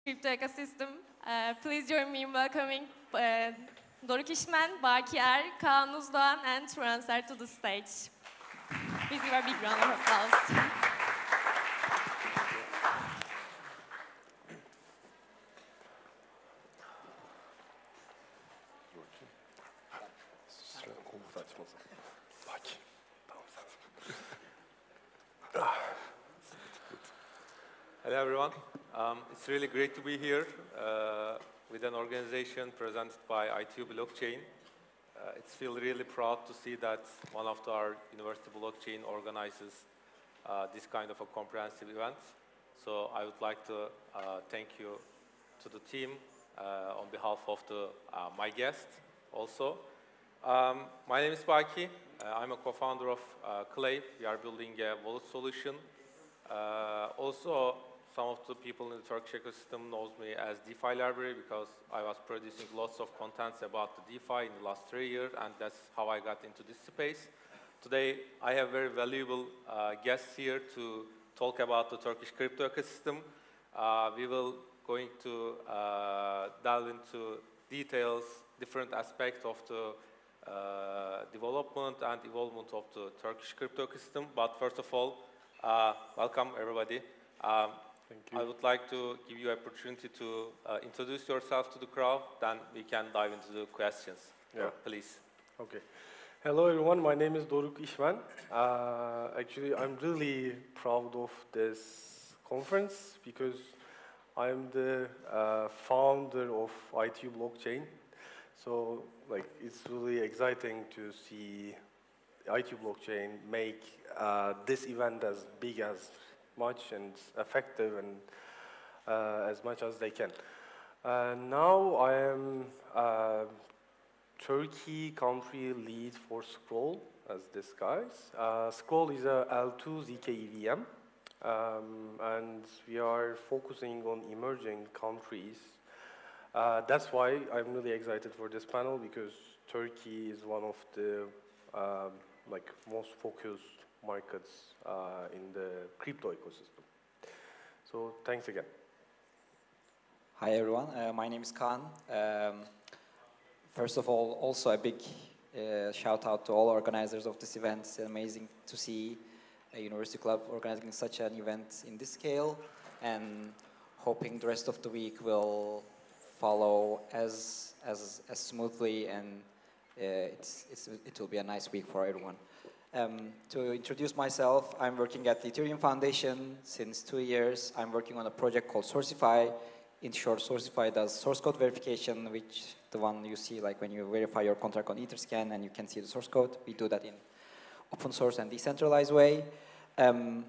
crypto ecosystem. Please join me in welcoming Doruk İşmen, Baki Er, Kaan Uzdoğan, and Turan Ser to the stage. Please give a big round of applause. Hello everyone. It's really great to be here with an organization presented by ITU Blockchain. It's feel really proud to see that one of our university blockchain organizes this kind of a comprehensive event. So I would like to thank you to the team on behalf of my guest also. My name is Baki. I'm a co-founder of Clay. We are building a wallet solution. Also, some of the people in the Turkish ecosystem knows me as DeFi Library because I was producing lots of contents about the DeFi in the last 3 years, and that's how I got into this space. Today, I have very valuable guests here to talk about the Turkish crypto ecosystem. We will going to delve into details, different aspects of the development and evolvement of the Turkish crypto ecosystem. But first of all, welcome everybody. Thank you. I would like to give you an opportunity to introduce yourself to the crowd, then we can dive into the questions. Yeah. Please. Okay. Hello everyone, my name is Doruk İşmen. Actually, I'm really proud of this conference because I'm the founder of ITU Blockchain. So, like, it's really exciting to see ITU Blockchain make this event as big as much and effective and as much as they can. Now I am Turkey country lead for Scroll, as this guys. Scroll is a L2 ZK EVM, and we are focusing on emerging countries. That's why I'm really excited for this panel because Turkey is one of the most focused markets in the crypto ecosystem. So thanks again. Hi everyone, my name is Kaan. First of all, also a big shout out to all organizers of this event. It's amazing to see a university club organizing such an event in this scale, and hoping the rest of the week will follow as smoothly, and it will be a nice week for everyone. To introduce myself, I'm working at the Ethereum Foundation since 2 years. I'm working on a project called Sourcify. In short, Sourcify does source code verification, which the one you see like when you verify your contract on Etherscan and you can see the source code. We do that in open source and decentralized way. In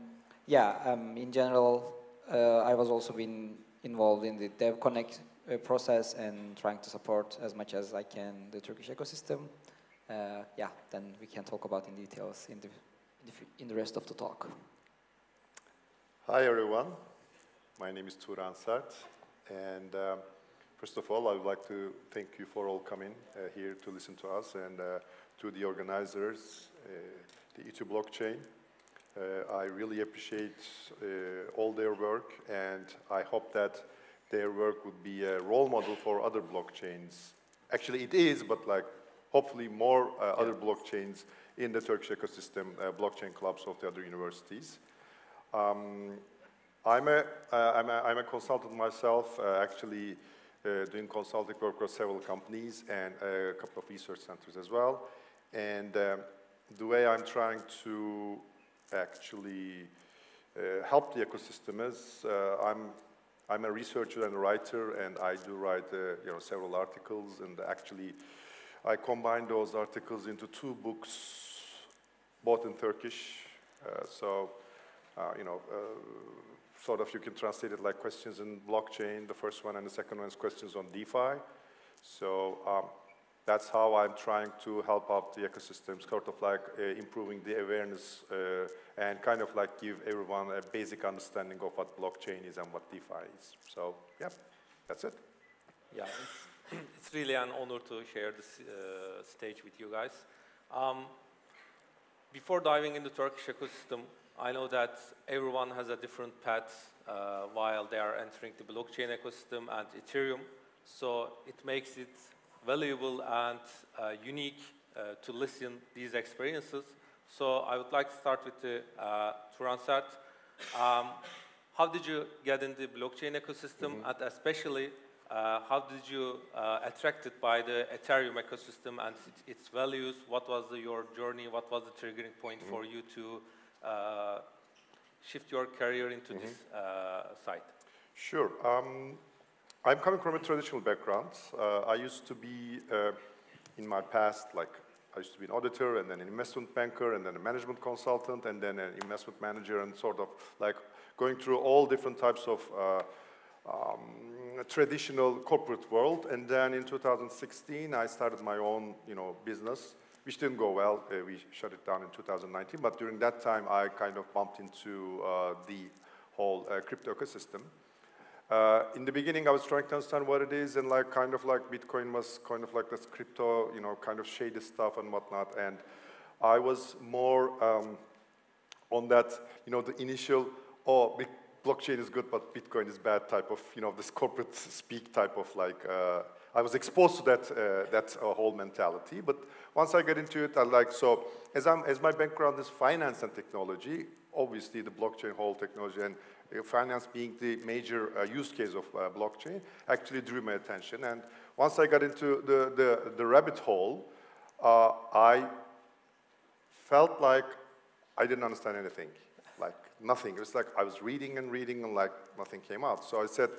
general, I was also been involved in the Devconnect process and trying to support as much as I can the Turkish ecosystem. Then we can talk about in details in the rest of the talk. Hi everyone, my name is Turan Sert, and first of all I would like to thank you for all coming here to listen to us, and to the organizers, the ITU Blockchain. I really appreciate all their work, and I hope that their work would be a role model for other blockchains. Actually it is, but like hopefully more other blockchains in the Turkish ecosystem, blockchain clubs of the other universities. I'm a consultant myself, actually doing consulting work for several companies and a couple of research centers as well. And the way I'm trying to actually help the ecosystem is I'm a researcher and a writer, and I do write several articles, and actually I combine those articles into 2 books, both in Turkish. Sort of you can translate it like questions in blockchain, the first one, and the second one is questions on DeFi. So that's how I'm trying to help out the ecosystem, sort of like improving the awareness and kind of like give everyone a basic understanding of what blockchain is and what DeFi is. So yeah, that's it. Yeah. It's really an honor to share this stage with you guys. Before diving into the Turkish ecosystem, I know that everyone has a different path while they are entering the blockchain ecosystem and Ethereum. So it makes it valuable and unique to listen these experiences. So I would like to start with the Turansert. How did you get in the blockchain ecosystem, and especially how did you attracted by the Ethereum ecosystem and its values? What was your journey? What was the triggering point for you to shift your career into this site? Sure. I'm coming from a traditional background. I used to be, in my past, like, I used to be an auditor, and then an investment banker, and then a management consultant, and then an investment manager, and sort of like going through all different types of traditional corporate world. And then in 2016, I started my own, business, which didn't go well. We shut it down in 2019. But during that time, I kind of bumped into the whole crypto ecosystem. In the beginning, I was trying to understand what it is, and kind of like Bitcoin was kind of like this crypto, kind of shady stuff and whatnot. And I was more on that, the initial, blockchain is good, but Bitcoin is bad type of, this corporate speak type of I was exposed to that whole mentality. But once I get into it, as my background is finance and technology, obviously the blockchain whole technology and finance being the major use case of blockchain actually drew my attention. And once I got into the rabbit hole, I felt like I didn't understand anything, like nothing. It was like I was reading and reading and like nothing came out. So I said,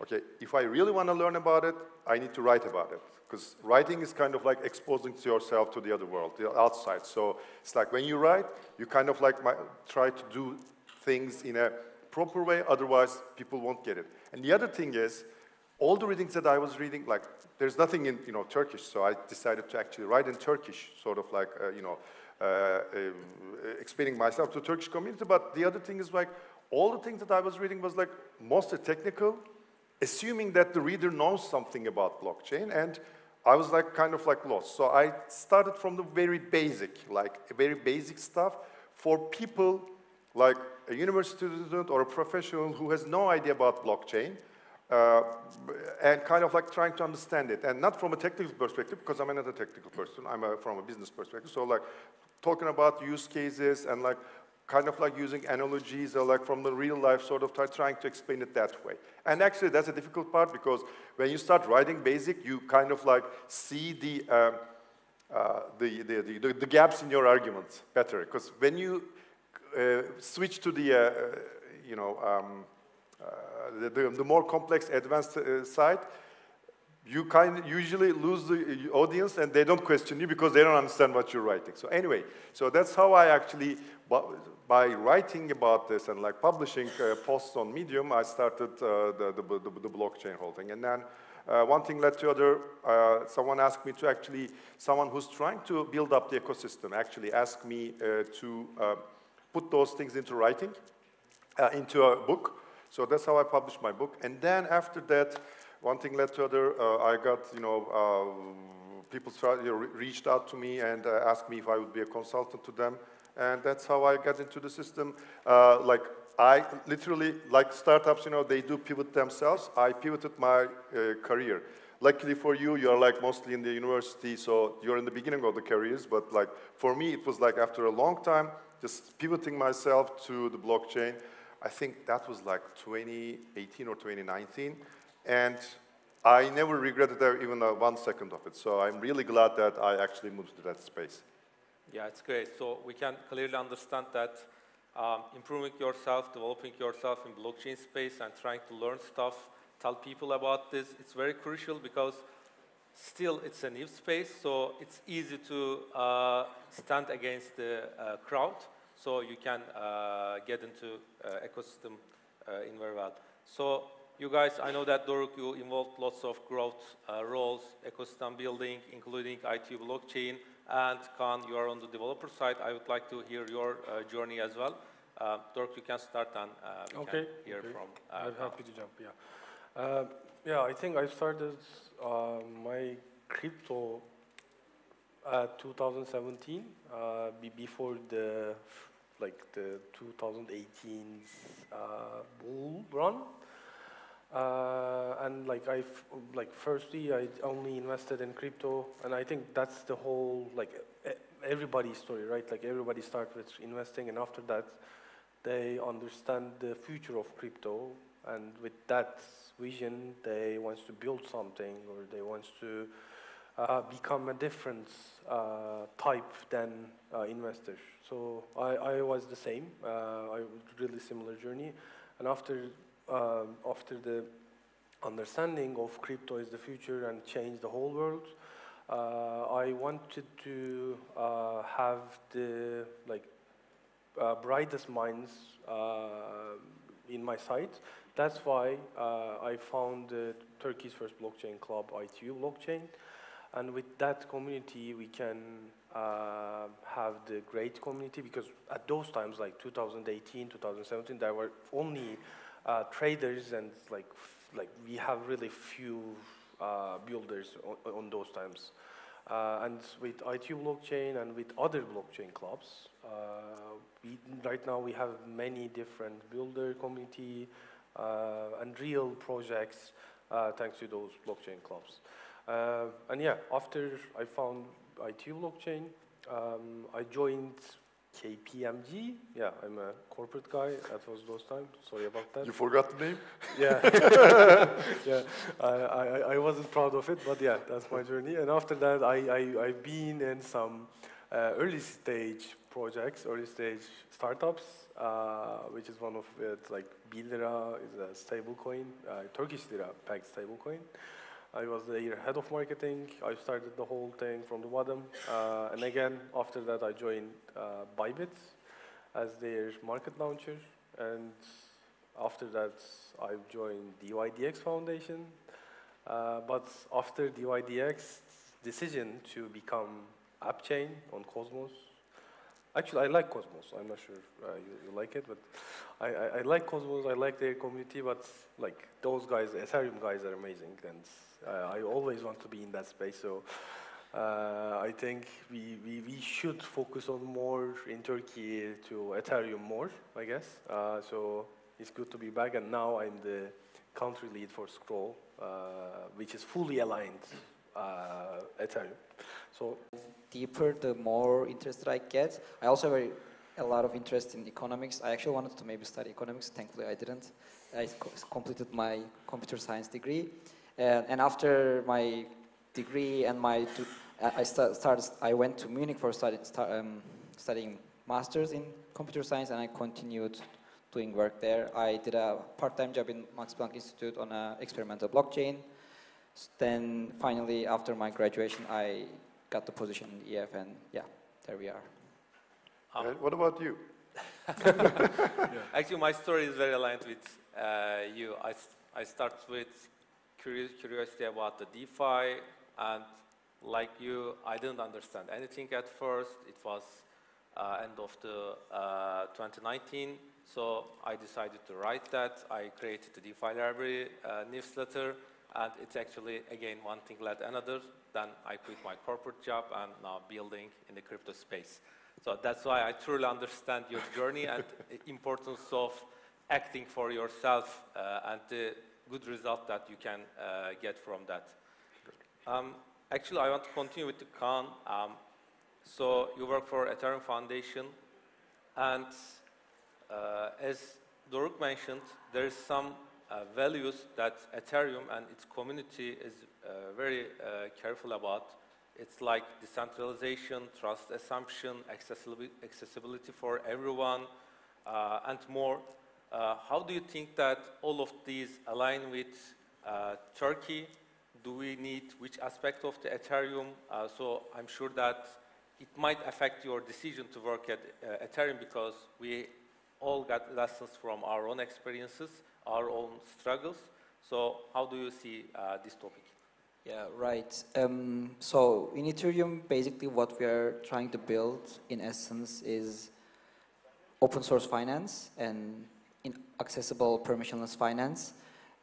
okay, if I really want to learn about it, I need to write about it. Because writing is kind of like exposing yourself to the other world, the outside. So it's like when you write, you kind of like try to do things in a proper way, otherwise people won't get it. And the other thing is, all the readings that I was reading, like there's nothing in Turkish, so I decided to actually write in Turkish, sort of like explaining myself to the Turkish community. But the other thing is like all the things that I was reading was like mostly technical, assuming that the reader knows something about blockchain, and I was like kind of like lost. So I started from the very basic, very basic stuff for people like a university student or a professional who has no idea about blockchain, and kind of like trying to understand it. And not from a technical perspective, because I'm not a technical person, I'm from a business perspective. So like talking about use cases and like kind of like using analogies or like from the real life sort of trying to explain it that way. And actually that's a difficult part, because when you start writing basic, you kind of like see the gaps in your arguments better. Because when you switch to the more complex, advanced side, you usually lose the audience, and they don't question you because they don't understand what you're writing. So anyway, so that's how I actually, by writing about this and like publishing posts on Medium, I started the blockchain whole thing. And then one thing led to other. Someone asked me to actually, someone who's trying to build up the ecosystem, actually asked me to put those things into writing, into a book. So that's how I published my book. And then after that, one thing led to other. I got, people reached out to me and asked me if I would be a consultant to them. And that's how I got into the system. I literally, like startups, they do pivot themselves. I pivoted my career. Luckily for you, you're like mostly in the university, so you're in the beginning of the careers. But like for me, it was like after a long time, just pivoting myself to the blockchain. I think that was like 2018 or 2019. And I never regretted even 1 second of it. So I'm really glad that I actually moved to that space. Yeah, it's great. So we can clearly understand that improving yourself, developing yourself in blockchain space and trying to learn stuff, tell people about this, it's very crucial, because still it's a new space, so it's easy to stand against the crowd, so you can get into ecosystem in very well. So you guys, I know that Doruk, you involved lots of growth roles, ecosystem building, including IT blockchain, and Kaan, you are on the developer side. I would like to hear your journey as well. Doruk, you can start, and we can hear from I'm happy to jump, yeah. Yeah, I think I started my crypto 2017, before the like the 2018 bull run. And firstly, I only invested in crypto, and I think that's the whole, everybody's story, right? Like everybody starts with investing, and after that, they understand the future of crypto, and with that vision, they want to build something, or they want to become a different type than investor. So I was the same. I was really similar journey, and after the understanding of crypto is the future and change the whole world, I wanted to have the brightest minds in my site. That's why I found the Turkey's first blockchain club, ITU Blockchain, and with that community we can have the great community, because at those times, like 2018, 2017, there were only traders, and we have really few builders on those times. And with ITU blockchain and with other blockchain clubs, right now we have many different builder community and real projects thanks to those blockchain clubs. And yeah, after I found ITU blockchain, I joined KPMG. Yeah, I'm a corporate guy. That was those times. Sorry about that. You forgot the name? Yeah. Yeah. I wasn't proud of it, but yeah, that's my journey. And after that, I've been in some early stage projects, early stage startups, which is one of it, like 1 lira is a stable coin, Turkish lira pegged stable coin. I was the head of marketing. I started the whole thing from the bottom. And again, after that, I joined Bybit as their market launcher. And after that, I joined DYDX Foundation. But after DYDX decision to become app chain on Cosmos, actually, I like Cosmos. I'm not sure you like it, but I like Cosmos. I like their community, but like those guys, Ethereum guys are amazing, and I always want to be in that space. So I think we should focus on more in Turkey to Ethereum more, I guess. So it's good to be back, and now I'm the country lead for Scroll, which is fully aligned Ethereum. So deeper, the more interested I get. I also have a lot of interest in economics. I actually wanted to maybe study economics. Thankfully, I didn't. I completed my computer science degree. And after my degree and I went to Munich for studying masters in computer science, and I continued doing work there. I did a part-time job in Max Planck Institute on an experimental blockchain. Then finally, after my graduation, I got the position in the EF, and yeah, there we are. What about you? Actually, my story is very aligned with you. I start with curiosity about the DeFi, and like you, I didn't understand anything at first. It was end of the 2019, so I decided to write that. I created the DeFi library newsletter, and it's actually, again, one thing led another. Then I quit my corporate job and now building in the crypto space. So that's why I truly understand your journey and the importance of acting for yourself and the good result that you can get from that. Actually, I want to continue with the Kaan. So you work for Ethereum Foundation, and as Doruk mentioned, there is some values that Ethereum and its community is very careful about. It's like decentralization, trust assumption, accessibility for everyone, and more. How do you think that all of these align with Turkey? Do we need which aspect of the Ethereum? So I'm sure that it might affect your decision to work at Ethereum, because we all got lessons from our own experiences, our own struggles. So how do you see this topic? Yeah, right. So in Ethereum, basically what we are trying to build, in essence, is open source finance and accessible permissionless finance.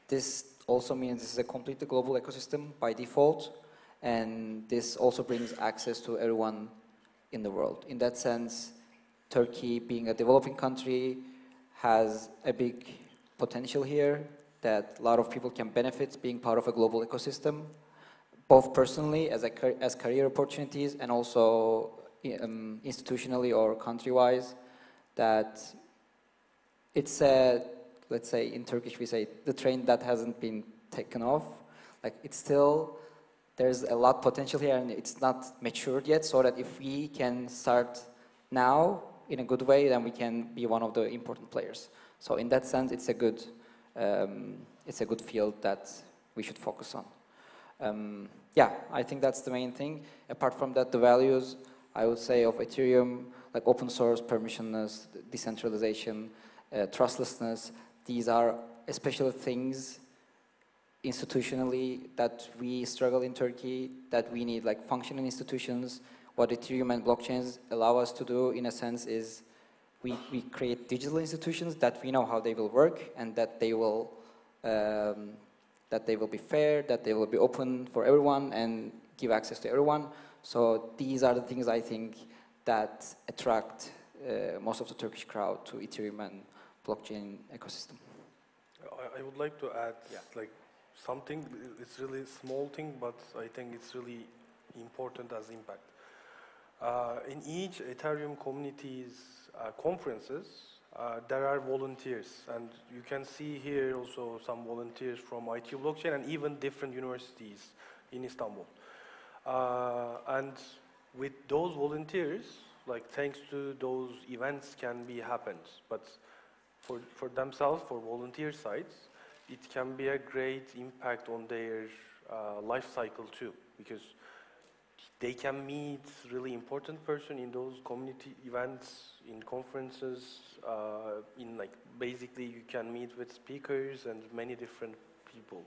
This also means this is a completely global ecosystem by default, and this also brings access to everyone in the world. In that sense, Turkey, being a developing country, has a big potential here that a lot of people can benefit being part of a global ecosystem, both personally as career opportunities and also institutionally or country-wise, that it's a, let's say in Turkish we say, the train that hasn't been taken off. Like it's still, there's a lot potential here and it's not matured yet, so that if we can start now in a good way, then we can be one of the important players. So in that sense, it's a good field that we should focus on. Yeah, I think that's the main thing. Apart from that, the values, I would say, of Ethereum, like open source, permissionless, decentralization, trustlessness, these are especially things institutionally that we struggle in Turkey, that we need like functioning institutions. What Ethereum and blockchains allow us to do, in a sense, is we create digital institutions that we know how they will work and that they will be fair, that they will be open for everyone and give access to everyone. So these are the things I think that attract most of the Turkish crowd to Ethereum and blockchain ecosystem. I would like to add like something. It's really a small thing, but I think it's really important as impact. In each Ethereum community's conferences, there are volunteers, and you can see here also some volunteers from ITU Blockchain and even different universities in Istanbul. And with those volunteers, like thanks to those events can be happened, but for themselves, for volunteer sites, it can be a great impact on their life cycle too, because they can meet really important person in those community events, in conferences, in like basically you can meet with speakers and many different people.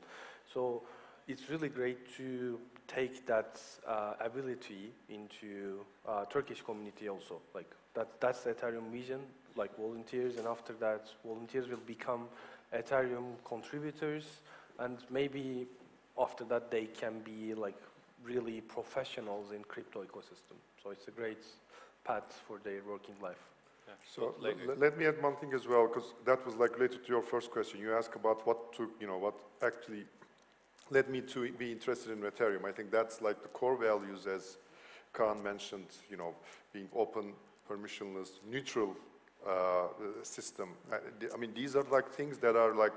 So it's really great to take that ability into Turkish community also. Like that's the Ethereum vision, like volunteers, and after that volunteers will become Ethereum contributors, and maybe after that they can be like really professionals in crypto ecosystem. So it's a great path for their working life. Yeah. So let me add one thing as well, because that was like related to your first question. You asked about what actually led me to be interested in Ethereum. I think that's like the core values, as Kaan mentioned, being open, permissionless, neutral system. I mean, these are like things that are like,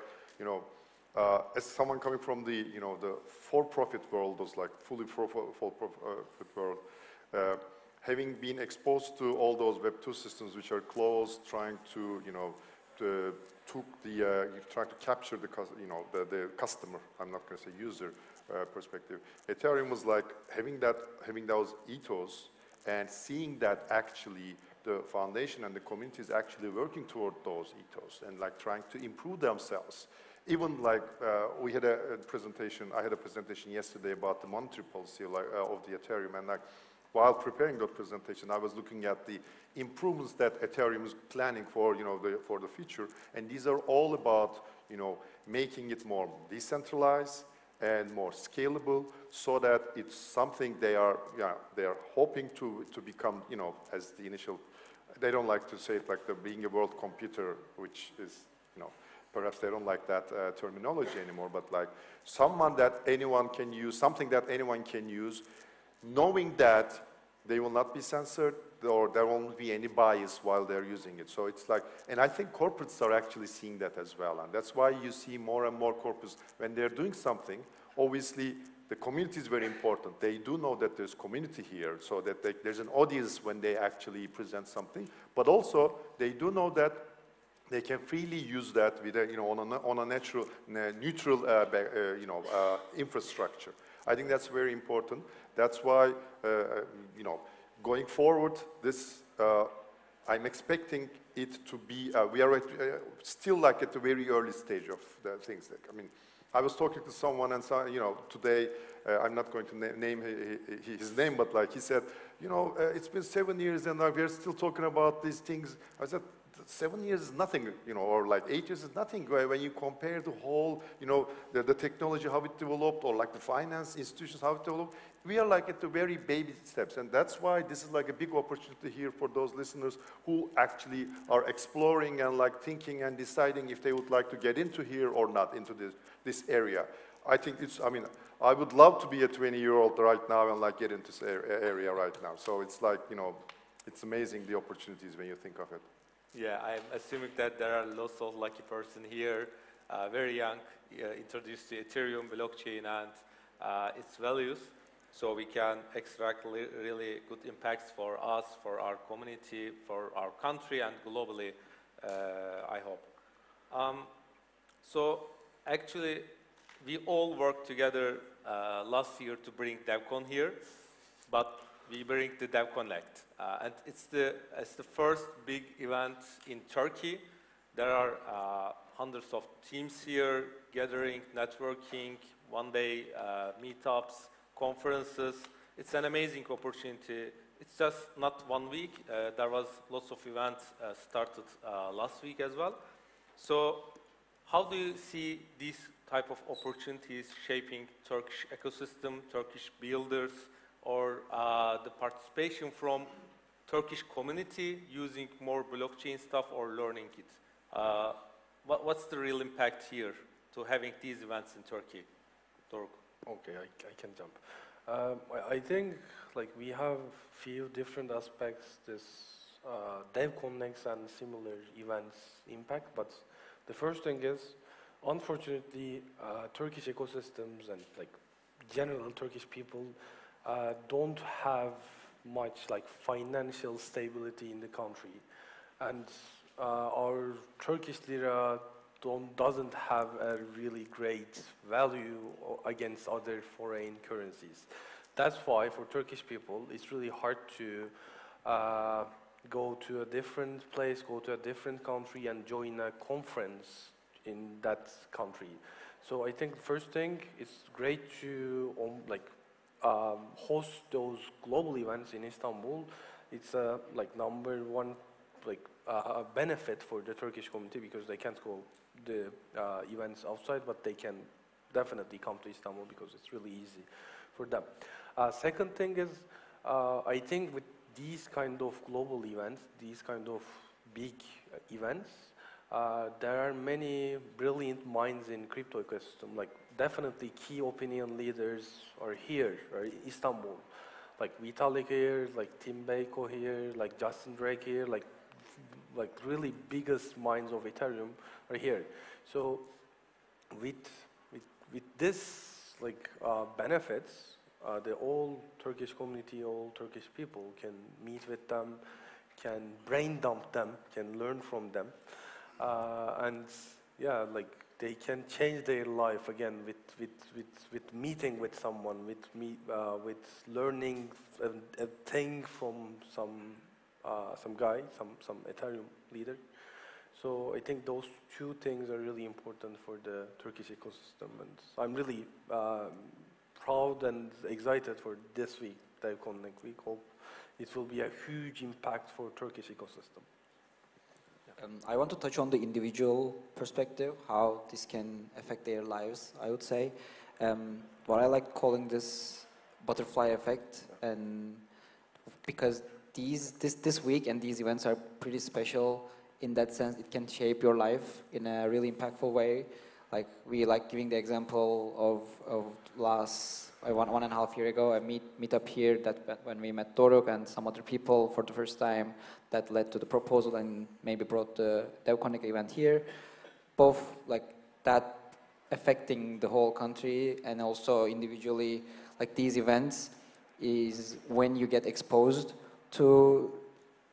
as someone coming from the, the for-profit world, those like fully for-profit world, having been exposed to all those Web2 systems which are closed, trying to, try to capture the customer, I'm not going to say user perspective. Ethereum was like having those ethos and seeing that actually the foundation and the community is actually working toward those ethos and like trying to improve themselves. Even like I had a presentation yesterday about the monetary policy of the Ethereum, and like while preparing that presentation, I was looking at the improvements that Ethereum is planning for, for the future, and these are all about, making it more decentralized and more scalable, so that it's something they are hoping to become, as the initial. They don't like to say it like being a world computer, which is, perhaps they don't like that terminology anymore, but like someone that anyone can use, something that anyone can use, knowing that they will not be censored or there won't be any bias while they're using it. So it's like, and I think corporates are actually seeing that as well, and that's why you see more and more corporates, when they're doing something, obviously the community is very important. They do know that there's community here, so that there's an audience when they actually present something, but also they do know that they can freely use that with on a neutral infrastructure. I think that's very important. That's why going forward, this I'm expecting it to be. We are still like at the very early stage of the things. I mean, I was talking to someone and today I'm not going to name his name, but like he said, it's been 7 years and we're still talking about these things. I said, 7 years is nothing, you know, or like 8 years is nothing when you compare the whole, you know, the technology, how it developed, or like the finance institutions, how it developed. We are like at the very baby steps, and that's why this is like a big opportunity here for those listeners who actually are exploring and like thinking and deciding if they would like to get into here or not into this area. I think it's, I mean, I would love to be a 20-year-old right now and like get into this area right now. So it's like, you know, it's amazing the opportunities when you think of it. Yeah, I'm assuming that there are lots of lucky person here, very young, introduced to Ethereum blockchain and its values. So we can extract really good impacts for us, for our community, for our country, and globally, I hope. So actually, we all worked together last year to bring DevCon here, but we bring the Devconnect. And it's the first big event in Turkey. There are hundreds of teams here, gathering, networking, one-day meetups, conferences. It's an amazing opportunity. It's just not 1 week. There was lots of events started last week as well. So how do you see these type of opportunities shaping Turkish ecosystem, Turkish builders, or the participation from Turkish community using more blockchain stuff or learning it? What's the real impact here to having these events in Turkey? Doruk? Okay, I can jump. I think like we have few different aspects this Devconnects and similar events impact, but the first thing is, unfortunately, Turkish ecosystems and like general Turkish people don't have much like financial stability in the country, and our Turkish lira doesn't have a really great value against other foreign currencies. That's why for Turkish people it's really hard to go to a different place, go to a different country and join a conference in that country. So I think first thing, it's great to host those global events in Istanbul. It's a like #1 like benefit for the Turkish community because they can't go the events outside, but they can definitely come to Istanbul because it's really easy for them. Second thing is, I think with these kind of global events, these kind of big events, there are many brilliant minds in crypto ecosystem. Like definitely key opinion leaders are here, or Istanbul. Like Vitalik here, like Tim Bako here, like Justin Drake here, like really biggest minds of Ethereum are here. So with this like benefits, the whole Turkish community, all Turkish people can meet with them, can brain dump them, can learn from them, and yeah, like they can change their life again with meeting with someone, with learning a thing from some guy, some Ethereum leader. So I think those two things are really important for the Turkish ecosystem, and I'm really proud and excited for this week, Devconnect week. Hope it will be a huge impact for Turkish ecosystem. I want to touch on the individual perspective, how this can affect their lives, I would say. What I like calling this butterfly effect, and because this week and these events are pretty special in that sense, it can shape your life in a really impactful way. Like we like giving the example of last 1.5 years ago, a meet up here that when we met Doruk and some other people for the first time, that led to the proposal and maybe brought the Devconnect event here. Both like that affecting the whole country and also individually, like these events is when you get exposed to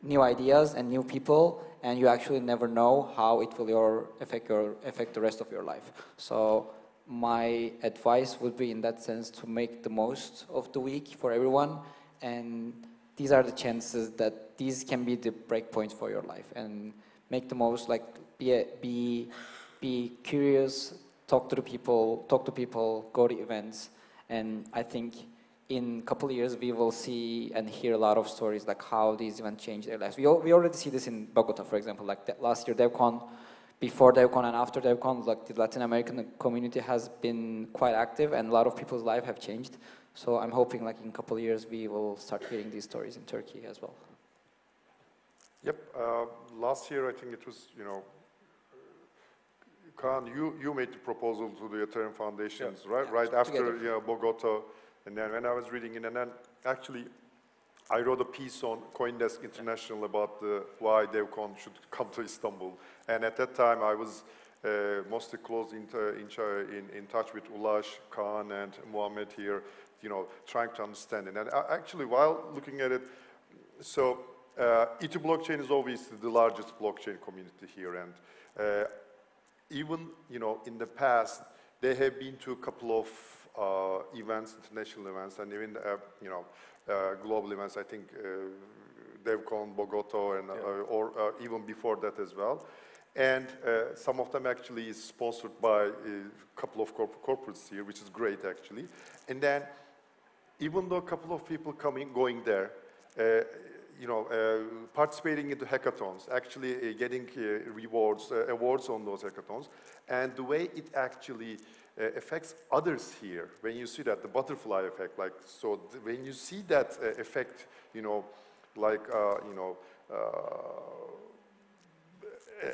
new ideas and new people, and you actually never know how it will affect the rest of your life. So my advice would be in that sense to make the most of the week for everyone, and these are the chances that these can be the breakpoints for your life, and make the most. Like be curious, talk to people, go to events, and I think in a couple of years we will see and hear a lot of stories like how these events change their lives. We already see this in Bogota, for example, like last year DevCon, before DevCon and after DevCon, like the Latin American community has been quite active and a lot of people's lives have changed. So I'm hoping like in a couple of years we will start hearing these stories in Turkey as well. Yep. Last year, I think it was, you know, Kaan, you made the proposal to the Ethereum foundations, Yeah. right? Yeah, Right after together. Bogota, and then when I was reading it, and then actually I wrote a piece on CoinDesk International about why DevCon should come to Istanbul. And at that time, I was mostly close in touch with Ulaş, Kaan, and Mohammed here, you know, trying to understand it. And actually, while looking at it, so ETH blockchain is obviously the largest blockchain community here, and even, you know, in the past, they have been to a couple of events, international events, and even, you know, global events. I think DevCon, Bogota, and or even before that as well. And some of them actually is sponsored by a couple of corporates here, which is great actually. And then, even though a couple of people going there, you know, participating in the hackathons, actually getting awards on those hackathons, and the way it actually affects others here, when you see that, the butterfly effect, like, so when you see that effect, you know, like, you know,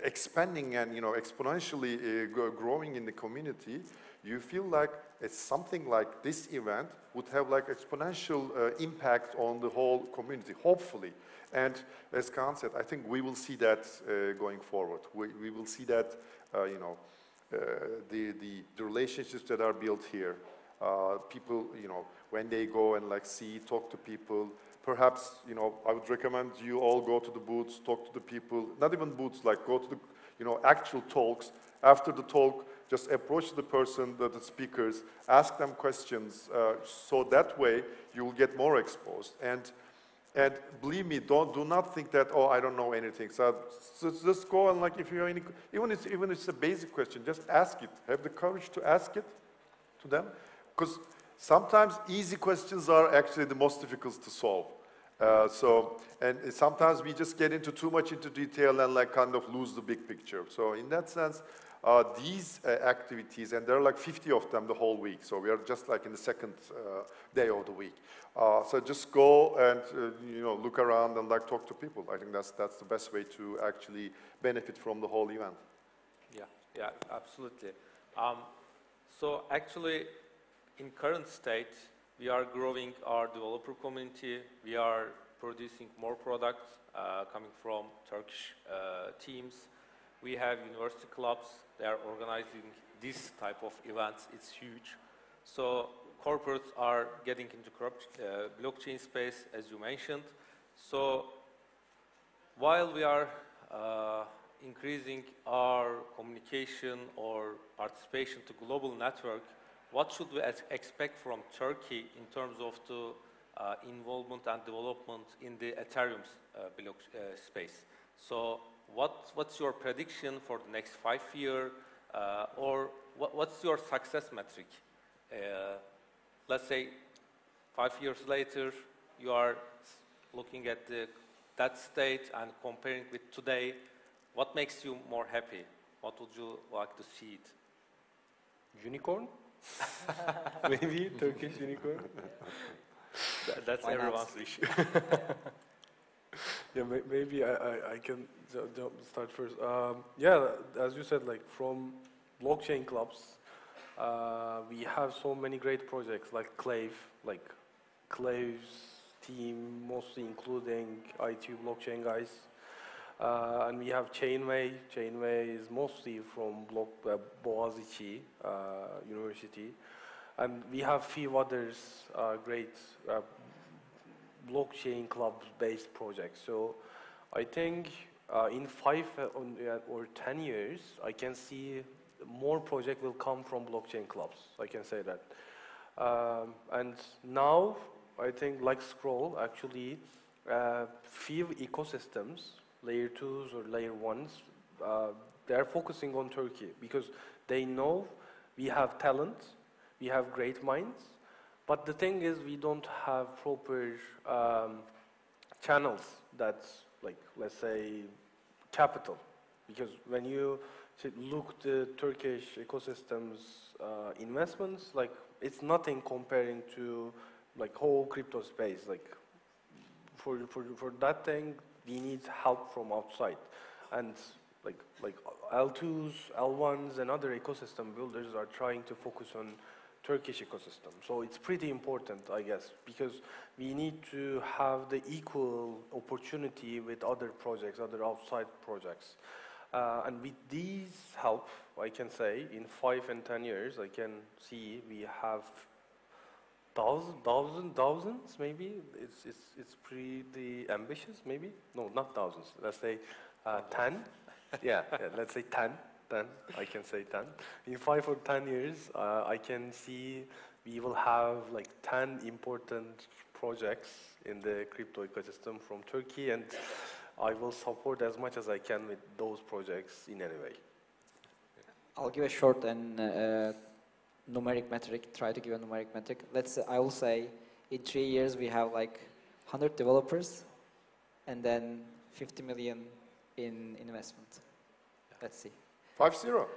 expanding and, you know, exponentially growing in the community, you feel like it's something like this event would have like exponential impact on the whole community, hopefully. And as Kaan said, I think we will see that going forward. We will see that, you know, the relationships that are built here. People, you know, when they go and like talk to people, perhaps, you know, I would recommend you all go to the booths, talk to the people, not even booths, like go to the, you know, actual talks. After the talk, just approach the person, the speakers, ask them questions, so that way you will get more exposed. And believe me, do not think that, oh, I don't know anything. So just go and like, if you have any, even if it's a basic question, just ask it. Have the courage to ask it to them, because sometimes easy questions are actually the most difficult to solve. And sometimes we just get into too much into detail and like kind of lose the big picture. So in that sense, these activities, and there are like 50 of them the whole week, so we are just like in the second day of the week. So just go and you know, look around and like talk to people. I think that's the best way to actually benefit from the whole event. Yeah, absolutely. So actually, in current state, we are growing our developer community. We are producing more products coming from Turkish teams. We have university clubs. They are organizing this type of events. It's huge. So corporates are getting into blockchain space, as you mentioned. So while we are increasing our communication or participation to global network, what should we expect from Turkey in terms of the involvement and development in the Ethereum space? So what's your prediction for the next 5 years, or what's your success metric? Let's say 5 years later, you are looking at that state and comparing with today. What makes you more happy? What would you like to see it? Unicorn? Maybe Turkish unicorn. That's everyone's wish. Yeah, maybe I can start first. Yeah, as you said, like from blockchain clubs, we have so many great projects like Clave, like Clave's team, mostly including ITU blockchain guys. And we have Chainway. Chainway is mostly from Boğaziçi University. And we have few others great blockchain club-based projects. So I think in 5 or 10 years, I can see more projects will come from blockchain clubs. I can say that. And now, I think like Scroll, actually, few ecosystems, layer 2s or layer 1s, they're focusing on Turkey because they know we have talent, we have great minds, But the thing is, we don't have proper channels that's like, let's say, capital. Because when you look the Turkish ecosystem's investments, like it's nothing comparing to like whole crypto space. Like for that thing, we need help from outside, and like L2s, L1s, and other ecosystem builders are trying to focus on Turkish ecosystem. So it's pretty important, I guess, because we need to have the equal opportunity with other projects, other outside projects. And with these help, I can say, in 5 and 10 years, I can see we have thousands maybe. It's pretty ambitious, maybe. No, not thousands. Let's say 10. yeah, let's say 10. I can say 10. In 5 or 10 years, I can see we will have like 10 important projects in the crypto ecosystem from Turkey, and I will support as much as I can with those projects in any way. I'll give a short and numeric metric, try to give a numeric metric. I will say in 3 years we have like 100 developers and then 50 million in investment. Let's see. 5-0.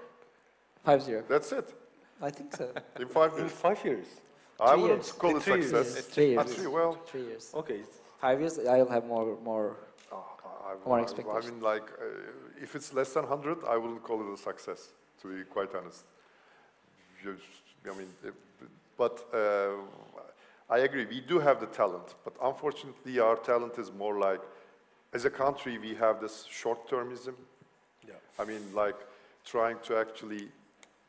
5-0. That's it. I think so. In 5 In years. 5 years. I 3 wouldn't years. call it 3 years. success. It's 3 years. 3 years. Okay. 5 years, I will have more More More expectations. I mean, like, if it's less than 100, I wouldn't call it a success, to be quite honest. I mean, but I agree, we do have the talent, but unfortunately our talent is more like, as a country, we have this short-termism. Yeah. I mean, like, trying to actually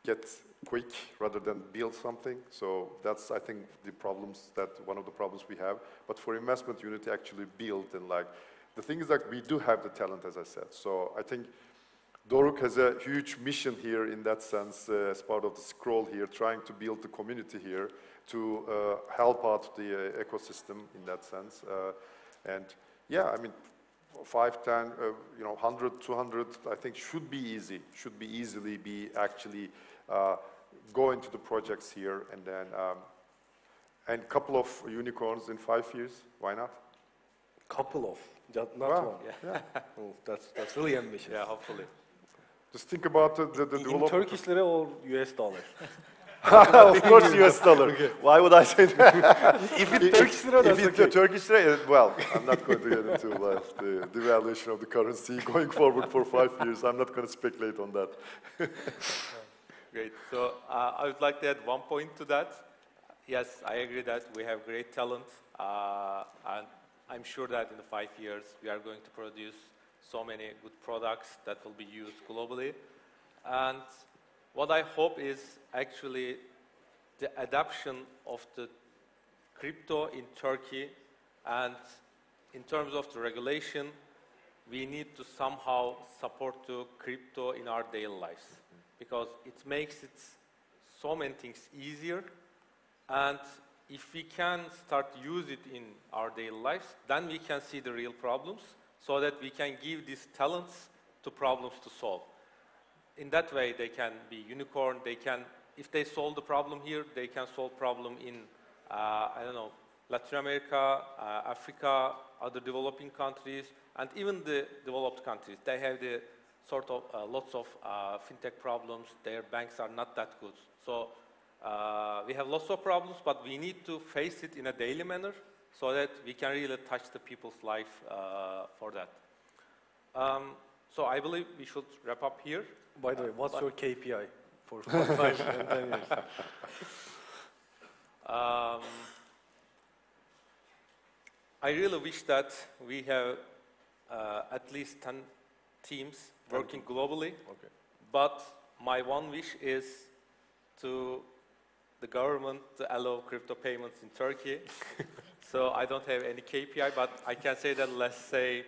get quick rather than build something. So that's, I think, one of the problems we have. But for investment, you need to actually build, and like, the thing is that we do have the talent, as I said. So I think Doruk has a huge mission here in that sense, as part of the scroll here, trying to build the community here to help out the ecosystem in that sense. And yeah, I mean, 5, 10, 100, 200, I think should be easy, should be easily be actually go into the projects here, and then and a couple of unicorns in 5 years, why not? Couple of, not Wow. one. Yeah. Oh, that's really ambitious. Yeah, hopefully. Just think about the In development. Turkish lira or US dollar? Of course, US dollar. Why would I say that? If it's Turkish lira, that's If it's okay. Turkish lira, well, I'm not going to get into the devaluation of the currency going forward for 5 years. I'm not going to speculate on that. Great. So I would like to add one point to that. Yes, I agree that we have great talent, and I'm sure that in the 5 years we are going to produce so many good products that will be used globally. And what I hope is actually the adoption of the crypto in Turkey, and in terms of the regulation, we need to somehow support the crypto in our daily lives, because it makes it so many things easier. And if we can start use it in our daily lives, then we can see the real problems, so that we can give these talents to problems to solve. In that way, they can be unicorn. They can, if they solve the problem here, they can solve problem in, I don't know, Latin America, Africa, other developing countries, and even the developed countries. They have the sort of lots of fintech problems. Their banks are not that good. So we have lots of problems, but we need to face it in a daily manner so that we can really touch the people's life for that. So I believe we should wrap up here. By the way, what's your KPI for 5 and 10 years? I really wish that we have at least 10 teams working globally. Okay. But my one wish is to the government to allow crypto payments in Turkey. So I don't have any KPI, but I can say that, let's say,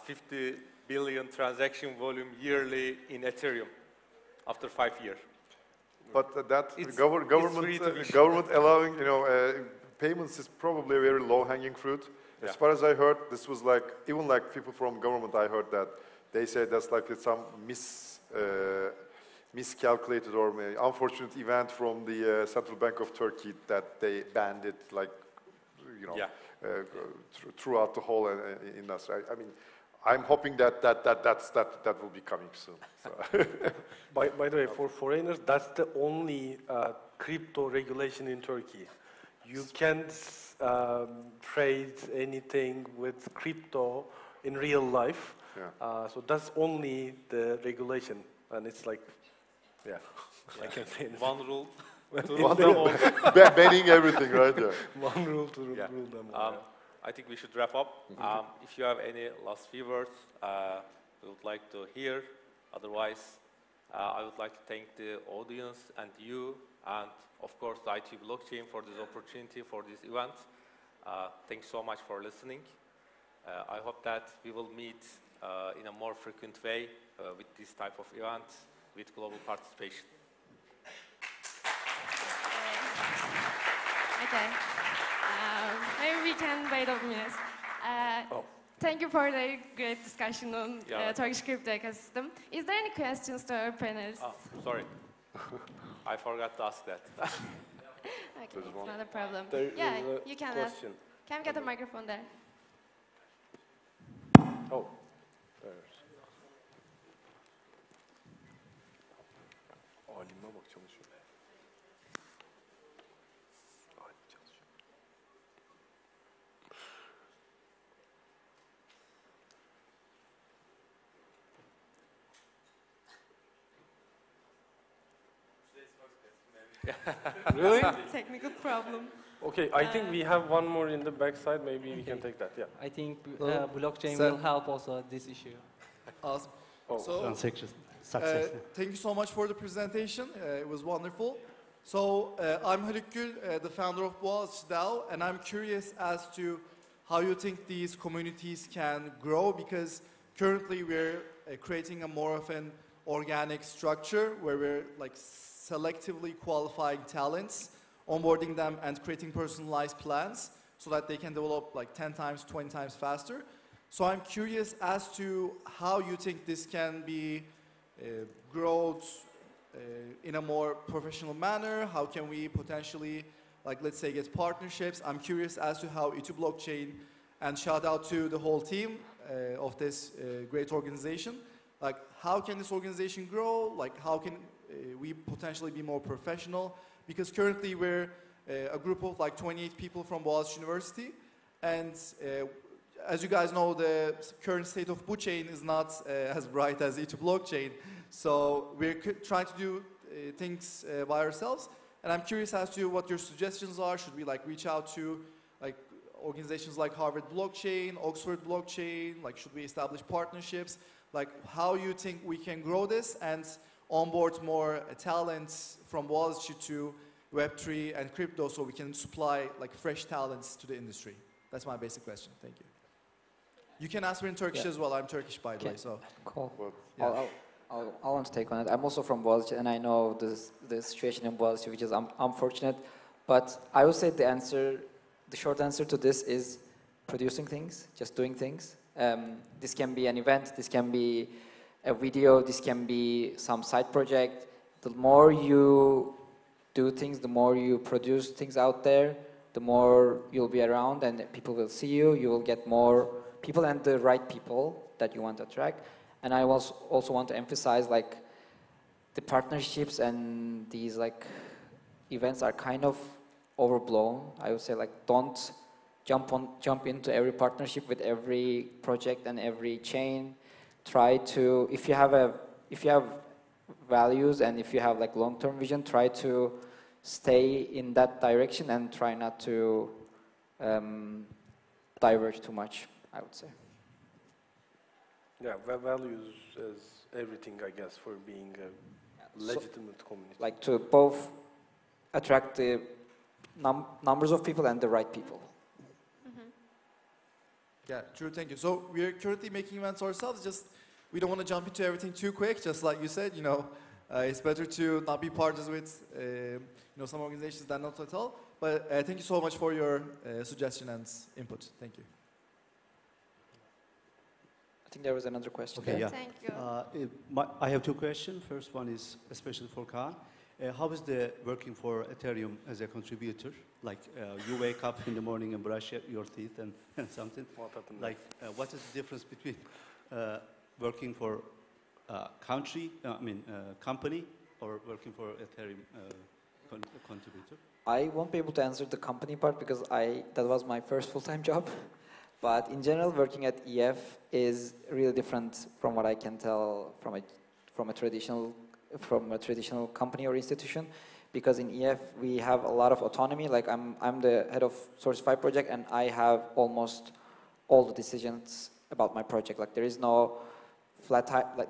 50 billion transaction volume yearly in Ethereum after 5 years. But that It's government government allowing payments is probably a very low-hanging fruit. Yeah. As far as I heard, this was like, even like people from government, I heard that they say that's like some miscalculated or unfortunate event from the Central Bank of Turkey that they banned it, like, you know, Yeah. throughout the whole industry. I mean, I'm hoping that will be coming soon. So. By the way, for foreigners, that's the only crypto regulation in Turkey. You can't trade anything with crypto in real life. Yeah. So that's only the regulation, and it's like, yeah, I can say anything. One rule. Banning everything, right? Yeah. One rule to Yeah. rule them all. I think we should wrap up. If you have any last few words, we would like to hear. Otherwise, I would like to thank the audience and you, and of course the IT blockchain for this opportunity, for this event. Thanks so much for listening. I hope that we will meet in a more frequent way with this type of event with global participation. Okay. Maybe we can wait a minute. Thank you for the great discussion on Turkish crypto ecosystem. Is there any questions to our panelists? Oh, sorry. I forgot to ask that. Okay, it's not a problem. There Yeah, is a you can question. ask. Can we get a microphone there? Oh, there's. Halime bak çalışıyor. Halim çalışıyor. Really? Technical problem. Okay, I think we have one more in the backside. Maybe we can take that. Yeah. I think Well, blockchain so- will help also this issue. Awesome. Oh. So, Transaction success. thank you so much for the presentation. It was wonderful. So, I'm Haluk Gül, the founder of Boğaziçi DAO, and I'm curious as to how you think these communities can grow, because currently we're creating a more of an organic structure where we're like selectively qualifying talents, onboarding them and creating personalized plans so that they can develop like 10 times, 20 times faster. So I'm curious as to how you think this can be grown in a more professional manner. How can we potentially, like, let's say, get partnerships? I'm curious as to how E2 Blockchain, and shout out to the whole team of this great organization. Like, how can this organization grow? Like, how can we potentially be more professional? Because currently we're a group of like 28 people from Boğaziçi University, and as you guys know, the current state of blockchain is not as bright as E2 Blockchain. So we're trying to do things by ourselves. And I'm curious as to what your suggestions are. Should we like reach out to like organizations like Harvard Blockchain, Oxford Blockchain? Like, should we establish partnerships? Like, how you think we can grow this and onboard more talents from Boğaziçi to Web3 and crypto, so we can supply like fresh talents to the industry? That's my basic question. Thank you. You can ask me in Turkish as well. I'm Turkish, by the way. So Cool. Well, yeah. I want to take on it. I'm also from Boğaziçi, and I know the situation in Boğaziçi, which is unfortunate. But I would say the short answer to this is producing things, just doing things. This can be an event, this can be a video, this can be some side project. The more you do things, the more you produce things out there, the more you'll be around and people will see you. You will get more people and the right people that you want to attract. And I also want to emphasize, like, the partnerships and these like events are kind of overblown. I would say, like, don't jump into every partnership with every project and every chain. Try to, if you have values and if you have like long-term vision, try to stay in that direction and try not to diverge too much, I would say. Yeah, values is everything, I guess, for being a legitimate community. Like, to both attract the numbers of people and the right people. yeah, true. Thank you. So we're currently making events ourselves. Just we don't want to jump into everything too quick. Just like you said, it's better to not be partners with some organizations than not at all. But thank you so much for your suggestion and input. Thank you. think there was another question. Okay, yeah. Thank you. I have two questions. First one is especially for Kaan. How is the working for Ethereum as a contributor? Like you wake up in the morning and brush your teeth and, and something. What happened? Like what is the difference between working for company or working for Ethereum contributor? I won't be able to answer the company part because that was my first full-time job. But in general, working at EF is really different from what I can tell from a traditional company or institution, because in EF we have a lot of autonomy. Like I'm the head of Sourcify project, and I have almost all the decisions about my project. Like there is no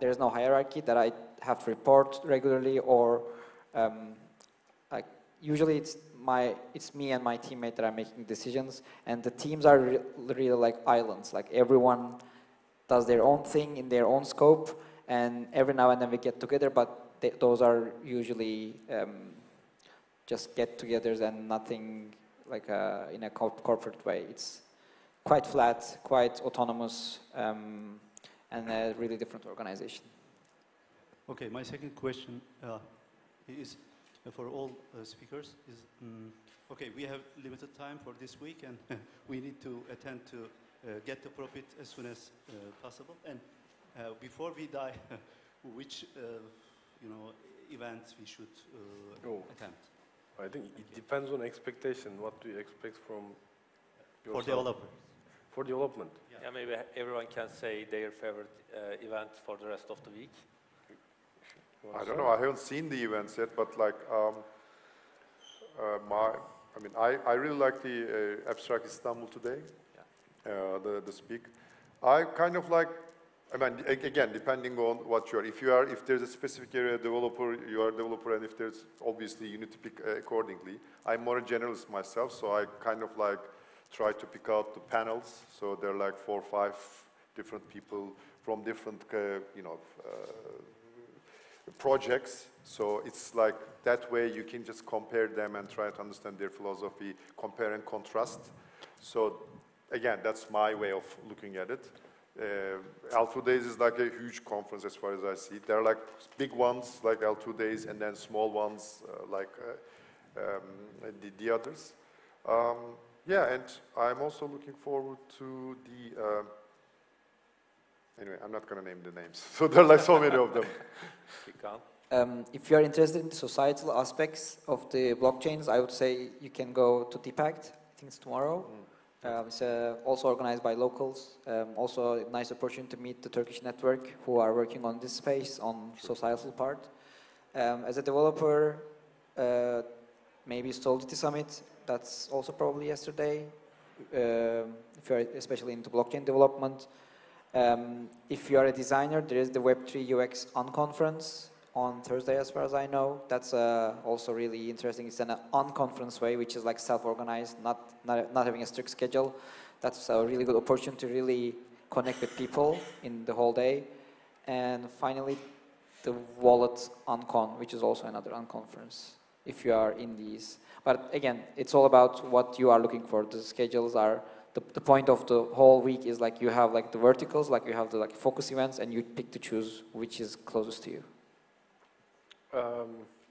there is no hierarchy that I have to report regularly, or like usually it's me and my teammate that are making decisions, and the teams are really like islands. Like everyone does their own thing in their own scope, and every now and then we get together, but those are usually just get-togethers and nothing like in a corporate way. It's quite flat, quite autonomous, and a really different organization. Okay, my second question is for all speakers. Okay, we have limited time for this week, and we need to attend to get the profit as soon as possible. And before we die, which events we should attempt? I think it depends on expectation. What do you expect from yourself? For developers. For development. Yeah, maybe everyone can say their favorite event for the rest of the week. I don't know. I haven't seen the events yet, but like I really like the Abstract Istanbul today. Yeah. The speak. I kind of like. I mean, again, depending on what you are. If there's a specific area developer, you are a developer, and if there's obviously you need to pick accordingly. I'm more a generalist myself, so I kind of like try to pick out the panels. So there are like 4 or 5 different people from different, projects. So it's like that way you can just compare them and try to understand their philosophy, compare and contrast. So again, that's my way of looking at it. L2 Days is like a huge conference as far as I see. There are like big ones like L2 Days and then small ones like the others. Yeah, and I'm also looking forward to the, anyway, I'm not going to name the names. So there are like so many of them. If you are interested in the societal aspects of the blockchains, I would say you can go to DPACT. I think it's tomorrow. It's also organized by locals. Also a nice opportunity to meet the Turkish network who are working on this space, on societal part. As a developer, maybe Solidity Summit, that's also probably yesterday, if you're especially into blockchain development. If you are a designer, there is the Web3 UX Unconference on Thursday, as far as I know. That's also really interesting. It's an unconference way, which is like self-organized, not having a strict schedule. That's a really good opportunity to really connect with people in the whole day. And finally, the Wallet Uncon, which is also another unconference, if you are in these. But again, it's all about what you are looking for. The schedules are, the point of the whole week is like you have like the verticals, like you have the like focus events, and you pick to choose which is closest to you.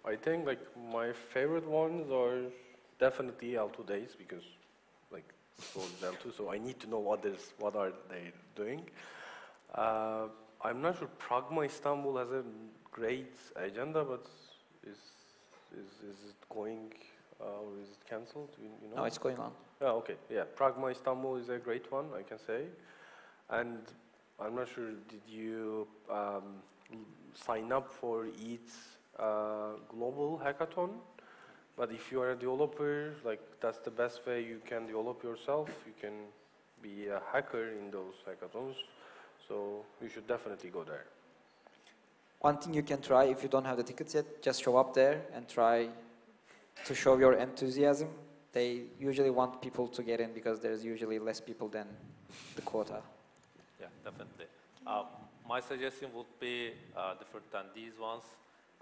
I think like my favorite ones are definitely L2 Days, because like so is L2, so I need to know what are they doing. I'm not sure Pragma Istanbul has a great agenda, but is it going or is it cancelled? You know? No, it's going on. Oh, okay. Yeah, Pragma Istanbul is a great one, I can say. And I'm not sure, did you sign up for ETH's global hackathon? But if you are a developer, like that's the best way you can develop yourself. You can be a hacker in those hackathons. So you should definitely go there. One thing you can try, if you don't have the tickets yet, just show up there and try to show your enthusiasm. They usually want people to get in because there's usually less people than the quota. Yeah, definitely. My suggestion would be different than these ones.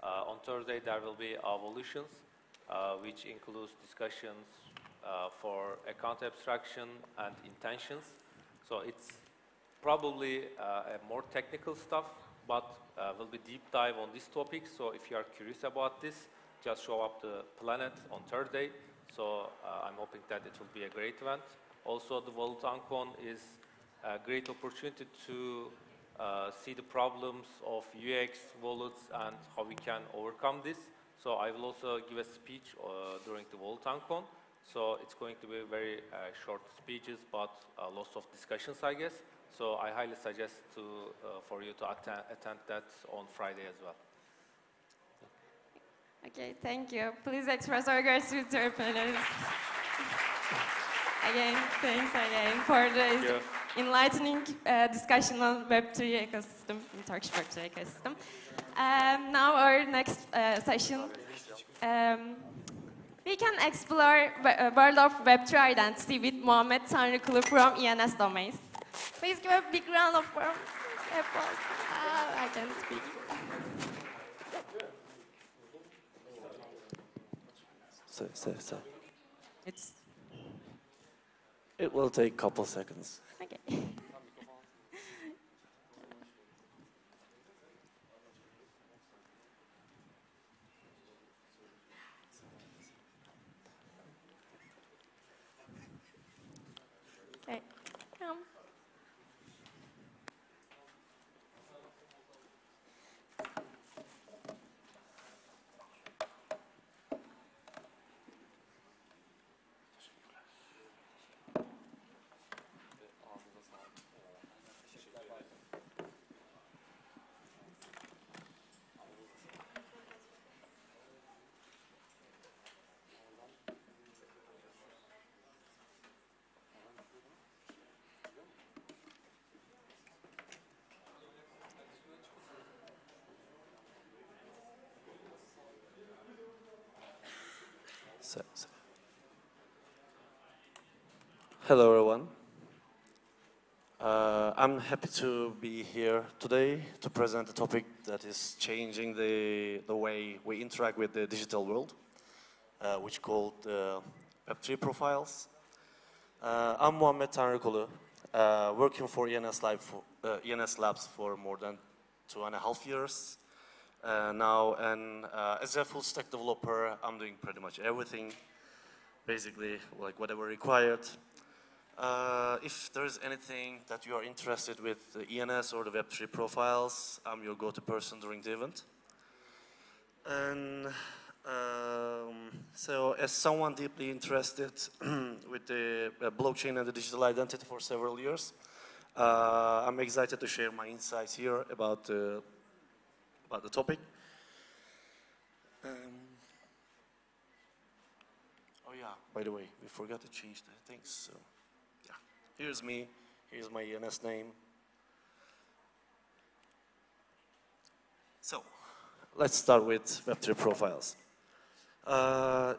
On Thursday, there will be evolutions, which includes discussions for account abstraction and intentions. So it's probably more technical stuff, but will be deep dive on this topic. So if you are curious about this, just show up the Planet on Thursday. So I'm hoping that it will be a great event. Also, the DevCon is a great opportunity to see the problems of UX, wallets, and how we can overcome this. So I will also give a speech during the DevCon. So it's going to be very short speeches, but lots of discussions, I guess. So I highly suggest for you to attend that on Friday as well. Okay, thank you. Please express our gratitude to our panelists. Again, thanks again for the enlightening discussion on Web3 ecosystem, in Turkish Web3 ecosystem. Now our next session, we can explore world of Web3 identity with Muhammed Tanrıkulu from ENS Domains. Please give a big round of applause. I can't speak. So. It will take a couple seconds. Okay. Okay. Come. So. Hello, everyone. I'm happy to be here today to present a topic that is changing the way we interact with the digital world, which is called Web3 profiles. I'm Muhammed Tanrıkulu, working for ENS Labs for more than 2.5 years. Now, and as a full stack developer, I'm doing pretty much everything, basically, like whatever required. If there's anything that you are interested with the ENS or the Web3 profiles, I'm your go-to person during the event. And so, as someone deeply interested with the blockchain and the digital identity for several years, I'm excited to share my insights here about the topic. Oh yeah, by the way, we forgot to change the things, so yeah. Here's me, here's my ENS name. So, let's start with Web3 profiles.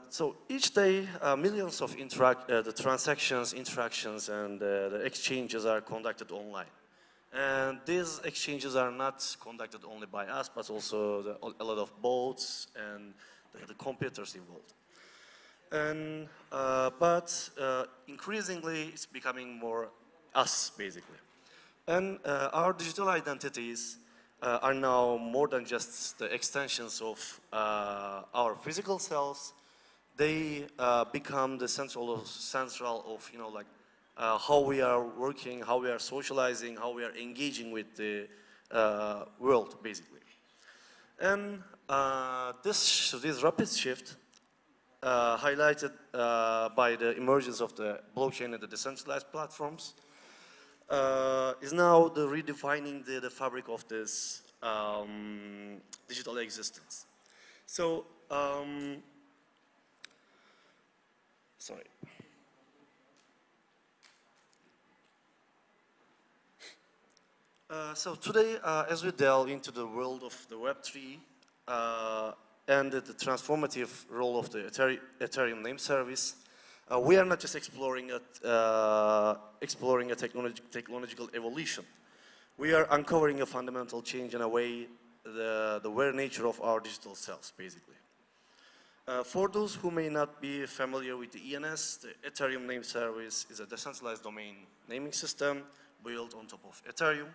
So each day, millions of the transactions, interactions, and the exchanges are conducted online. And these exchanges are not conducted only by us, but also a lot of bots and the computers involved. And, but increasingly, it's becoming more us, basically. And our digital identities are now more than just the extensions of our physical selves. They become the central of you know, like, how we are working, how we are socializing, how we are engaging with the world, basically. And this rapid shift, highlighted by the emergence of the blockchain and the decentralized platforms, is now the redefining the fabric of this digital existence. So, sorry. So today, as we delve into the world of the Web3 and the transformative role of the Ethereum name service, we are not just exploring a technological evolution. We are uncovering a fundamental change in a way, the very nature of our digital selves, basically. For those who may not be familiar with the ENS, the Ethereum name service is a decentralized domain naming system built on top of Ethereum.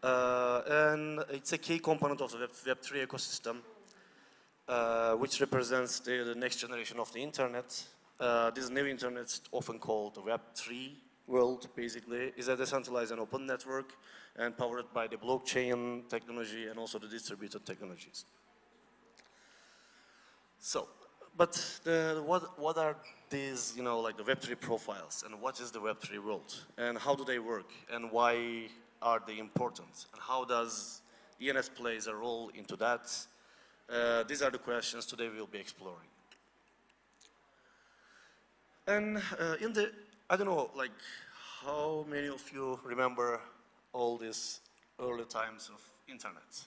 And it's a key component of the Web3 ecosystem, which represents the next generation of the internet. This new internet, often called the Web3 world, basically, is a decentralized and open network and powered by the blockchain technology and also the distributed technologies. So, but what are these, you know, like the Web3 profiles, and what is the Web3 world, and how do they work, and why are they important, and how does ENS plays a role into that? These are the questions today we'll be exploring. And I don't know, like, how many of you remember all these early times of internet?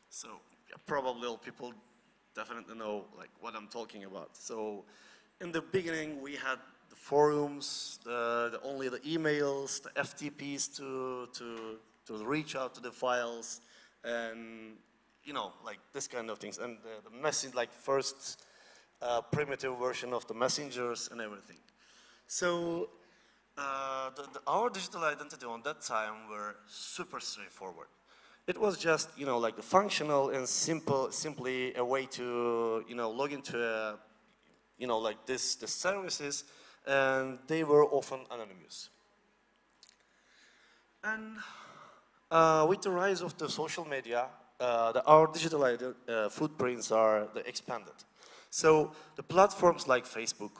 So, yeah, probably all people definitely know, like, what I'm talking about. So, in the beginning, we had the forums, only the emails, the FTPs to reach out to the files, and, you know, like, this kind of things. And the message, like, first primitive version of the messengers and everything. So, our digital identity on that time were super straightforward. It was just, you know, like the functional and simply a way to, you know, log into a, you know, like the services, and they were often anonymous. And with the rise of the social media, our digital footprints are expanded. So the platforms like Facebook,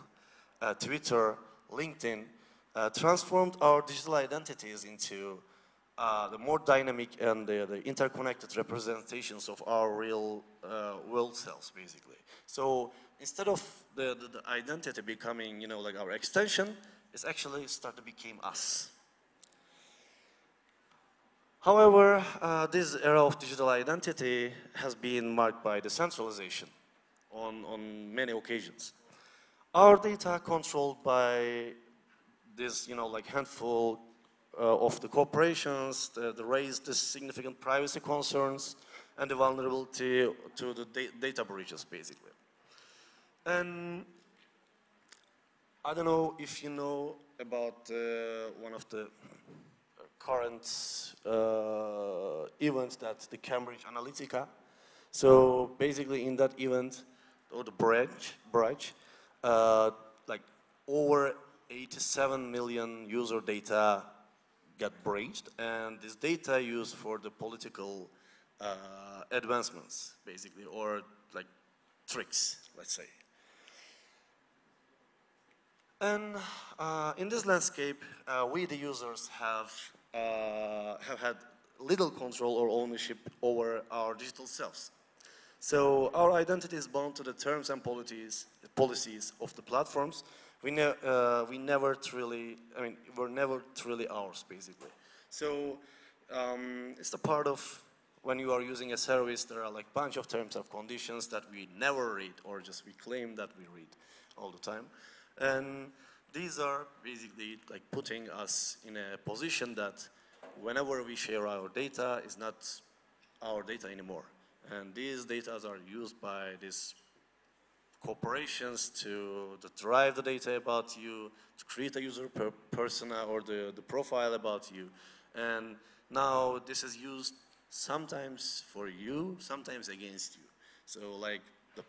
Twitter, LinkedIn transformed our digital identities into the more dynamic and the interconnected representations of our real world selves, basically. So instead of the identity becoming, you know, like our extension, it's actually started to become us. However, this era of digital identity has been marked by decentralization on many occasions. Our data controlled by this, you know, like handful of the corporations, that raised the significant privacy concerns and the vulnerability to the data breaches, basically. And I don't know if you know about one of the current events, that's the Cambridge Analytica. So basically in that event, or the breach, like over 87 million user data got breached, and this data used for the political advancements, basically, or like tricks, let's say. And in this landscape, we the users have had little control or ownership over our digital selves. So our identity is bound to the terms and policies of the platforms. We're never truly ours, basically. So it's the part of when you are using a service, there are like a bunch of terms and conditions that we never read, or just we claim that we read all the time. And these are basically like putting us in a position that whenever we share our data, is not our data anymore. And these data are used by these corporations to derive the data about you, to create a user persona or the profile about you. And now this is used sometimes for you, sometimes against you. So like the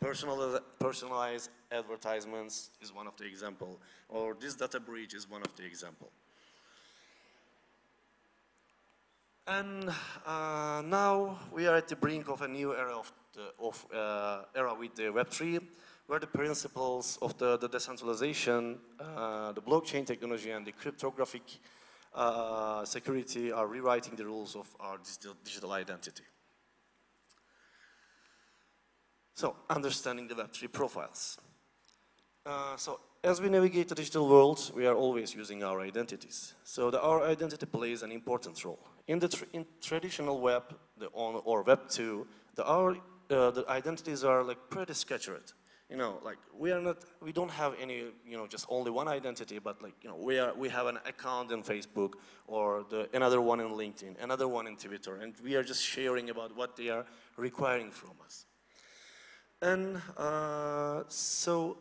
personalized advertisements is one of the example, or this data breach is one of the example. And now we are at the brink of a new era era with the Web3, where the principles of the decentralization, the blockchain technology, and the cryptographic security are rewriting the rules of our digital identity. So, understanding the Web3 profiles. So, as we navigate the digital world, we are always using our identities. So, our identity plays an important role. In traditional web, or Web 2, the identities are like pretty scattered. You know, like we don't have any, you know, just only one identity, but like, you know, we have an account in Facebook, or another one in LinkedIn, another one in Twitter, and we are just sharing about what they are requiring from us. And so,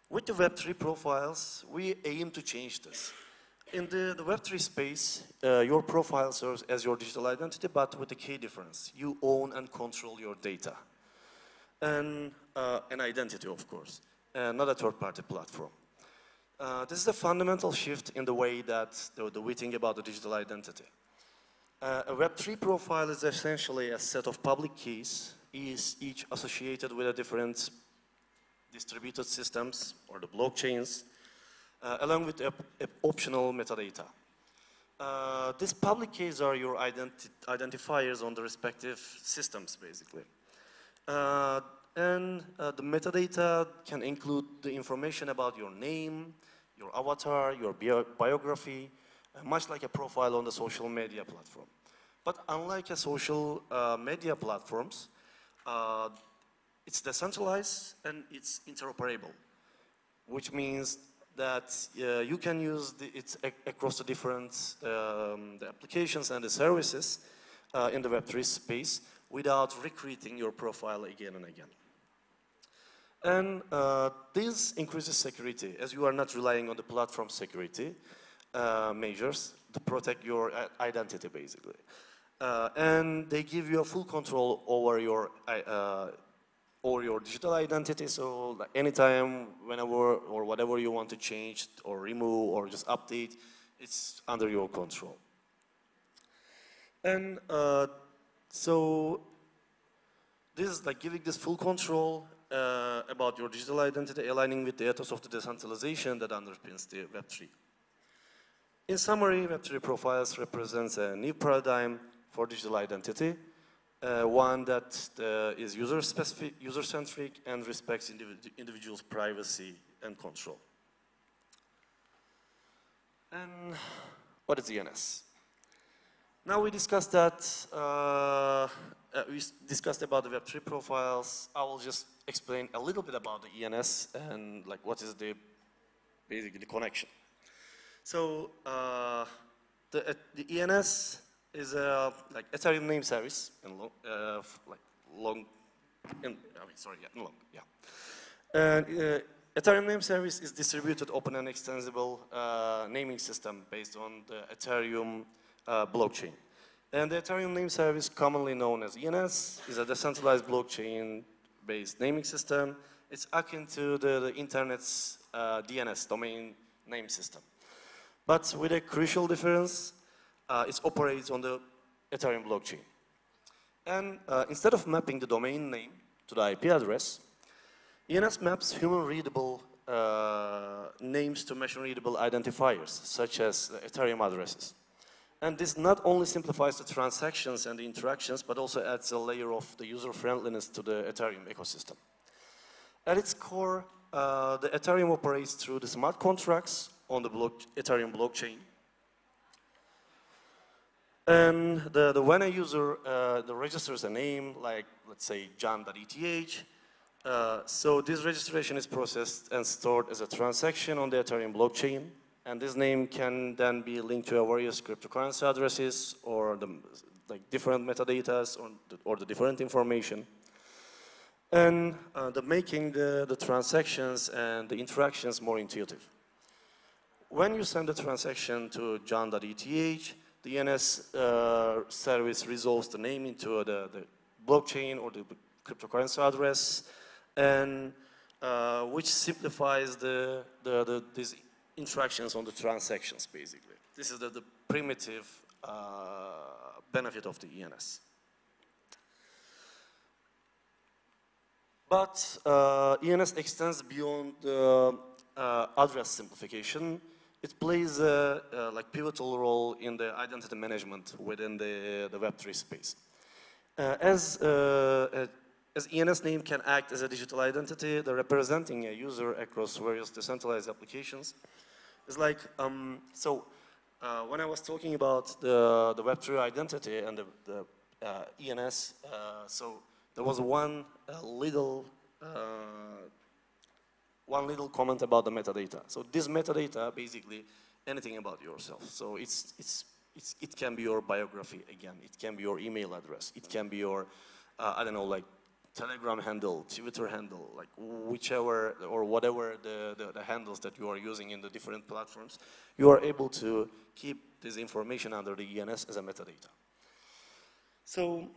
with the Web3 profiles, we aim to change this. In the Web3 space, your profile serves as your digital identity, but with a key difference. You own and control your data. And an identity, of course, not a third-party platform. This is a fundamental shift in the way that we think about the digital identity. A Web3 profile is essentially a set of public keys, each associated with a different distributed systems or the blockchains, along with optional metadata. These public keys are your identifiers on the respective systems, basically. The metadata can include the information about your name, your avatar, your biography, much like a profile on the social media platform. But unlike a social media platforms, it's decentralized and it's interoperable, which means that you can use it across the different the applications and the services in the Web3 space without recreating your profile again and again. And this increases security, as you are not relying on the platform security measures to protect your identity, basically. And they give you a full control over your digital identity, so like anytime, whenever, or whatever you want to change or remove or just update, it's under your control. And so this is like giving this full control about your digital identity, aligning with the ethos of the decentralization that underpins the Web3. In summary, Web3 profiles represents a new paradigm for digital identity, one that is user-specific, user-centric, and respects individuals' privacy and control. And what is ENS? Now we discussed that, we discussed about the Web3 profiles. I will just explain a little bit about the ENS and like what is basically the connection. So the ENS is a like Ethereum name service and And Ethereum name service is distributed, open, and extensible naming system based on the Ethereum blockchain. And the Ethereum name service, commonly known as ENS, is a decentralized blockchain-based naming system. It's akin to the internet's DNS, domain name system. But with a crucial difference, it operates on the Ethereum blockchain. And instead of mapping the domain name to the IP address, ENS maps human-readable names to machine-readable identifiers, such as Ethereum addresses. And this not only simplifies the transactions and the interactions, but also adds a layer of the user-friendliness to the Ethereum ecosystem. At its core, the Ethereum operates through the smart contracts on the Ethereum blockchain. And when a user registers a name, like let's say John.eth, so this registration is processed and stored as a transaction on the Ethereum blockchain. And this name can then be linked to various cryptocurrency addresses or different metadatas or the different information. And making the transactions and the interactions more intuitive. When you send a transaction to John.eth, the ENS service resolves the name into the blockchain or the cryptocurrency address, and which simplifies these interactions on the transactions, basically. This is the primitive benefit of the ENS. But ENS extends beyond the address simplification. It plays a pivotal role in the identity management within the Web3 space. As ENS name can act as a digital identity, the representing a user across various decentralized applications is like, when I was talking about the Web3 identity and the ENS, so there was one little comment about the metadata. So this metadata, basically, anything about yourself. So it can be your biography again. It can be your email address. It can be your, I don't know, like Telegram handle, Twitter handle, like whichever or whatever the handles that you are using in the different platforms, you are able to keep this information under the ENS as a metadata. So,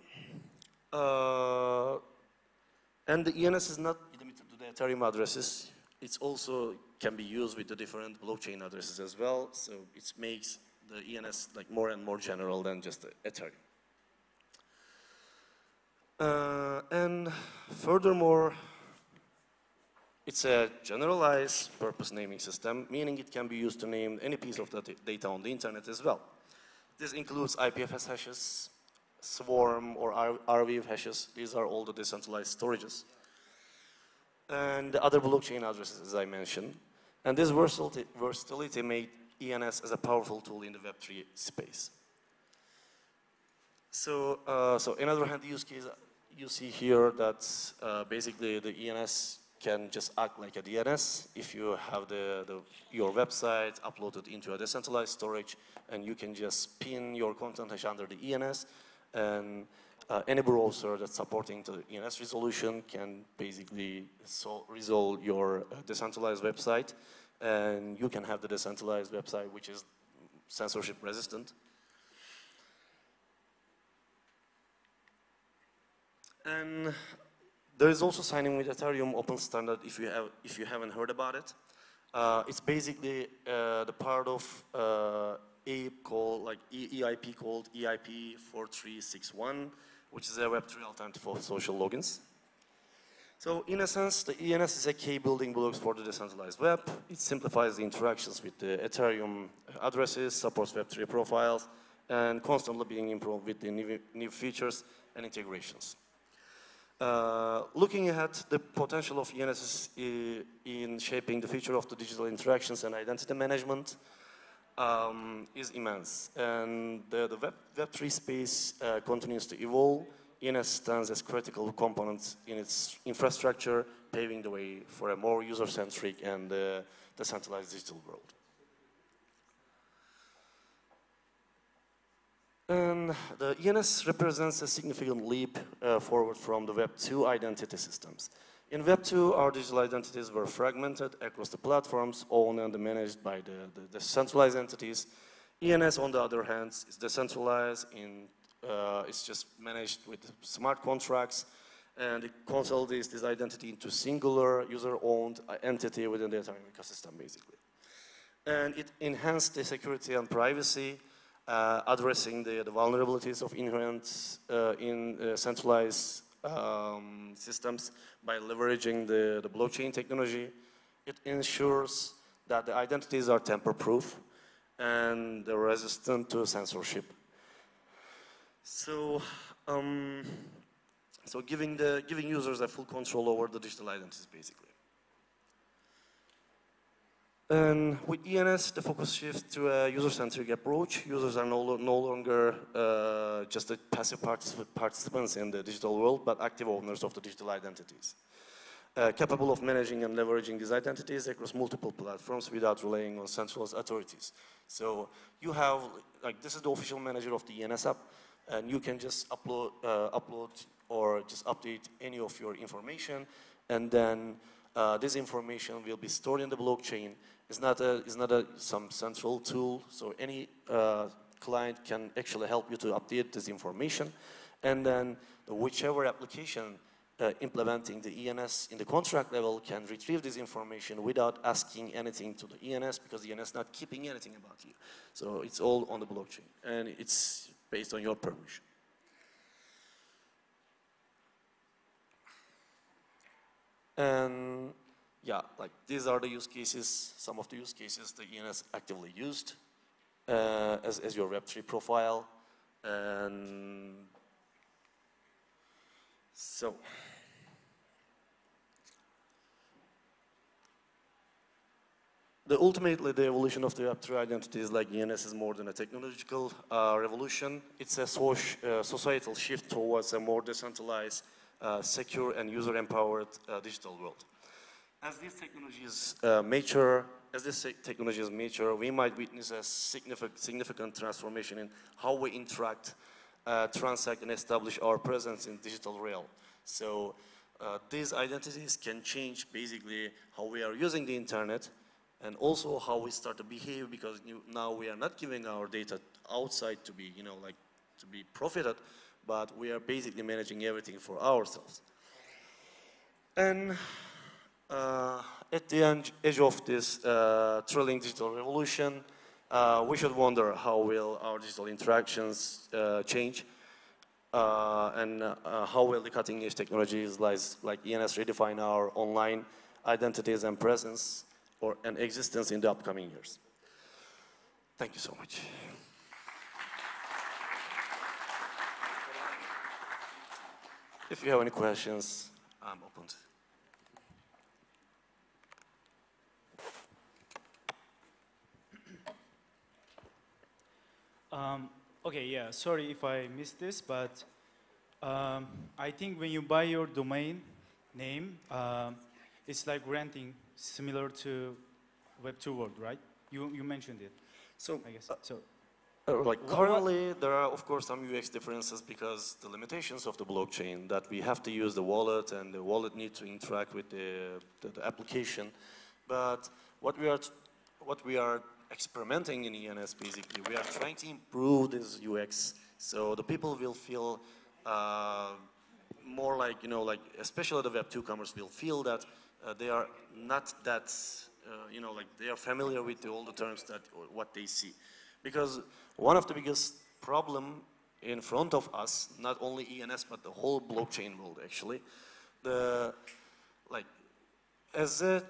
and the ENS is not limited to the Ethereum addresses. It's also can be used with the different blockchain addresses as well. So it makes the ENS like more and more general than just the Ethereum. And furthermore, it's a generalized purpose naming system, meaning it can be used to name any piece of data on the internet as well. This includes IPFS hashes, Swarm or RVF hashes. These are all the decentralized storages. And the other blockchain addresses, as I mentioned. And this versatility made ENS as a powerful tool in the Web3 space. So, another hand use case, you see here that basically the ENS can just act like a DNS if you have your website uploaded into a decentralized storage, and you can just pin your content hash under the ENS, and any browser that's supporting the ENS resolution can basically resolve your decentralized website, and you can have the decentralized website which is censorship resistant. And there is also signing with Ethereum open standard if you haven't heard about it. It's basically the part of EIP called EIP called EIP 4361, which is a Web3 alternative of social logins. So in a sense, the ENS is a key building blocks for the decentralized web. It simplifies the interactions with the Ethereum addresses, supports Web3 profiles, and constantly being improved with the new features and integrations. Looking at the potential of ENS in shaping the future of the digital interactions and identity management is immense. And the Web3 space continues to evolve. ENS stands as critical components in its infrastructure, paving the way for a more user-centric and decentralized digital world. And the ENS represents a significant leap forward from the Web 2 identity systems. In Web 2, our digital identities were fragmented across the platforms, owned and managed by the centralized entities. ENS, on the other hand, is decentralized. It's just managed with smart contracts, and it consolidates this identity into singular user-owned entity within the Ethereum ecosystem, basically. And it enhanced the security and privacy, addressing the vulnerabilities of inherent in centralized systems by leveraging the blockchain technology. It ensures that the identities are tamper-proof and they're resistant to censorship. So, giving users a full control over the digital identities, basically. And with ENS, the focus shifts to a user-centric approach. Users are no longer just the passive participants in the digital world, but active owners of the digital identities, capable of managing and leveraging these identities across multiple platforms without relying on centralized authorities. So you have, this is the official manager of the ENS app, and you can just upload or just update any of your information, and then this information will be stored in the blockchain. It's not some central tool, so any client can actually help you to update this information, and then whichever application implementing the ENS in the contract level can retrieve this information without asking anything to the ENS, because the ENS is not keeping anything about you. So it's all on the blockchain, and it's based on your permission. And yeah, these are the use cases, some of the use cases the ENS actively used as your Web3 profile. And so, ultimately, the evolution of the Web3 identities like ENS is more than a technological revolution. It's a societal shift towards a more decentralized, secure, and user-empowered digital world. As these technologies mature, we might witness a significant transformation in how we interact, transact, and establish our presence in digital realm. So these identities can change basically how we are using the internet and also how we start to behave, because now we are not giving our data outside to be, to be profited, but we are basically managing everything for ourselves. And at the edge of this thrilling digital revolution, we should wonder how will our digital interactions change, and how will the cutting-edge technologies like ENS redefine our online identities and presence and existence in the upcoming years. Thank you so much. If you have any questions, I'm open to. Okay, yeah, sorry if I missed this, but I think when you buy your domain name, it's like renting, similar to Web2 world, right? You mentioned it. So, I guess so. Like currently, there are of course some UX differences because the limitations of the blockchain, that we have to use the wallet and the wallet needs to interact with the application. But what we are experimenting in ENS basically, we are trying to improve this UX so the people will feel more like, like especially the Web2 commerce will feel that they are not that, like they are familiar with all the terms that what they see. Because one of the biggest problem in front of us, not only ENS but the whole blockchain world actually, as a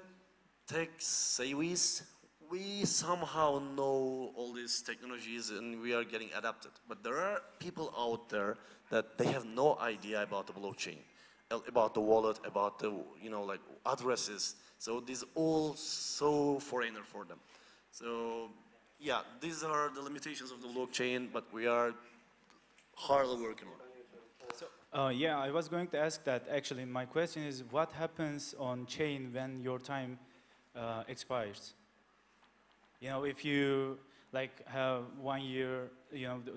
tech savvies, we somehow know all these technologies and we are getting adapted. But there are people out there that they have no idea about the blockchain, about the wallet, about the, like addresses. So this is all so foreigner for them. So yeah, these are the limitations of the blockchain, but we are hardly working on it. So, yeah, I was going to ask that actually. My question is, what happens on chain when your time expires? If you have 1 year,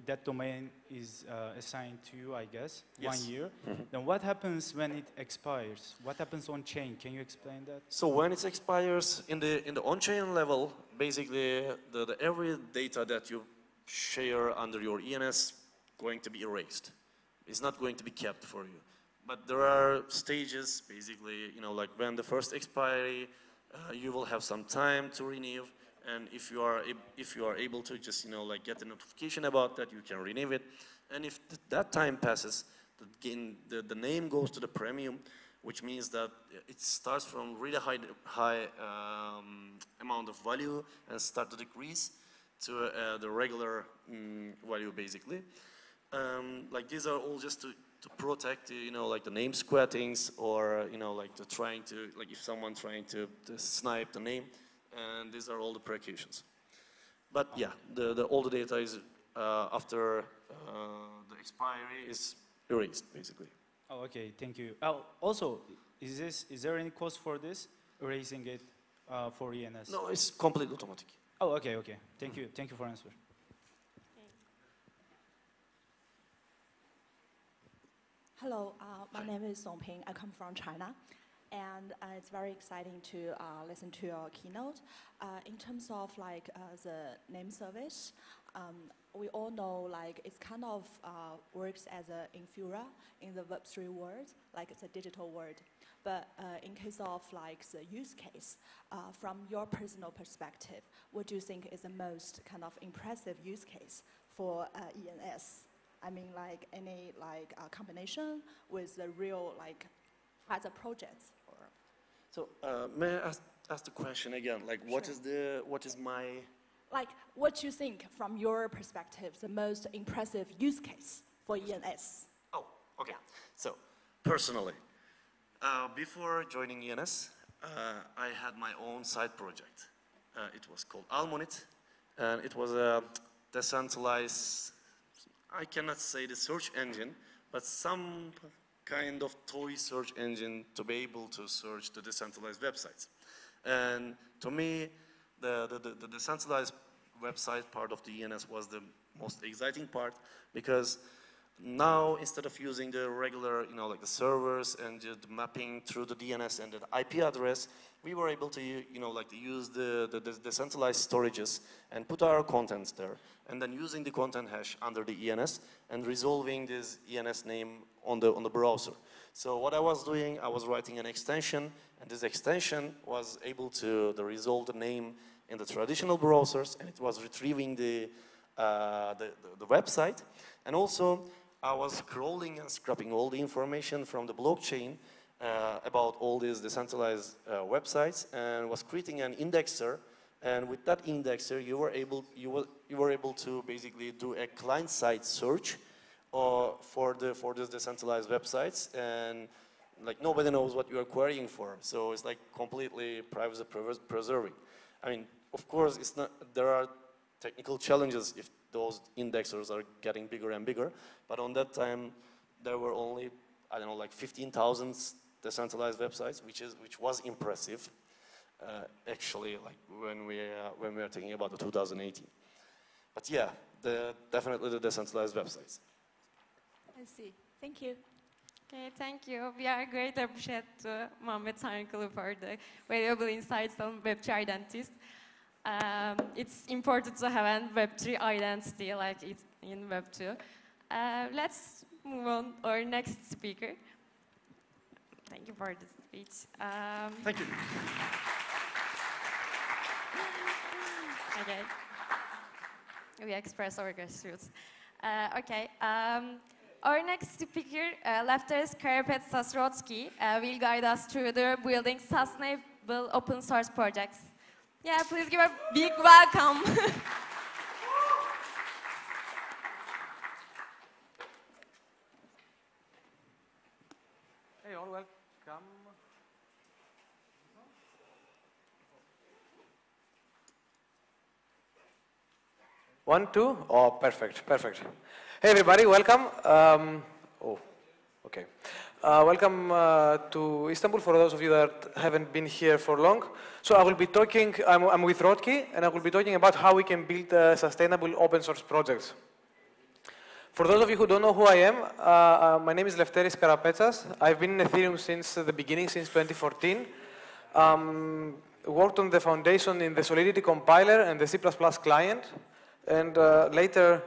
that domain is assigned to you, I guess, Yes. 1 year. Then what happens when it expires? What happens on chain? Can you explain that? So when it expires in the on-chain level, basically the every data that you share under your ENS going to be erased. It's not going to be kept for you. But there are stages, basically, like when the first expiry, you will have some time to renew. And if you are able to just get a notification about that, you can renew it. And if that time passes, the name goes to the premium, which means that it starts from really high amount of value and start to decrease to the regular value basically. Like these are all just to protect, like the name squattings or if someone trying to snipe the name. And these are all the precautions. But yeah, all the data is after the expiry is erased, basically. Oh, okay, thank you. Also, is there any cost for this, erasing it for ENS? No, it's completely automatic. Oh, okay. Thank you for answer. Hello, my name is Song Ping. I come from China. And it's very exciting to listen to your keynote. In terms of the name service, we all know it's kind of works as an infura in the Web3 world, like it's a digital world. But in case of the use case, from your personal perspective, what do you think is the most kind of impressive use case for ENS? I mean, any combination with the real other projects. So may I ask the question again? What is my? What you think from your perspective the most impressive use case for ENS? Oh, okay. So personally, before joining ENS, I had my own side project. It was called Almonit, and it was a decentralized. I cannot say the search engine, but some kind of toy search engine to be able to search the decentralized websites. And to me, the decentralized website part of the ENS was the most exciting part, because now, instead of using the regular, like the servers and the mapping through the DNS and the IP address, we were able to, to use the decentralized storages and put our contents there, and then using the content hash under the ENS and resolving this ENS name on the browser. So what I was doing, I was writing an extension, and this extension was able to resolve the name in the traditional browsers, and it was retrieving the website, and also I was scrolling and scrapping all the information from the blockchain about all these decentralized websites, and was creating an indexer. And with that indexer, you were able to basically do a client-side search for these decentralized websites, and like nobody knows what you are querying for. So it's like completely privacy preserving. I mean, of course, it's not. There are technical challenges if those indexers are getting bigger and bigger. But on that time, there were only, I don't know, like 15,000 decentralized websites, which was impressive, actually, like when we are thinking about the 2018. But yeah, definitely the decentralized websites. I see. Thank you. Okay, thank you. We are greatly appreciate to Muhammed Tanrıkulu for the valuable insights on Web3 identities. It's important to have a Web3 identity like it's in Web2. Let's move on to our next speaker. Thank you for the speech. Thank you. Okay. We express our gratitude. Okay. Our next speaker, Lefteris Karapetsas-Rotsky, will guide us through the building sustainable open source projects. Yeah, please give a big welcome. Hey, all welcome. 1, 2. Oh, perfect, perfect. Hey, everybody, welcome. Okay. Welcome to Istanbul for those of you that haven't been here for long. So I will be talking, I'm with Rotsky, and I will be talking about how we can build sustainable open source projects. For those of you who don't know who I am, my name is Lefteris Karapetsas. I've been in Ethereum since the beginning, since 2014. Worked on the foundation in the Solidity compiler and the C++ client. And later,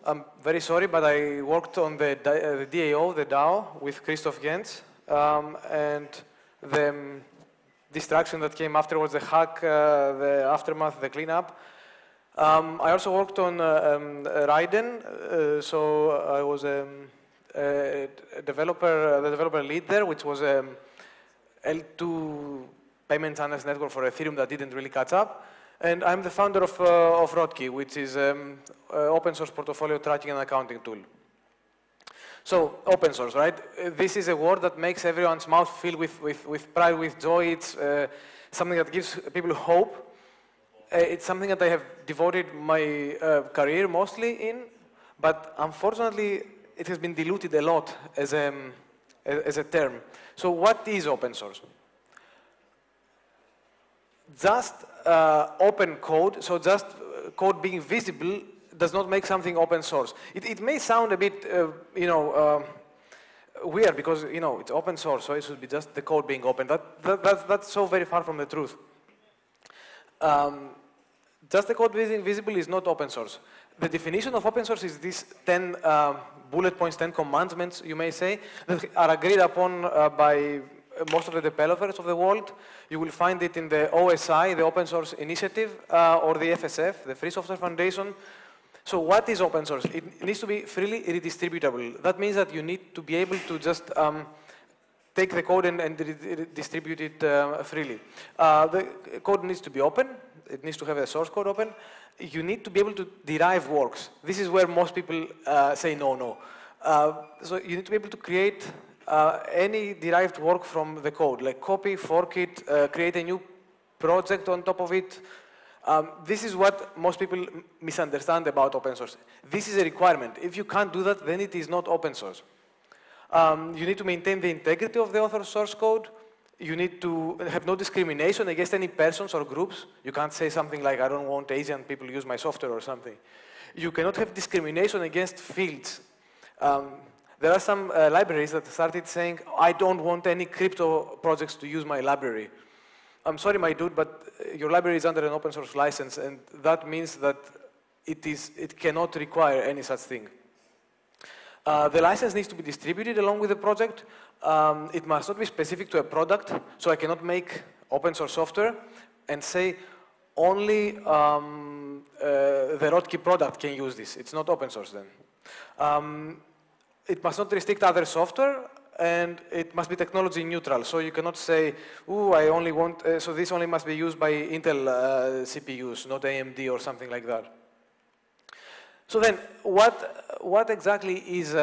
I'm very sorry, but I worked on the DAO, the DAO, with Christoph Jens, and the destruction that came afterwards, the hack, the aftermath, the cleanup. I also worked on Raiden, so I was a developer, the developer lead there, which was a L2 payment channels network for Ethereum that didn't really catch up. And I'm the founder of Rotsky, which is an open source portfolio tracking and accounting tool. So, open source, right? This is a word that makes everyone's mouth fill with pride, with joy. It's something that gives people hope. It's something that I have devoted my career mostly in, but unfortunately, it has been diluted a lot as a term. So what is open source? Just open code, so just code being visible does not make something open source. It may sound a bit, weird because, it's open source, so it should be just the code being open. That's so very far from the truth. Just the code being visible is not open source. The definition of open source is these 10 bullet points, 10 commandments, you may say, that are agreed upon by most of the developers of the world. You will find it in the OSI, the Open Source Initiative, or the FSF, the Free Software Foundation. So what is open source? It needs to be freely redistributable. That means that you need to be able to just take the code and distribute it freely. The code needs to be open. It needs to have a source code open. You need to be able to derive works. This is where most people say no. So you need to be able to create any derived work from the code, like copy, fork it, create a new project on top of it. This is what most people misunderstand about open source. This is a requirement. If you can't do that, then it is not open source. You need to maintain the integrity of the author's source code. You need to have no discrimination against any persons or groups. You can't say something like, I don't want Asian people to use my software or something. You cannot have discrimination against fields. There are some libraries that started saying, I don't want any crypto projects to use my library. I'm sorry, my dude, but your library is under an open source license, and that means that it cannot require any such thing. The license needs to be distributed along with the project. It must not be specific to a product, so I cannot make open source software and say only the Rotki product can use this. It's not open source then. It must not restrict other software, and it must be technology neutral. So you cannot say, "Ooh, I only want," so this only must be used by Intel CPUs, not AMD or something like that. So then, what exactly is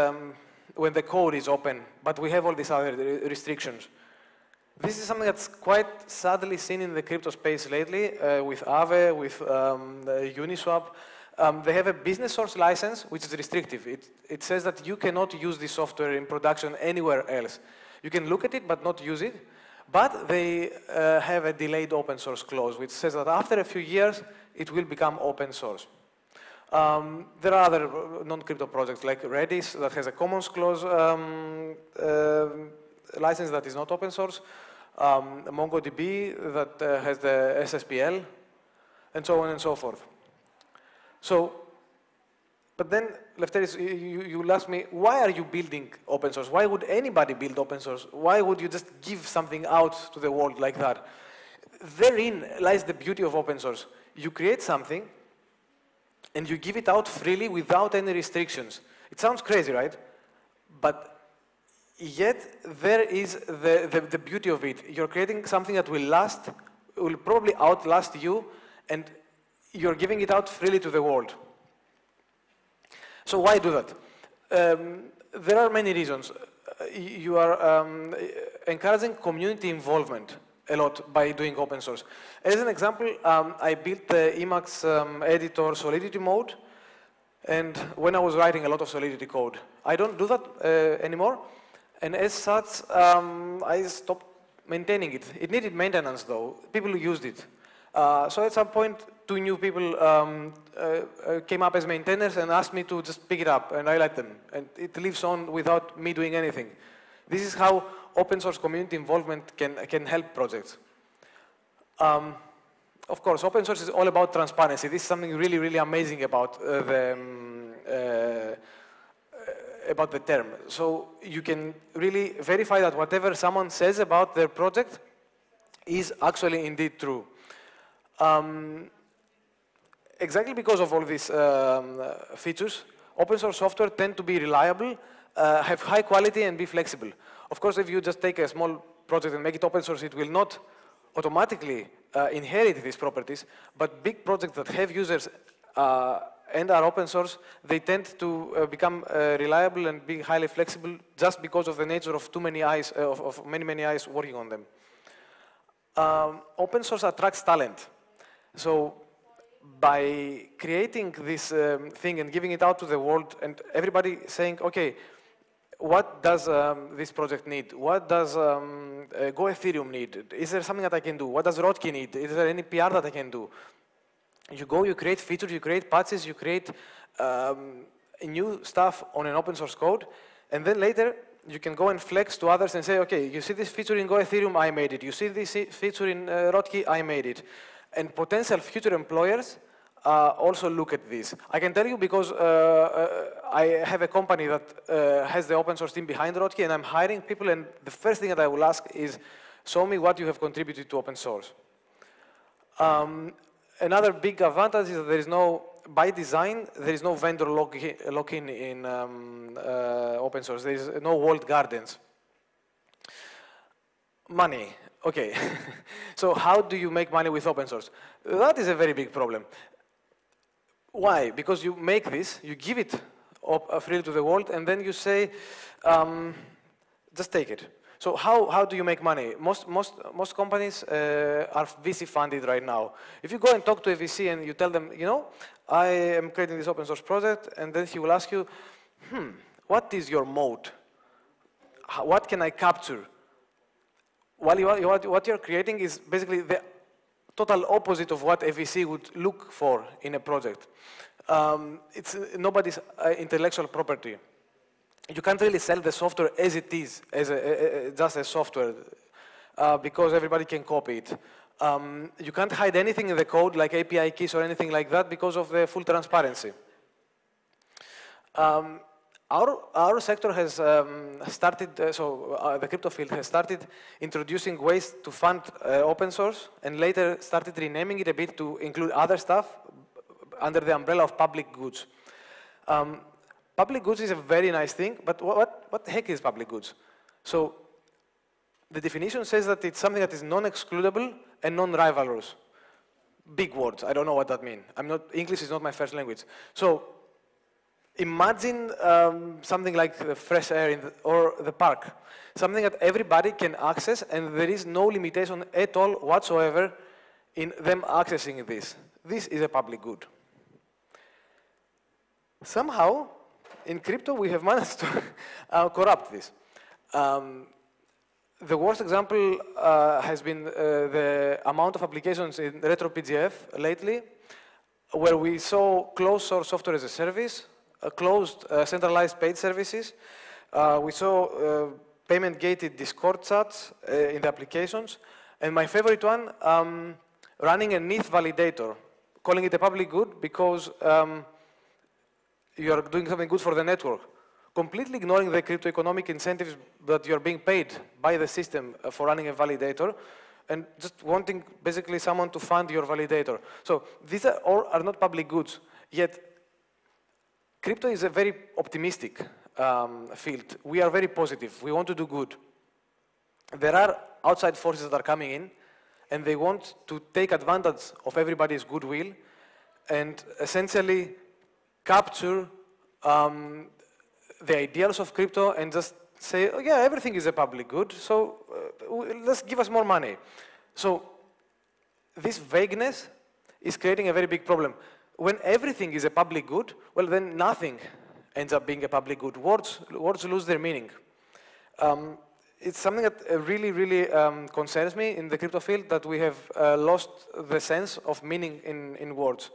when the code is open, but we have all these other restrictions? This is something that's quite sadly seen in the crypto space lately with Aave, with Uniswap. They have a business source license, which is restrictive. It says that you cannot use this software in production anywhere else. You can look at it, but not use it. But they have a delayed open source clause, which says that after a few years, it will become open source. There are other non-crypto projects like Redis that has a commons clause license that is not open source, MongoDB that has the SSPL, and so on and so forth. So, but then, Lefteris, you'll ask me, why are you building open source? Why would anybody build open source? Why would you just give something out to the world like that? Therein lies the beauty of open source. You create something, and you give it out freely without any restrictions. It sounds crazy, right? But yet, there is the beauty of it. You're creating something that will last, will probably outlast you, and you're giving it out freely to the world. So why do that? There are many reasons. You are encouraging community involvement a lot by doing open source. As an example, I built the Emacs editor Solidity mode, and when I was writing a lot of Solidity code, I don't do that anymore, and as such, I stopped maintaining it. It needed maintenance though. People used it. So at some point, 2 new people came up as maintainers and asked me to just pick it up, and I let them. And it lives on without me doing anything. This is how open source community involvement can help projects. Of course, open source is all about transparency. This is something really, really amazing about the term. So you can really verify that whatever someone says about their project is actually indeed true. Exactly because of all these features, open source software tend to be reliable, have high quality, and be flexible. Of course, if you just take a small project and make it open source, it will not automatically inherit these properties, but big projects that have users and are open source, they tend to become reliable and be highly flexible just because of the nature of too many eyes, of many eyes working on them. Open source attracts talent. So by creating this thing and giving it out to the world, and everybody saying, okay, what does this project need? What does Go Ethereum need? Is there something that I can do? What does Rotki need? Is there any PR that I can do? You go, you create features, you create patches, you create new stuff on an open source code, and then later you can go and flex to others and say, okay, you see this feature in Go Ethereum, I made it. You see this feature in Rotki, I made it. And potential future employers also look at this. I can tell you because I have a company that has the open source team behind Rotki, and I'm hiring people, and the first thing that I will ask is, show me what you have contributed to open source. Another big advantage is that there is no, by design, there is no vendor lock-in in open source. There is no walled gardens. Money. Okay, so how do you make money with open source? That is a very big problem. Why? Because you make this, you give it freely to the world, and then you say, just take it. So how do you make money? Most companies are VC funded right now. If you go and talk to a VC and you tell them, you know, I am creating this open source project, and then he will ask you, what is your moat? What can I capture? What you're creating is basically the total opposite of what a VC would look for in a project. It's nobody's intellectual property. you can't really sell the software as it is, as just as software, because everybody can copy it. You can't hide anything in the code, like API keys or anything like that, because of the full transparency. Our sector has started, the crypto field has started introducing ways to fund open source, and later started renaming it a bit to include other stuff under the umbrella of public goods. Public goods is a very nice thing, but what the heck is public goods? So the definition says that it's something that is non-excludable and non-rivalrous. Big words, I don't know what that means. English is not my first language. So imagine something like the fresh air or the park, something that everybody can access, and there is no limitation at all whatsoever in them accessing this. This is a public good. Somehow, in crypto, we have managed to corrupt this. The worst example has been the amount of applications in RetroPGF lately, where we saw closed source software as a service, closed centralized paid services. We saw payment-gated Discord chats in the applications. And my favorite one, running a NETH validator, calling it a public good because you are doing something good for the network, completely ignoring the crypto economic incentives that you're being paid by the system for running a validator, and just wanting basically someone to fund your validator. So these are not public goods, yet crypto is a very optimistic field. We are very positive. We want to do good. There are outside forces that are coming in, and they want to take advantage of everybody's goodwill and essentially capture the ideals of crypto and just say, oh, yeah, everything is a public good, so let's give us more money. So this vagueness is creating a very big problem. When everything is a public good, well, then nothing ends up being a public good. Words lose their meaning. It's something that really, really concerns me in the crypto field, that we have lost the sense of meaning in words.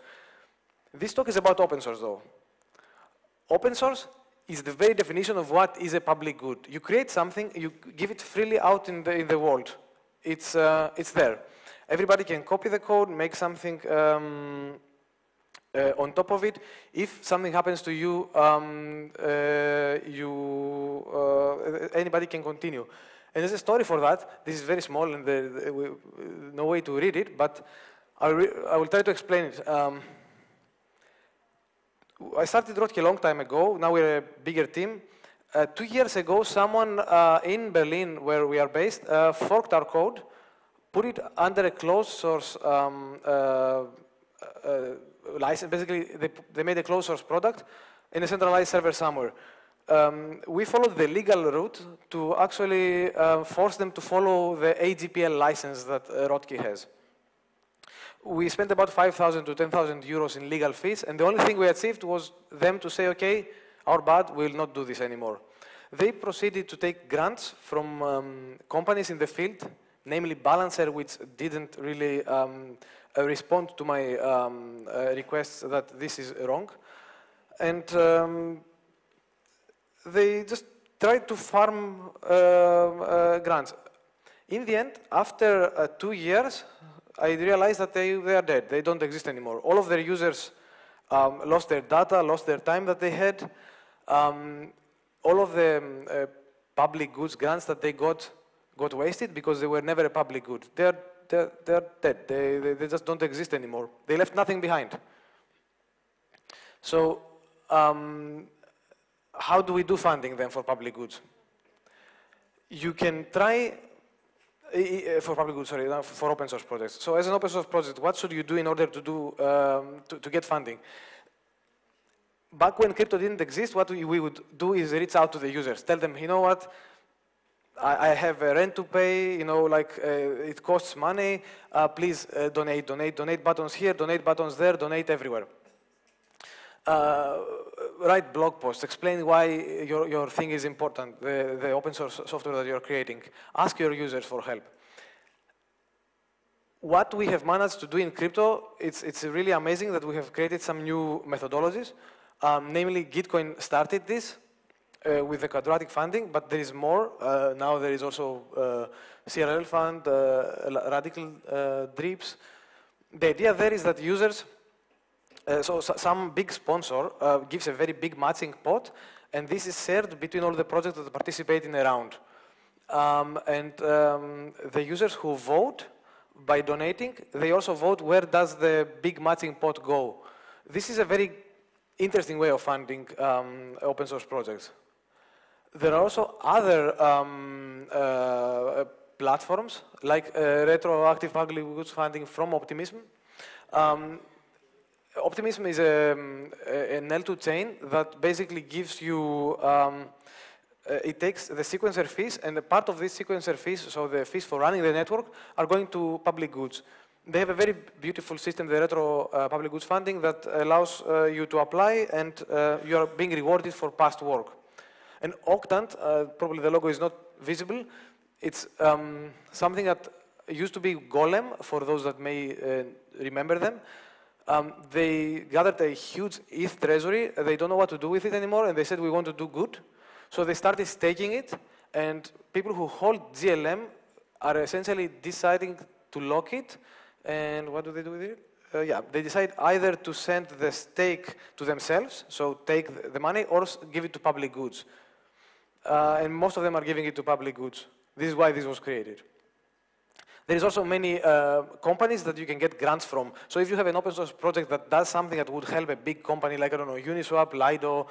This talk is about open source, though. Open source is the very definition of what is a public good. You create something, you give it freely out in the world. It's there. Everybody can copy the code, make something on top of it. If something happens to you, anybody can continue. And there's a story for that. This is very small and no way to read it, but I will try to explain it. I started Rotki a long time ago. Now we're a bigger team. 2 years ago, someone in Berlin, where we are based, forked our code, put it under a closed source license. Basically, they made a closed source product in a centralized server somewhere. We followed the legal route to actually force them to follow the AGPL license that Rotki has. We spent about 5,000 to 10,000 euros in legal fees, and the only thing we achieved was them to say, okay, our bad, we will not do this anymore. They proceeded to take grants from companies in the field, namely Balancer, which didn't really respond to my requests that this is wrong. And they just tried to farm grants. In the end, after 2 years, I realized that they are dead. They don't exist anymore. All of their users lost their data, lost their time that they had. All of the public goods grants that they got wasted because they were never a public good. They're dead. They just don't exist anymore. They left nothing behind. So how do we do funding then for public goods? You can try for public goods, sorry, for open source projects. So as an open source project, what should you do in order to do to get funding? Back when crypto didn't exist, what we would do is reach out to the users, tell them, you know what, I have a rent to pay, you know, like it costs money, please donate buttons here, donate buttons there, donate everywhere. Write blog posts, explain why your thing is important, the open source software that you're creating. Ask your users for help. What we have managed to do in crypto, it's really amazing that we have created some new methodologies. Namely, Gitcoin started this. with the quadratic funding, but there is more. Now there is also CRL fund, radical drips. The idea there is that users, some big sponsor gives a very big matching pot, and this is shared between all the projects that participate in a round. The users who vote by donating, they also vote where does the big matching pot go. This is a very interesting way of funding open source projects. There are also other platforms like retroactive public goods funding from Optimism. Optimism is an L2 chain that basically gives you, it takes the sequencer fees, and a part of this sequencer fees, so the fees for running the network, are going to public goods. They have a very beautiful system, the retro public goods funding, that allows you to apply, and you are being rewarded for past work. And Octant, probably the logo is not visible, it's something that used to be Golem, for those that may remember them. They gathered a huge ETH treasury. They don't know what to do with it anymore, and they said, we want to do good. So they started staking it, and people who hold GLM are essentially deciding to lock it. And what do they do with it? Yeah, they decide either to send the stake to themselves, so take the money, or give it to public goods. And most of them are giving it to public goods. This is why this was created. There is also many companies that you can get grants from. So if you have an open source project that does something that would help a big company like, I don't know, Uniswap, Lido,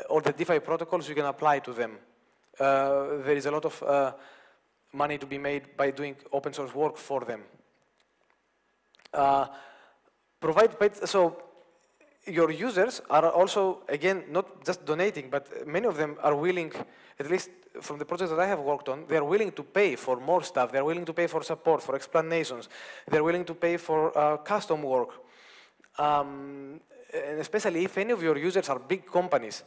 or the DeFi protocols, you can apply to them. There is a lot of money to be made by doing open source work for them. So your users are also, again, not just donating, but many of them are willing, at least from the projects that I have worked on, they are willing to pay for more stuff. They are willing to pay for support, for explanations. They are willing to pay for custom work. And especially if any of your users are big companies,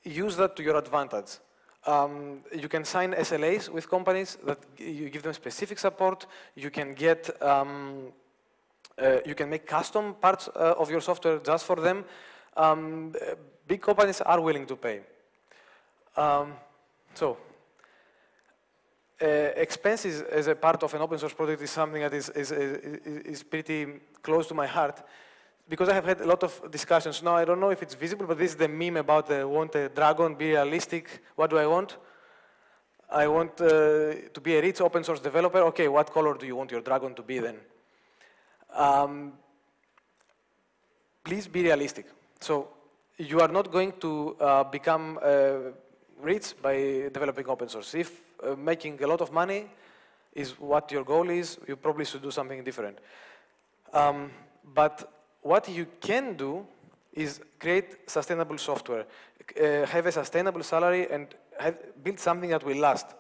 use that to your advantage. You can sign SLAs with companies that you give them specific support. You can get, you can make custom parts of your software just for them. Big companies are willing to pay. Expenses as a part of an open source project is something that is pretty close to my heart, because I have had a lot of discussions. Now, I don't know if it's visible, but this is the meme about want a dragon, be realistic. What do I want? I want to be a rich open source developer. Okay, what color do you want your dragon to be then? Please be realistic. So you are not going to become rich by developing open source. If making a lot of money is what your goal is, you probably should do something different. But what you can do is create sustainable software, have a sustainable salary, and build something that will last.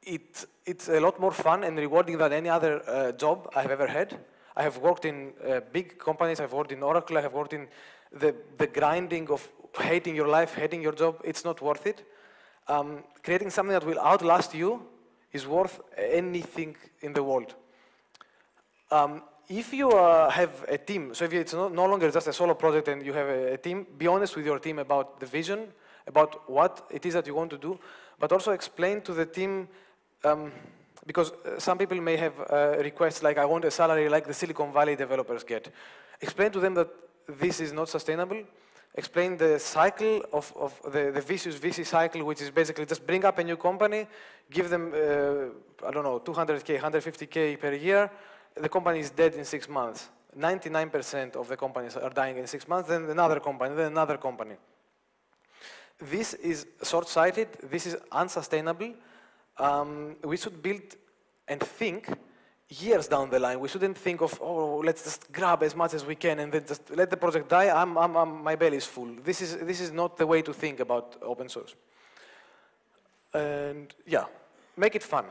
It's a lot more fun and rewarding than any other job I have ever had. I have worked in big companies, I've worked in Oracle, I have worked in the grinding of hating your life, hating your job. It's not worth it. Creating something that will outlast you is worth anything in the world. If you have a team, so if it's no longer just a solo project and you have a team, be honest with your team about the vision, about what it is that you want to do, but also explain to the team, because some people may have requests like, I want a salary like the Silicon Valley developers get. Explain to them that this is not sustainable. Explain the cycle of the vicious VC cycle, which is basically just bring up a new company, give them, I don't know, 200K, 150K per year. The company is dead in 6 months. 99% of the companies are dying in 6 months, then another company, then another company. This is short-sighted, this is unsustainable. We should build and think years down the line. We shouldn't think of, oh, let's just grab as much as we can and then just let the project die. My belly is full. This is not the way to think about open source. And yeah, make it fun.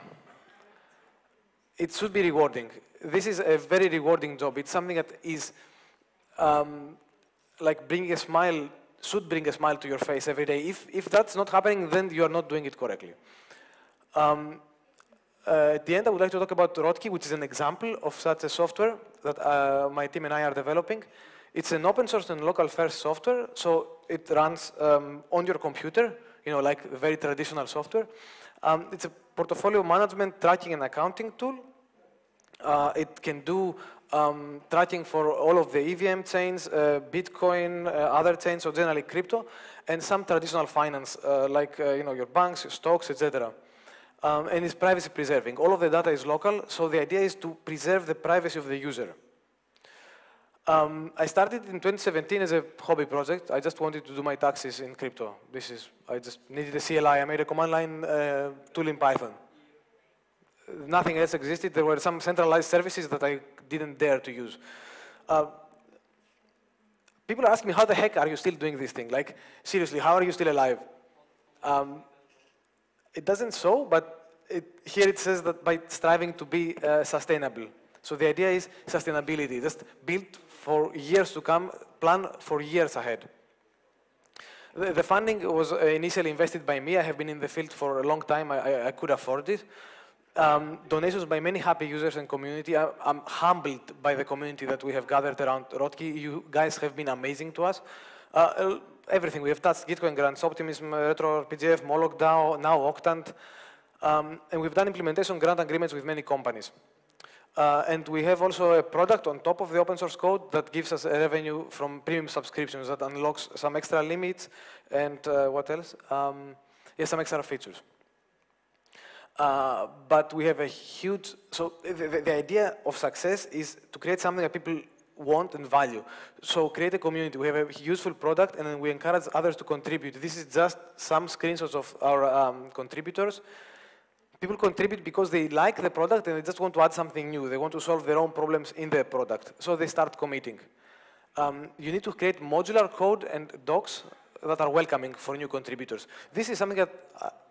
It should be rewarding. This is a very rewarding job. It's something that is like bringing a smile, should bring a smile to your face every day. If that's not happening, then you are not doing it correctly. At the end, I would like to talk about Rotki, which is an example of such a software that my team and I are developing. It's an open source and local first software, so it runs on your computer, like very traditional software. It's a portfolio management, tracking, and accounting tool. It can do tracking for all of the EVM chains, Bitcoin, other chains, so generally crypto, and some traditional finance, like your banks, your stocks, etc. And it's privacy preserving. All of the data is local, so the idea is to preserve the privacy of the user. I started in 2017 as a hobby project. I just wanted to do my taxes in crypto. I just needed a CLI. I made a command line tool in Python. Nothing else existed. There were some centralized services that I didn't dare to use. People ask me, how the heck are you still doing this thing? Like, seriously, how are you still alive? It doesn't show, but here it says that by striving to be sustainable. So the idea is sustainability. Just build for years to come, plan for years ahead. The funding was initially invested by me. I have been in the field for a long time. I could afford it. Donations by many happy users and community. I'm humbled by the community that we have gathered around Rotki. You guys have been amazing to us. Everything. We have touched Gitcoin grants, Optimism, Retro, PGF, Moloch DAO, now Octant. And we've done implementation grant agreements with many companies. And we have also a product on top of the open source code that gives us a revenue from premium subscriptions that unlocks some extra limits and what else? Some extra features. But we have a huge, so the idea of success is to create something that people want and value. So create a community. We have a useful product and then we encourage others to contribute. This is just some screenshots of our contributors. People contribute because they like the product and they just want to add something new. They want to solve their own problems in the product. So they start committing. You need to create modular code and docs that are welcoming for new contributors. This is something that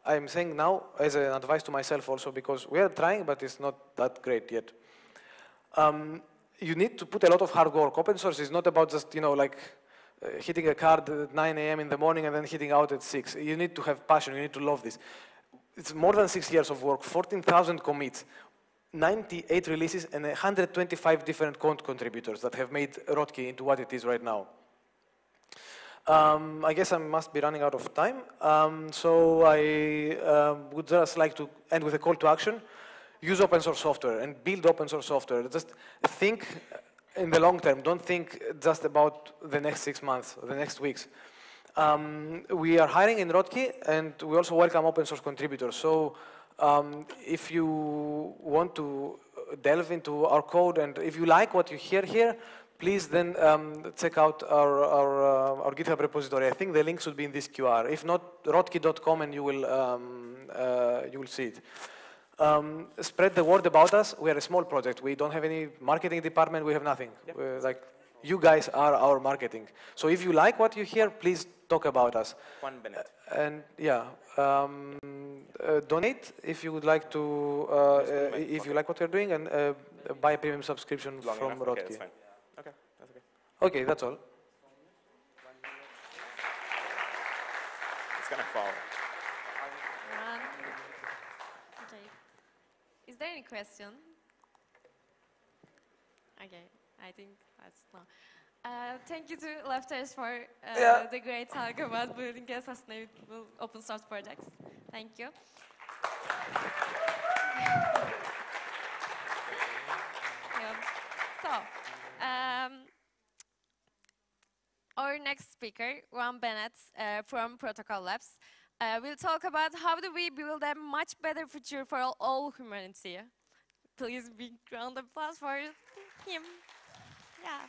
I'm saying now as an advice to myself also, because we are trying, but it's not that great yet. You need to put a lot of hard work. Open source is not about just, hitting a card at 9 a.m. in the morning and then hitting out at 6. You need to have passion. You need to love this. It's more than 6 years of work, 14,000 commits, 98 releases, and 125 different code contributors that have made Rotki into what it is right now. I guess I must be running out of time. So I would just like to end with a call to action. Use open source software and build open source software. Just think in the long term. Don't think just about the next 6 months or the next weeks. We are hiring in Rotki, and we also welcome open source contributors. So if you want to delve into our code, and if you like what you hear here, please then check out our GitHub repository. I think the link should be in this QR. If not, rotki.com, and you will see it. Spread the word about us. We are a small project. We don't have any marketing department. We have nothing. Yep. You guys are our marketing. So if you like what you hear, please talk about us. 1 minute. And donate if you would like to, if you like what we're doing, and buy a premium subscription from Rotki. Okay, that's fine. Okay, that's okay. Okay, that's all. It's gonna fall. Okay. Is there any question? Okay, I think that's no. Thank you to Lefters for the great talk about building a sustainable open source projects. Thank you. So, our next speaker, Juan Bennett from Protocol Labs, will talk about how do we build a much better future for all humanity. Please big round of applause for him. Yeah.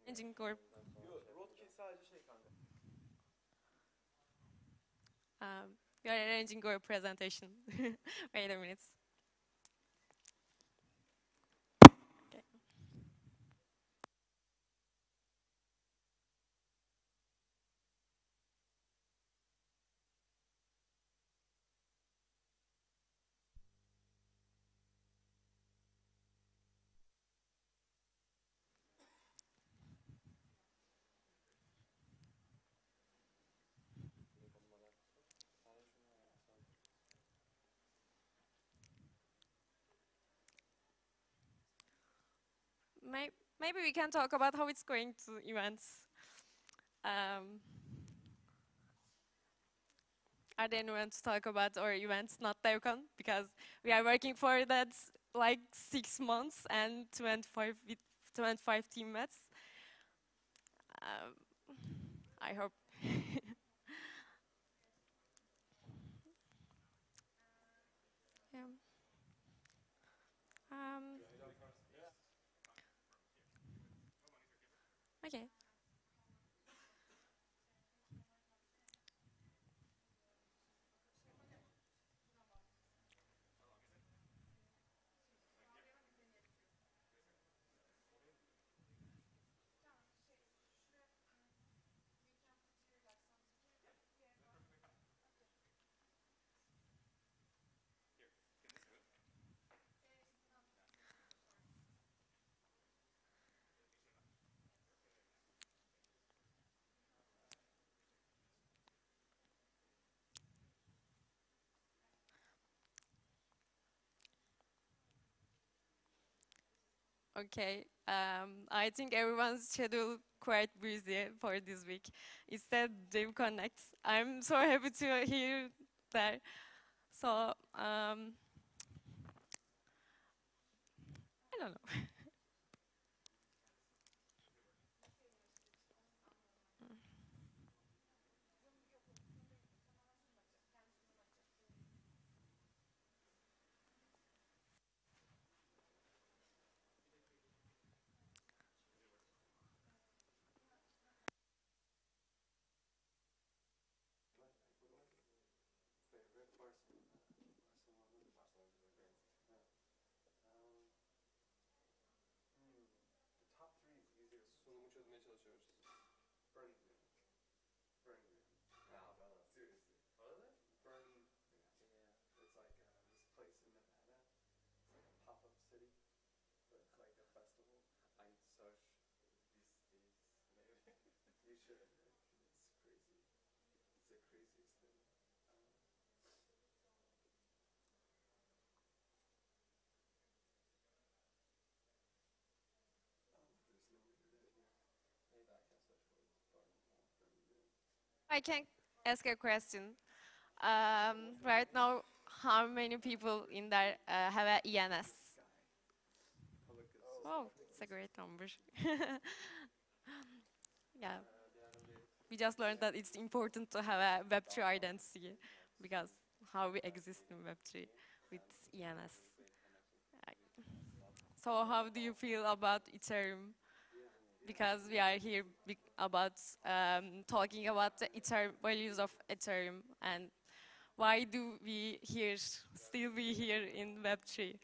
Engine Corp. We are arranging our presentation. Wait a minute. Okay. maybe we can talk about how it's going to events. Are there anyone to talk about our events, not DEVCON? Because we are working for that like 6 months and 25 with 25 teammates. I hope. Yeah. Okay. Okay, I think everyone's schedule quite busy for this week. Instead, Devconnect. I'm so happy to hear that. So, I don't know. I can ask a question. Right now, how many people in there have a ENS? Oh, it's a great number. Yeah, we just learned that it's important to have a Web3 identity because how we exist in Web3 with ENS. So how do you feel about Ethereum? Because we are here about talking about the values of Ethereum and why do we here still be here in Web3?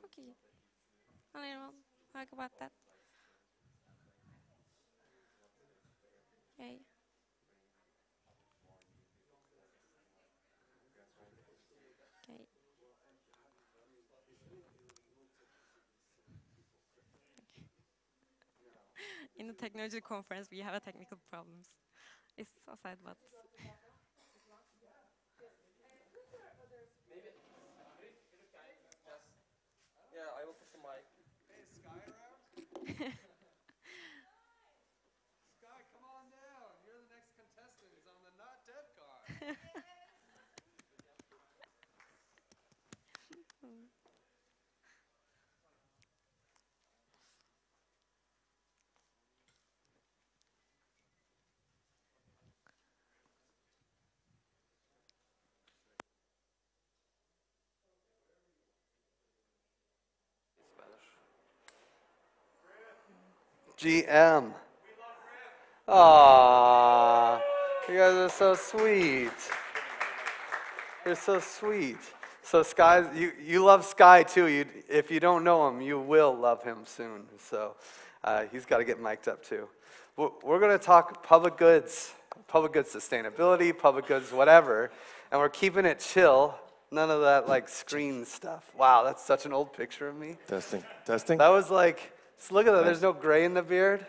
Okay, anyone talk about that? Okay. Okay. In the technology conference, we have a technical problems. It's so sad, but. Yeah, I will put the mic. Hey, Sky around? Sky, come on down. You're the next contestant on the notDEVCON. GM. Aww, you guys are so sweet. You're so sweet. So Sky, you love Sky too. If you don't know him, you will love him soon. So he's got to get mic'd up too. We're going to talk public goods sustainability, public goods whatever, and we're keeping it chill. None of that like screen stuff. Wow, that's such an old picture of me. Testing, testing. That was like, look at that, there's no gray in the beard.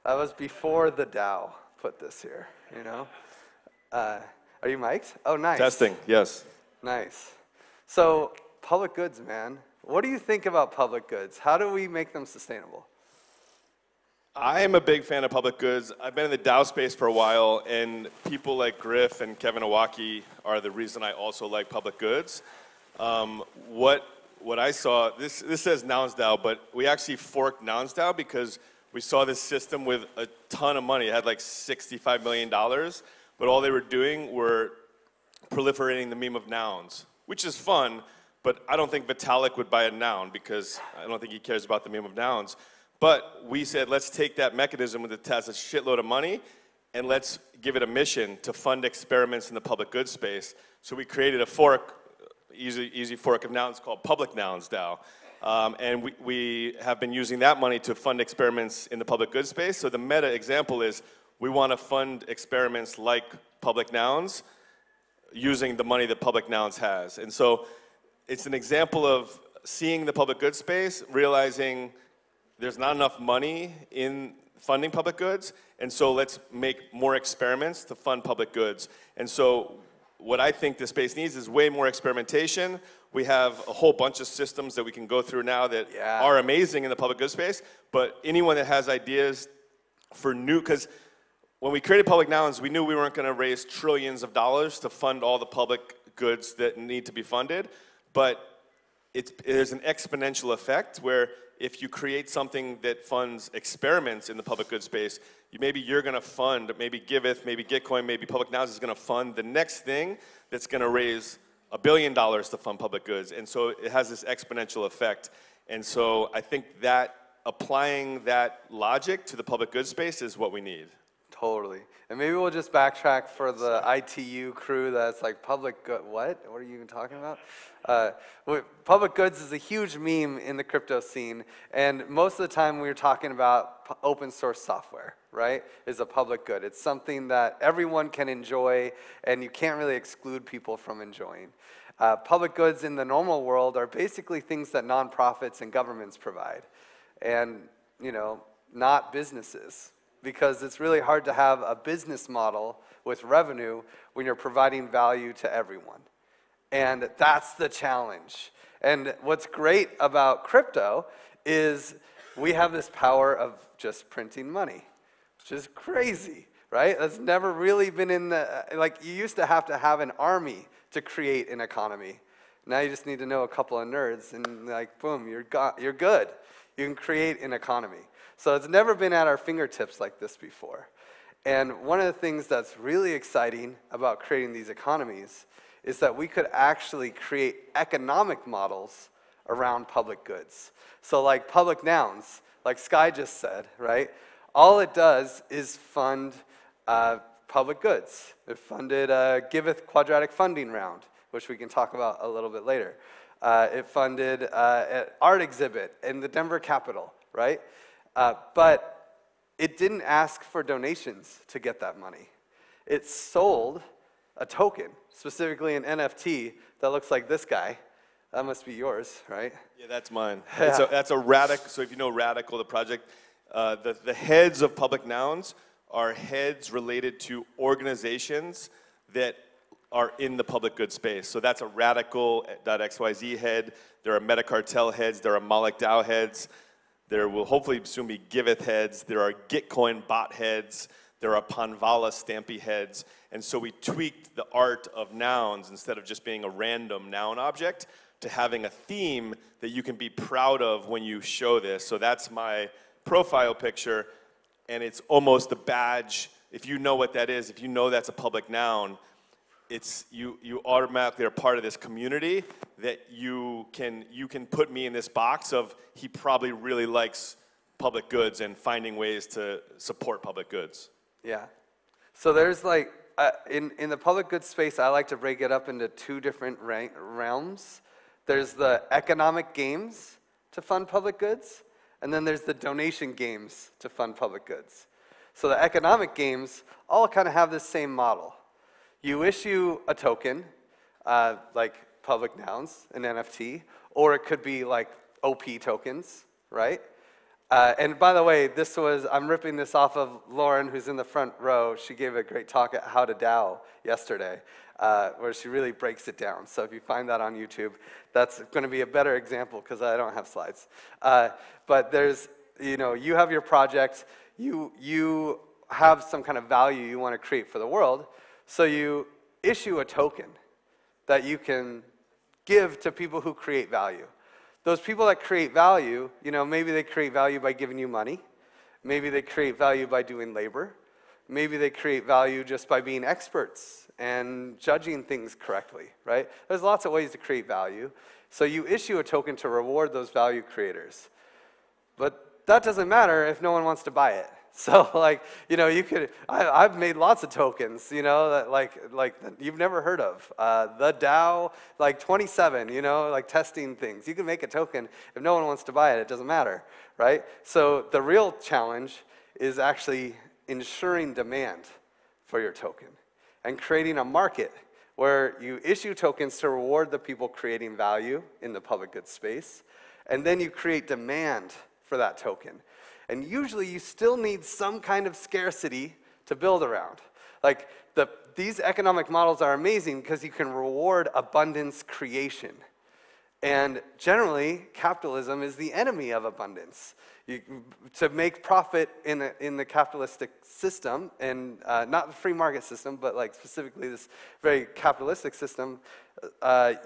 That was before the DAO put this here, you know? Are you mic'd? Oh, nice. Testing, yes. Nice. So public goods, man. What do you think about public goods? How do we make them sustainable? I am a big fan of public goods. I've been in the DAO space for a while, and people like Griff and Kevin Iwaki are the reason I also like public goods. What I saw, this says Nouns DAO, but we actually forked Nouns DAO because we saw this system with a ton of money. It had like $65 million, but all they were doing were proliferating the meme of nouns, which is fun, but I don't think Vitalik would buy a noun because I don't think he cares about the meme of nouns. But we said, let's take that mechanism that has a shitload of money and let's give it a mission to fund experiments in the public goods space. So we created a fork, easy fork of nouns called Public Nouns DAO. And we have been using that money to fund experiments in the public goods space. So the meta example is we want to fund experiments like Public Nouns using the money that Public Nouns has. And so it's an example of seeing the public goods space, realizing there's not enough money in funding public goods, and so let's make more experiments to fund public goods. And so what I think the space needs is way more experimentation. We have a whole bunch of systems that we can go through now that are amazing in the public goods space, but anyone that has ideas for new, because when we created Public Nouns, we knew we weren't going to raise trillions of dollars to fund all the public goods that need to be funded, but there's an exponential effect where if you create something that funds experiments in the public goods space, maybe you're going to fund, maybe Giveth, maybe Gitcoin, maybe Public Nouns is going to fund the next thing that's going to raise $1 billion to fund public goods. And so it has this exponential effect. And so I think that applying that logic to the public goods space is what we need. Totally. And maybe we'll just backtrack for the ITU crew that's like public good. What? What are you even talking about? Public goods is a huge meme in the crypto scene. And most of the time we're talking about open source software, right? Is a public good. It's something that everyone can enjoy and you can't really exclude people from enjoying. Public goods in the normal world are basically things that nonprofits and governments provide. And, you know, not businesses. Because it's really hard to have a business model with revenue when you're providing value to everyone. And that's the challenge. And what's great about crypto is we have this power of just printing money, which is crazy, right? That's never really been in the, like you used to have an army to create an economy. Now you just need to know a couple of nerds and like, boom, you're good. You can create an economy. So it's never been at our fingertips like this before. And one of the things that's really exciting about creating these economies is that we could actually create economic models around public goods. So like Public Nouns, like Sky just said, right? All it does is fund public goods. It funded a Giveth quadratic funding round, which we can talk about a little bit later. It funded an art exhibit in the Denver Capitol, right? But it didn't ask for donations to get that money. It sold a token, specifically an NFT that looks like this guy. That must be yours, right? Yeah, that's mine. Yeah. That's a Radical, so if you know Radical, the project, the heads of Public Nouns are heads related to organizations that are in the public good space. So that's a Radical.xyz head. There are Metacartel heads. There are Malik DAO heads. There will hopefully soon be Giveth heads. There are Gitcoin bot heads. There are Panvala Stampy heads. And so we tweaked the art of nouns instead of just being a random noun object to having a theme that you can be proud of when you show this. So that's my profile picture, and it's almost a badge. If you know what that is, if you know that's a public noun, it's you automatically are part of this community that you can put me in this box of he probably really likes public goods and finding ways to support public goods. Yeah. So there's like, in the public goods space, I like to break it up into two different realms. There's the economic games to fund public goods, and then there's the donation games to fund public goods. So the economic games all kind of have this same model. You issue a token, like Public Nouns, an NFT, or it could be like OP tokens, right? And by the way, I'm ripping this off of Lauren, who's in the front row. She gave a great talk at How to DAO yesterday. where she really breaks it down. So if you find that on YouTube, that's going to be a better example because I don't have slides. But there's, you have your project, you have some kind of value you want to create for the world, so you issue a token that you can give to people who create value. Those people that create value, maybe they create value by giving you money, maybe they create value by doing labor, maybe they create value just by being experts and judging things correctly, right? There's lots of ways to create value. So you issue a token to reward those value creators. But that doesn't matter if no one wants to buy it. So you could, I've made lots of tokens, that that you've never heard of. The DAO, 27, testing things. You can make a token. If no one wants to buy it, it doesn't matter, right? So the real challenge is actually ensuring demand for your token and creating a market where you issue tokens to reward the people creating value in the public goods space, and then you create demand for that token. And usually you still need some kind of scarcity to build around. These economic models are amazing because you can reward abundance creation. And generally, capitalism is the enemy of abundance. To make profit in the capitalistic system, and not the free market system, but specifically this very capitalistic system,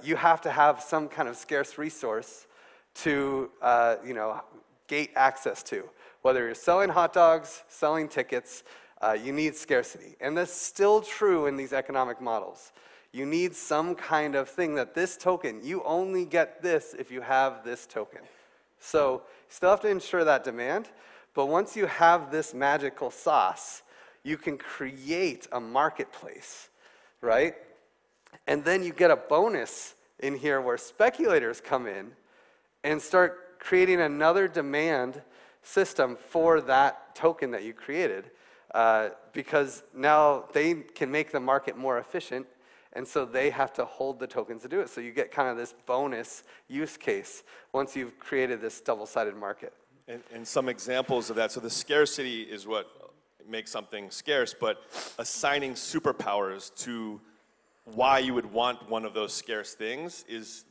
you have to have some kind of scarce resource to gate access to. Whether you're selling hot dogs, selling tickets, you need scarcity. And that's still true in these economic models. You need some kind of thing that this token, you only get this if you have this token. So you still have to ensure that demand, but once you have this magical sauce, you can create a marketplace, right? And then you get a bonus in here where speculators come in and start creating another demand system for that token that you created, because now they can make the market more efficient, and so they have to hold the tokens to do it. So you get kind of this bonus use case once you've created this double-sided market. And some examples of that, so the scarcity is what makes something scarce, but assigning superpowers to why you would want one of those scarce things is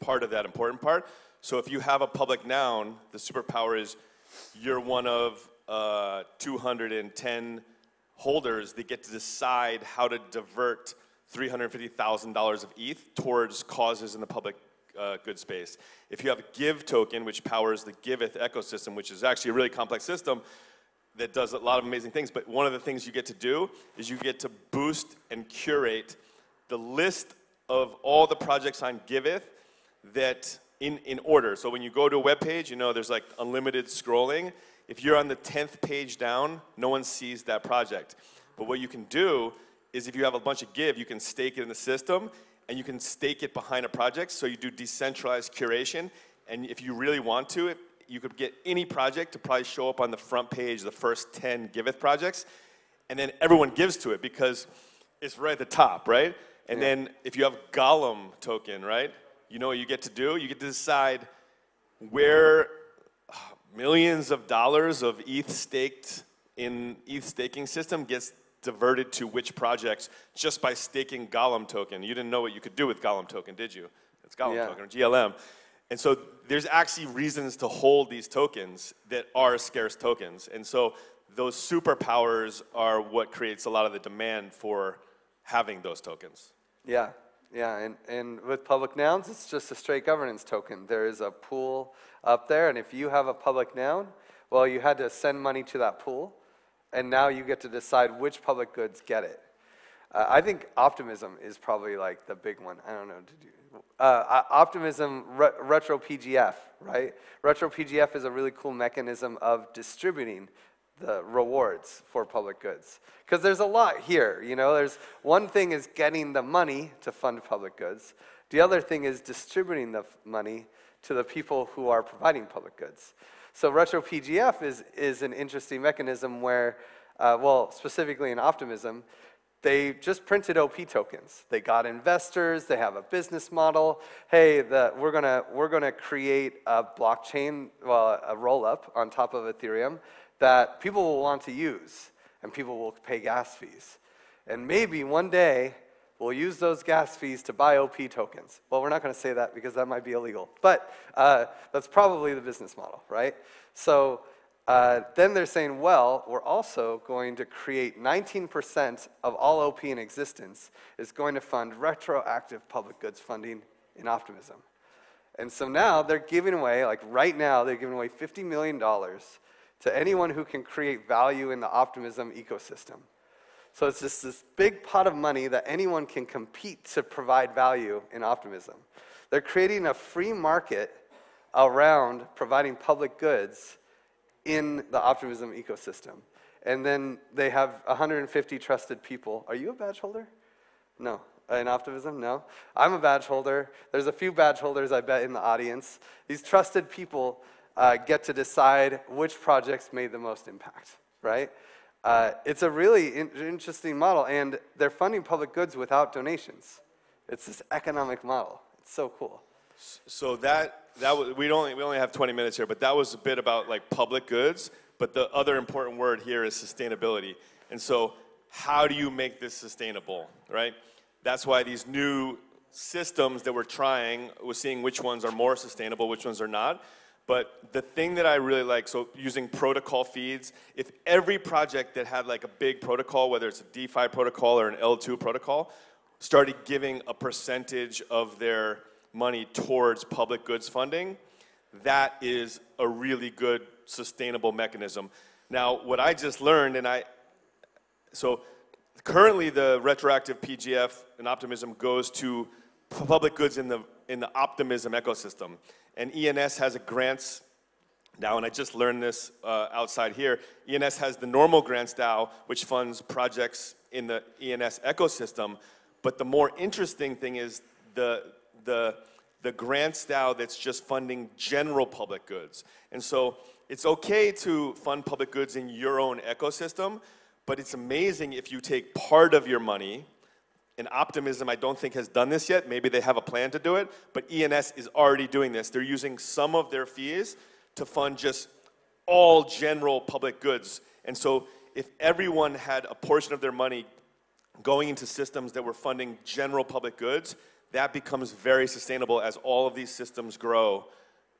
part of that important part. So if you have a public noun, the superpower is you're one of 210 holders that get to decide how to divert $350,000 of ETH towards causes in the public good space. If you have a Give token, which powers the Giveth ecosystem, which is actually a really complex system that does a lot of amazing things, but one of the things you get to do is you get to boost and curate the list of all the projects on Giveth that in order. So when you go to a web page, there's unlimited scrolling. If you're on the 10th page down, no one sees that project. But what you can do is if you have a bunch of Give, you can stake it in the system, and you can stake it behind a project, so you do decentralized curation. And if you really want to, you could get any project to probably show up on the front page, the first 10 Giveth projects, and then everyone gives to it because it's right at the top, right? And then if you have Gollum token, right? You know what you get to do? You get to decide where millions of dollars of ETH staked in ETH staking system gets diverted to which projects just by staking Gollum token. You didn't know what you could do with Gollum token, did you? It's Gollum token, or GLM. And so there's actually reasons to hold these tokens that are scarce tokens. And so those superpowers are what creates a lot of the demand for having those tokens. Yeah. Yeah, and with public nouns, it's just a straight governance token. There is a pool up there, and if you have a public noun, well, you had to send money to that pool, and now you get to decide which public goods get it. I think optimism is probably the big one. I don't know. Optimism, retro PGF, right? Retro PGF is a really cool mechanism of distributing the rewards for public goods. Because there's a lot here, there's one thing is getting the money to fund public goods. The other thing is distributing the money to the people who are providing public goods. So retro PGF is an interesting mechanism where, specifically in optimism, they just printed OP tokens. They got investors, they have a business model. Hey, we're gonna create a blockchain, a roll-up on top of Ethereum that people will want to use, and people will pay gas fees. And maybe one day, we'll use those gas fees to buy OP tokens. Well, we're not going to say that because that might be illegal, but that's probably the business model, right? So then they're saying, well, we're also going to create 19% of all OP in existence is going to fund retroactive public goods funding in optimism. And so now they're giving away, like right now, they're giving away $50 million to anyone who can create value in the optimism ecosystem. So it's just this big pot of money that anyone can compete to provide value in optimism. They're creating a free market around providing public goods in the optimism ecosystem. And then they have 150 trusted people. Are you a badge holder? No. In optimism? No. I'm a badge holder. There's a few badge holders, I bet, in the audience. These trusted people get to decide which projects made the most impact, right? It's a really interesting model, and they're funding public goods without donations. It's this economic model. It's so cool. So that was, we only have 20 minutes here, but that was a bit about like public goods. But the other important word here is sustainability. And so, how do you make this sustainable, right? That's why these new systems that we're trying, we're seeing which ones are more sustainable, which ones are not. But the thing that I really like, so using protocol feeds, if every project that had like a big protocol, whether it's a DeFi protocol or an L2 protocol, started giving a percentage of their money towards public goods funding, that is a really good sustainable mechanism. Now, what I just learned, so currently the retroactive PGF and optimism goes to public goods in the optimism ecosystem. And ENS has a grants DAO, and I just learned this outside here. ENS has the normal grants DAO, which funds projects in the ENS ecosystem. But the more interesting thing is the grants DAO that's just funding general public goods. And so it's okay to fund public goods in your own ecosystem, but it's amazing if you take part of your money. And Optimism, I don't think, has done this yet. Maybe they have a plan to do it, but ENS is already doing this. They're using some of their fees to fund just all general public goods. And so if everyone had a portion of their money going into systems that were funding general public goods, that becomes very sustainable as all of these systems grow.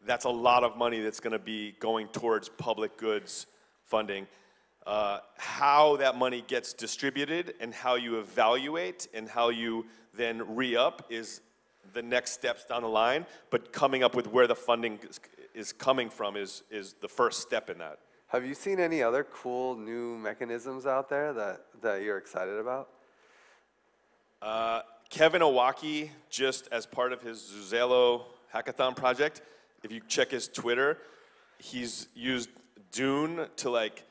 That's a lot of money that's going to be going towards public goods funding. How that money gets distributed and how you evaluate and how you then re-up is the next steps down the line, but coming up with where the funding is coming from is the first step in that. Have you seen any other cool new mechanisms out there that you're excited about? Kevin Owaki, just as part of his Zuzelo hackathon project, if you check his Twitter, he's used Dune to like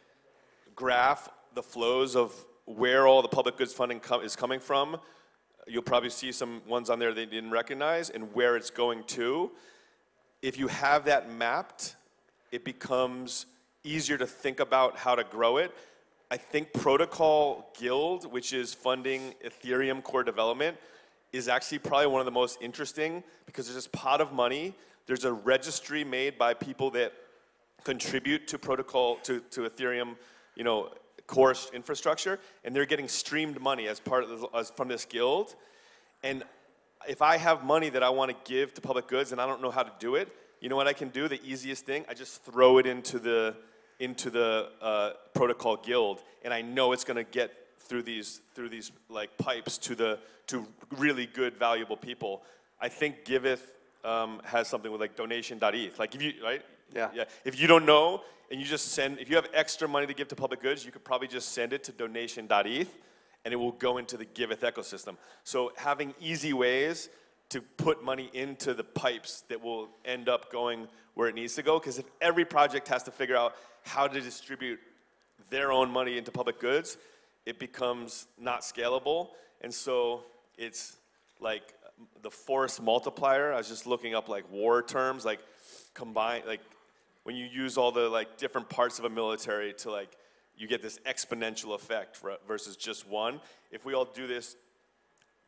graph the flows of where all the public goods funding is coming from. You'll probably see some ones on there they didn't recognize and where it's going to. If you have that mapped, it becomes easier to think about how to grow it. I think Protocol Guild, which is funding Ethereum core development, is actually probably one of the most interesting because there's this pot of money. There's a registry made by people that contribute to protocol, to Ethereum, core infrastructure, and they're getting streamed money as part of from this guild. And if I have money that I want to give to public goods and I don't know how to do it, you know what I can do? The easiest thing, I just throw it into the protocol guild, and I know it's going to get through these like pipes to really good, valuable people. I think Giveth has something with like donation.eth. Like if you if you don't know and you just send, if you have extra money to give to public goods, you could probably just send it to donation.eth, and it will go into the Giveth ecosystem. So having easy ways to put money into the pipes that will end up going where it needs to go, because if every project has to figure out how to distribute their own money into public goods, it becomes not scalable. And so it's like the force multiplier. I was just looking up like war terms, like combine, like when you use all the like different parts of a military to like, you get this exponential effect versus just one. If we all do this,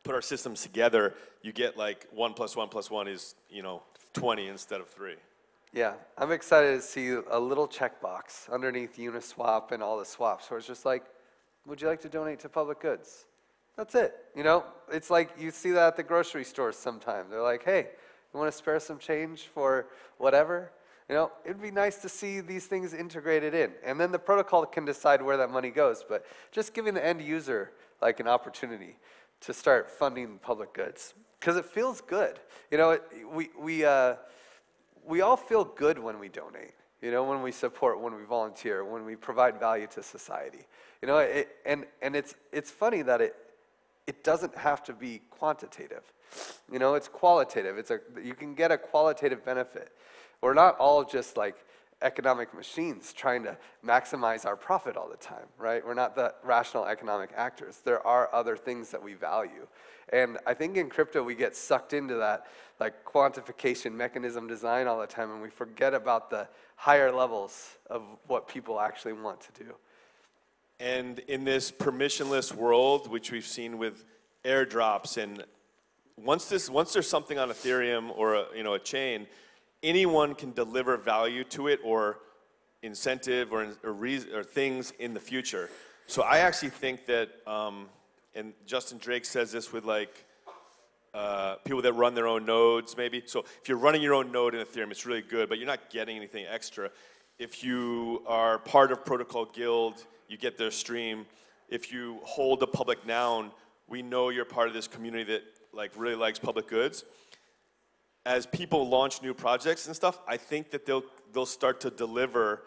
put our systems together, you get like 1 + 1 + 1 is 20 instead of 3. Yeah, I'm excited to see a little checkbox underneath Uniswap and all the swaps where it's just like, would you like to donate to public goods? That's it. You know, it's like you see that at the grocery stores sometime. They're like, hey, you want to spare some change for whatever? You know, it'd be nice to see these things integrated in. And then the protocol can decide where that money goes. But just giving the end user like an opportunity to start funding public goods. Because it feels good. You know, we all feel good when we donate. You know, when we support, when we volunteer, when we provide value to society. You know, and it's funny that it doesn't have to be quantitative. You know, it's qualitative. You can get a qualitative benefit. We're not all just like economic machines trying to maximize our profit all the time, right? We're not the rational economic actors. There are other things that we value. And I think in crypto we get sucked into that like quantification mechanism design all the time, and we forget about the higher levels of what people actually want to do. And in this permissionless world, which we've seen with airdrops, and once there's something on Ethereum or a chain, anyone can deliver value to it or incentive or things in the future. So I actually think that, and Justin Drake says this with like people that run their own nodes maybe. So if you're running your own node in Ethereum, it's really good, but you're not getting anything extra. If you are part of Protocol Guild, you get their stream. If you hold a public noun, we know you're part of this community that like really likes public goods. As people launch new projects and stuff, I think that they'll start to deliver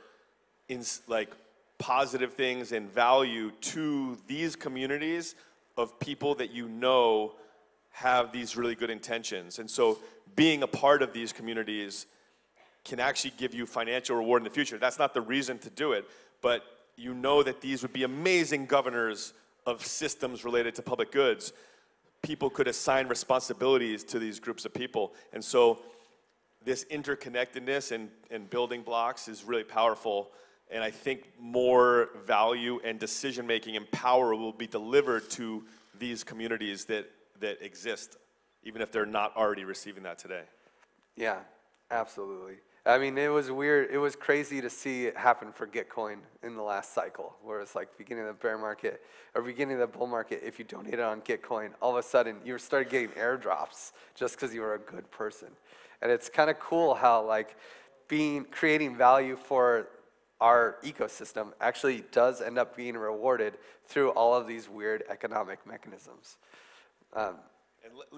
in like positive things and value to these communities of people that you know have these really good intentions. And so being a part of these communities can actually give you financial reward in the future. That's not the reason to do it, but you know that these would be amazing governors of systems related to public goods. People could assign responsibilities to these groups of people. And so this interconnectedness and building blocks is really powerful. And I think more value and decision-making and power will be delivered to these communities that exist, even if they're not already receiving that today. Yeah, absolutely. I mean, it was weird. It was crazy to see it happen for Gitcoin in the last cycle, where it's like beginning of the bear market or beginning of the bull market. If you donated on Gitcoin, all of a sudden you started getting airdrops just because you were a good person. And it's kind of cool how like creating value for our ecosystem actually does end up being rewarded through all of these weird economic mechanisms. And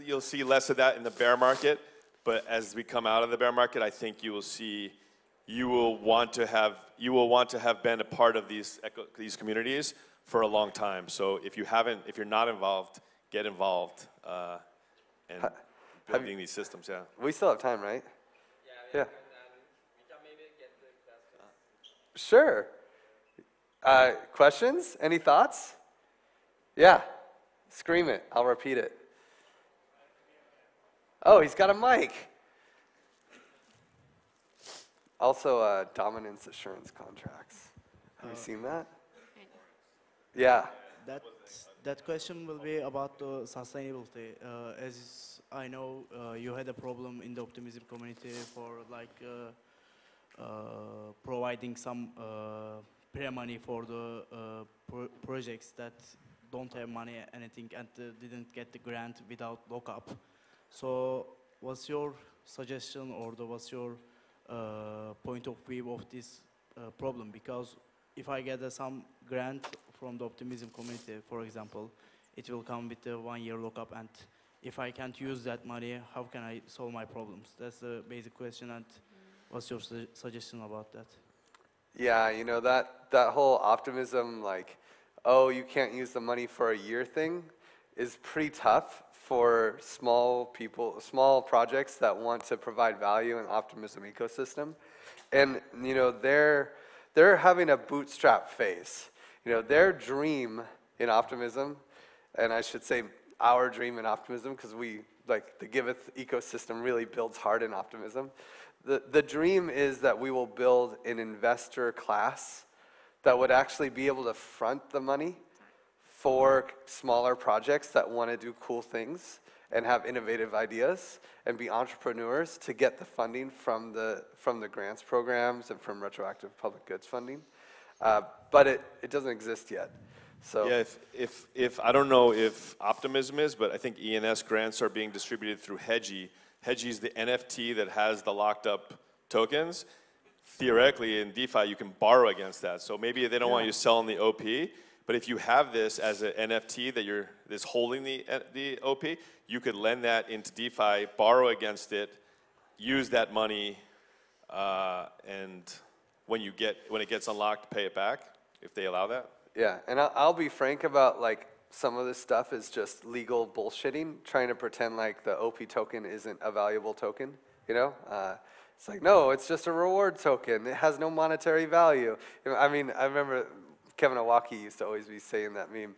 you'll see less of that in the bear market. But as we come out of the bear market, I think you will want to have been a part of these communities for a long time. So if you're not involved, get involved and building these systems. Yeah. We still have time, right? Yeah. We can maybe get the questions. Sure. Questions? Any thoughts? Yeah. Scream it. I'll repeat it. Oh, he's got a mic. Also, dominance assurance contracts. Have you seen that? Yeah. That question will be about the sustainability. As I know, you had a problem in the optimism community for like providing some pre-money for the projects that don't have money, anything, and didn't get the grant without lockup. So what's your suggestion or what's your point of view of this problem? Because if I get some grant from the optimism community, for example, it will come with a 1-year lockup, and if I can't use that money, how can I solve my problems? That's the basic question, and what's your suggestion about that? Yeah, you know, that whole optimism, like, oh, you can't use the money for a year thing is pretty tough for small projects that want to provide value in optimism ecosystem. And, you know, they're having a bootstrap phase. You know, their dream in optimism, and I should say our dream in optimism, because the Giveth ecosystem really builds hard in optimism. The dream is that we will build an investor class that would actually be able to front the money for smaller projects that want to do cool things and have innovative ideas and be entrepreneurs to get the funding from the grants programs and from retroactive public goods funding. But it doesn't exist yet. So yeah, if I don't know if Optimism is, but I think ENS grants are being distributed through Hedgie. Hedgie is the NFT that has the locked up tokens. Theoretically, in DeFi, you can borrow against that. So maybe they don't want you selling the OP, but if you have this as an NFT that that's holding the OP, you could lend that into DeFi, borrow against it, use that money, and when it gets unlocked, pay it back if they allow that. yeah, and I'll be frank about like some of this stuff is just legal bullshitting, trying to pretend like the OP token isn't a valuable token, you know? It's like, no, it's just a reward token. It has no monetary value. I mean, I remember Kevin Owaki used to always be saying that meme,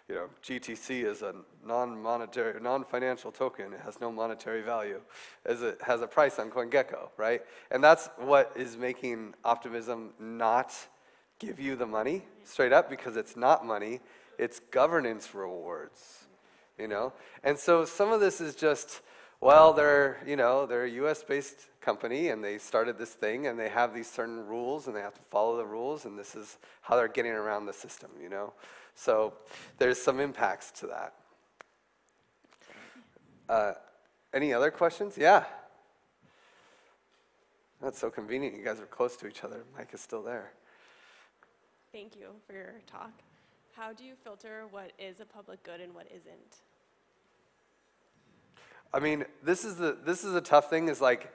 you know, GTC is a non-monetary, non-financial token. It has no monetary value, as it has a price on CoinGecko, right? And that's what is making Optimism not give you the money straight up, because it's not money, it's governance rewards, you know? And so some of this is just, well, they're a US-based company and they started this thing and they have these certain rules and they have to follow the rules, and this is how they're getting around the system, you know? So there's some impacts to that. Any other questions? Yeah. That's so convenient. You guys are close to each other. Mike is still there. Thank you for your talk. How do you filter what is a public good and what isn't? I mean, this is a tough thing, is like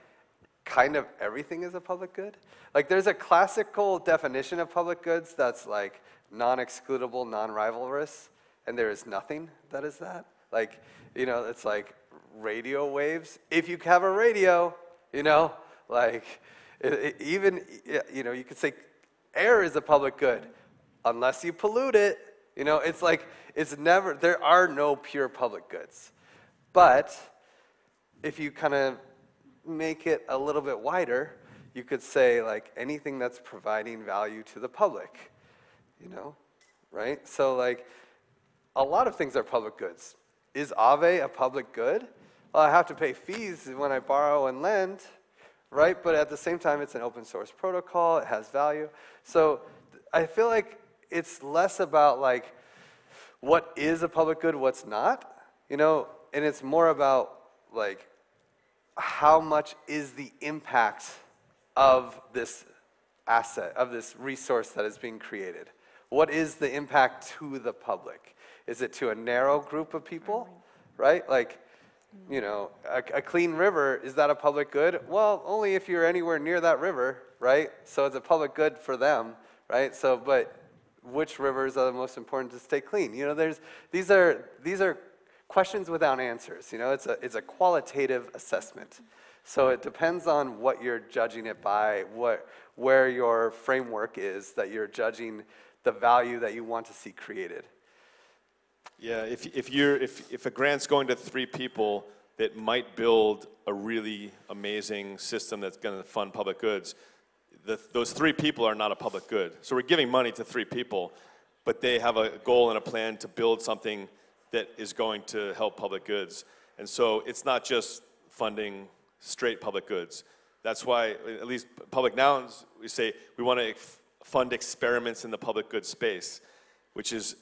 kind of everything is a public good. Like there's a classical definition of public goods that's like non-excludable, non-rivalrous, and there is nothing that is that. Like, you know, it's like radio waves. If you have a radio, you know, like even, you know, you could say air is a public good unless you pollute it. You know, it's like, it's never, there are no pure public goods. But if you kind of make it a little bit wider, you could say like anything that's providing value to the public, you know, right? So like a lot of things are public goods. Is Aave a public good? Well, I have to pay fees when I borrow and lend, right? But at the same time, it's an open source protocol, it has value. So I feel like it's less about like what is a public good, what's not, you know, and it's more about like how much is the impact of this asset, of this resource that is being created? What is the impact to the public? Is it to a narrow group of people, right? Like, you know, a clean river, is that a public good? Well, only if you're anywhere near that river, right? So it's a public good for them, right? So, but which rivers are the most important to stay clean? You know, these are questions without answers. You know, it's a qualitative assessment. So it depends on what you're judging it by, where your framework is that you're judging the value that you want to see created. Yeah, if a grant's going to 3 people that might build a really amazing system that's going to fund public goods, those 3 people are not a public good. So we're giving money to 3 people, but they have a goal and a plan to build something that is going to help public goods. And so it's not just funding straight public goods. That's why, at least public nouns, we say we want to fund experiments in the public good space, which is,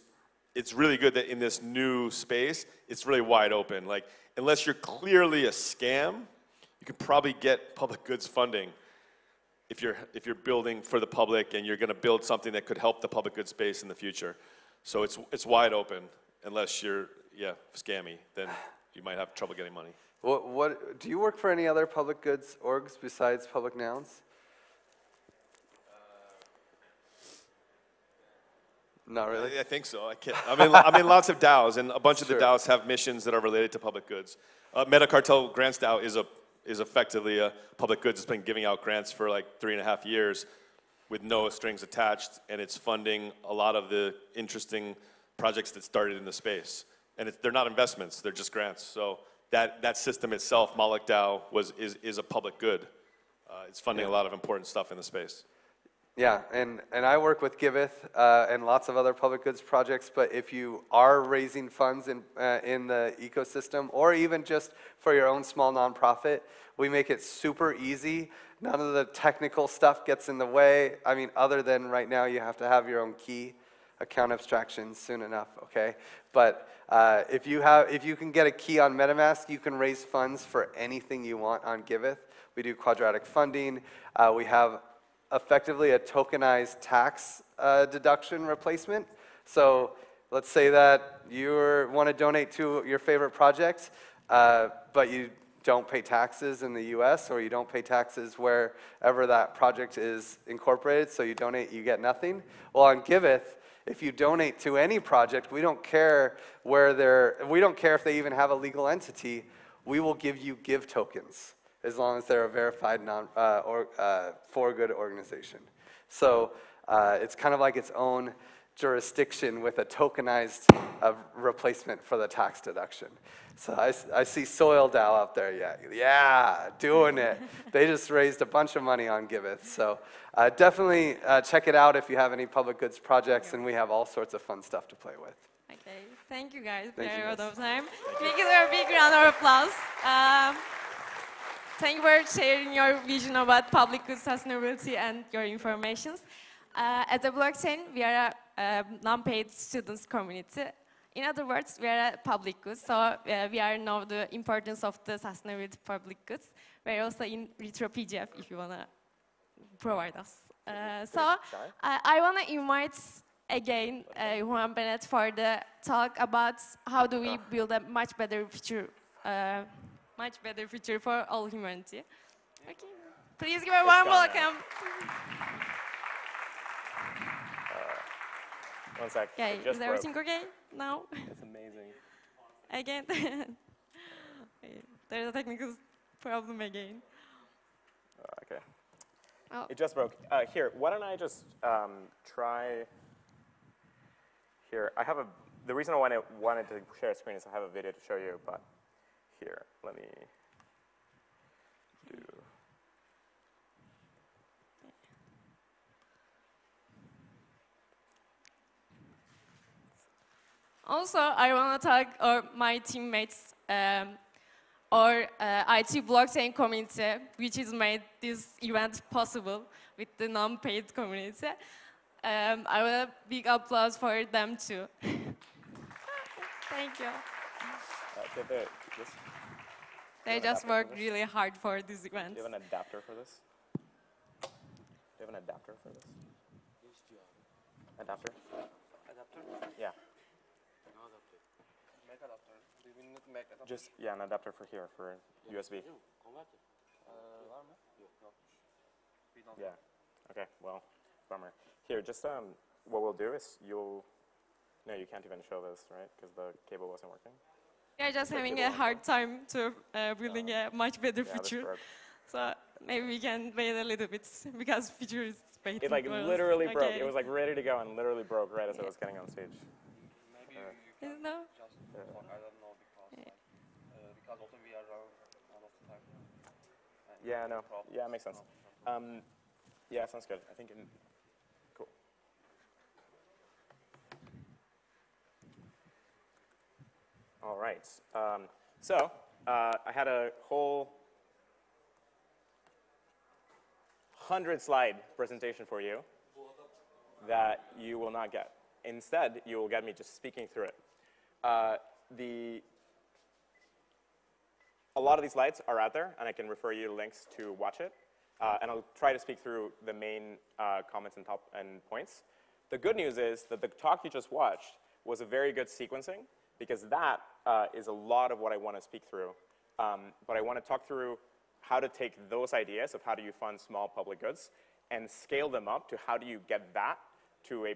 it's really good that in this new space, it's really wide open. Like, unless you're clearly a scam, you can probably get public goods funding if you're building for the public and you're going to build something that could help the public good space in the future. So it's wide open. Unless you're, scammy, then you might have trouble getting money. What do you work for any other public goods orgs besides public nouns? Not really? I think so. I'm in lots of DAOs, and a bunch of the DAOs have missions that are related to public goods. Metacartel Grants DAO is effectively a public goods. It's been giving out grants for like 3.5 years with no strings attached, and it's funding a lot of the interesting projects that started in the space. And they're not investments, they're just grants. So that system itself, Moloch DAO, is a public good. It's funding a lot of important stuff in the space. Yeah, and I work with Giveth and lots of other public goods projects, but if you are raising funds in the ecosystem, or even just for your own small nonprofit, we make it super easy. None of the technical stuff gets in the way. I mean, other than right now you have to have your own key. account abstraction soon enough, okay? But if you can get a key on MetaMask, you can raise funds for anything you want on Giveth. We do quadratic funding. We have effectively a tokenized tax deduction replacement. So let's say that you want to donate to your favorite project, but you don't pay taxes in the US, or you don't pay taxes wherever that project is incorporated, so you donate, you get nothing. Well, on Giveth, if you donate to any project, we don't care we don't care if they even have a legal entity, we will give you Give tokens, as long as they're a verified for good organization. So it's kind of like its own jurisdiction with a tokenized replacement for the tax deduction. So I see Soil DAO out there, yeah, doing it. They just raised a bunch of money on Giveth. So definitely check it out if you have any public goods projects, and we have all sorts of fun stuff to play with. Okay, thank you guys. Thank you, Very out guys. of time. Thank you for a big round of applause. Thank you for sharing your vision about public good sustainability and your informations. As a blockchain, we are a non-paid students community. In other words, we are a public goods, so we are know the importance of the sustainability public goods. We're also in Retro PGF if you want to provide us. I want to invite again Juan Bennett for the talk about how do we build a much better future for all humanity. Okay. Please give a warm welcome. One sec. Okay, is everything okay now? It's amazing. Again? There's a technical problem again. Okay. Oh. It just broke. Here, why don't I just try here. I have the reason I wanted to share a screen is I have a video to show you, but here, let me do. Also, I want to talk my teammates or IT blockchain community, which has made this event possible with the non-paid community. I want a big applause for them too. Thank you. They just worked really hard for this event. Do you have an adapter for this? Do you have an adapter for this? Adapter? Adapter? Yeah. Just, yeah, an adapter for here, for USB. Yeah. Okay, well, bummer. Here, just what we'll do is no, you can't even show this, right? Because the cable wasn't working. We're just having a hard time to building a much better future. So maybe we can wait a little bit because future is waiting. It like literally broke. It was like ready to go and literally broke right as I was getting on stage. Maybe no? I don't know because also we are out of time. Yeah, no. Yeah, it makes sense. Yeah, sounds good. I think cool. All right. So I had a whole 100-slide presentation for you that you will not get. Instead, you will get me just speaking through it. A lot of these slides are out there, and I can refer you to links to watch it. And I'll try to speak through the main comments and points. The good news is that the talk you just watched was a very good sequencing, because that is a lot of what I want to speak through. But I want to talk through how to take those ideas of how do you fund small public goods and scale them up to how do you get that to a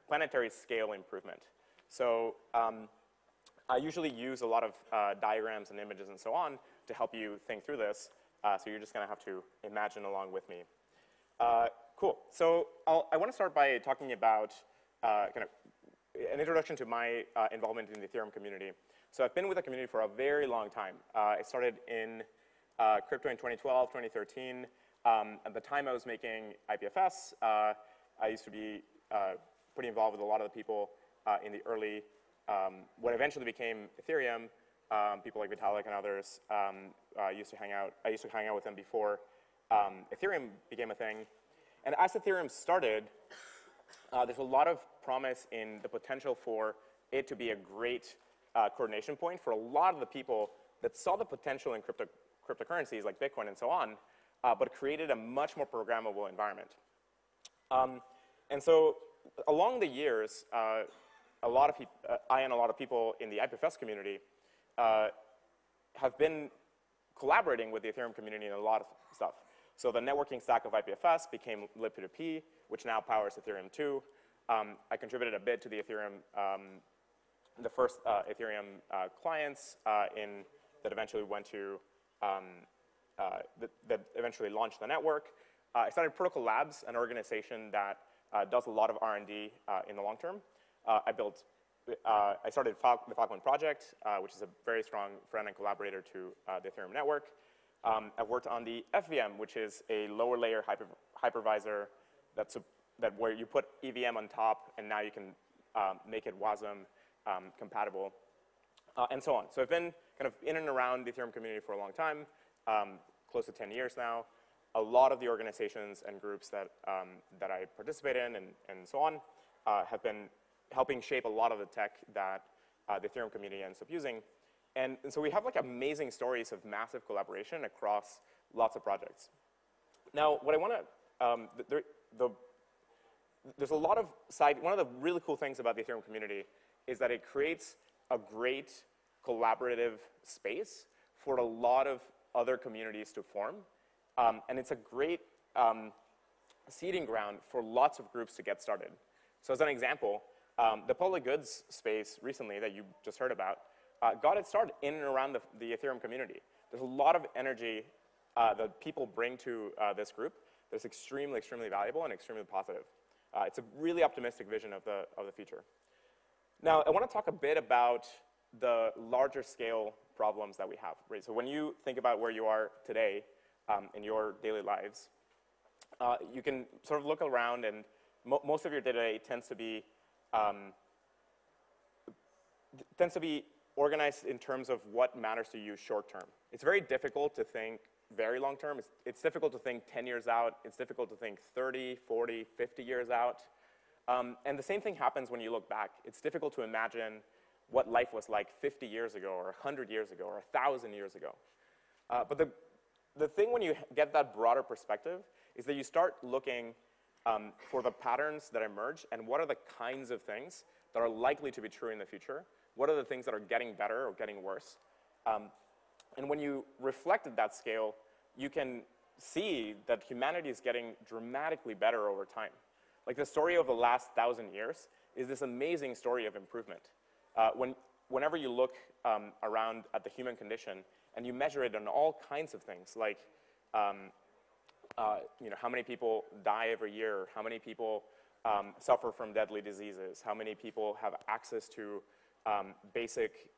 planetary scale improvement. So I usually use a lot of diagrams and images and so on to help you think through this. So you're just going to have to imagine along with me. Cool. So I want to start by talking about kind of an introduction to my involvement in the Ethereum community. So I've been with the community for a very long time. I started in crypto in 2012, 2013. At the time I was making IPFS, I used to be pretty involved with a lot of the people in the early, what eventually became Ethereum, people like Vitalik and others. I used to hang out with them before Ethereum became a thing. And as Ethereum started, there's a lot of promise in the potential for it to be a great coordination point for a lot of the people that saw the potential in cryptocurrencies like Bitcoin and so on, but created a much more programmable environment. And so along the years, a lot of I and a lot of people in the IPFS community have been collaborating with the Ethereum community in a lot of stuff. So the networking stack of IPFS became libp2p, which now powers Ethereum 2. I contributed a bit to the Ethereum, the first Ethereum clients that eventually went to, that eventually launched the network. I started Protocol Labs, an organization that does a lot of R&D in the long term. I started the Falcon project, which is a very strong friend and collaborator to the Ethereum network. I've worked on the FVM, which is a lower layer hypervisor where you put EVM on top, and now you can make it WASM compatible, and so on. So I've been kind of in and around the Ethereum community for a long time, close to 10 years now. A lot of the organizations and groups that I participate in and so on have been helping shape a lot of the tech that the Ethereum community ends up using. And so we have like amazing stories of massive collaboration across lots of projects. Now, what I want to, there's a lot of one of the really cool things about the Ethereum community is that it creates a great collaborative space for a lot of other communities to form. And it's a great seeding ground for lots of groups to get started. So as an example, the public goods space recently that you just heard about got its start in and around the Ethereum community. There's a lot of energy that people bring to this group that's extremely, extremely valuable and extremely positive. It's a really optimistic vision of the future. Now, I want to talk a bit about the larger scale problems that we have. Right? So when you think about where you are today in your daily lives, you can sort of look around, and most of your day-to-day tends to be organized in terms of what matters to you short term. It's very difficult to think very long term. It's difficult to think 10 years out. It's difficult to think 30, 40, 50 years out. And the same thing happens when you look back. It's difficult to imagine what life was like 50 years ago, or 100 years ago, or 1,000 years ago. But the thing when you get that broader perspective is that you start looking for the patterns that emerge and what are the kinds of things that are likely to be true in the future. What are the things that are getting better or getting worse? And when you reflect at that scale, you can see that humanity is getting dramatically better over time. Like the story of the last 1,000 years is this amazing story of improvement. Whenever you look around at the human condition and you measure it on all kinds of things, like how many people die every year, how many people suffer from deadly diseases, how many people have access to basic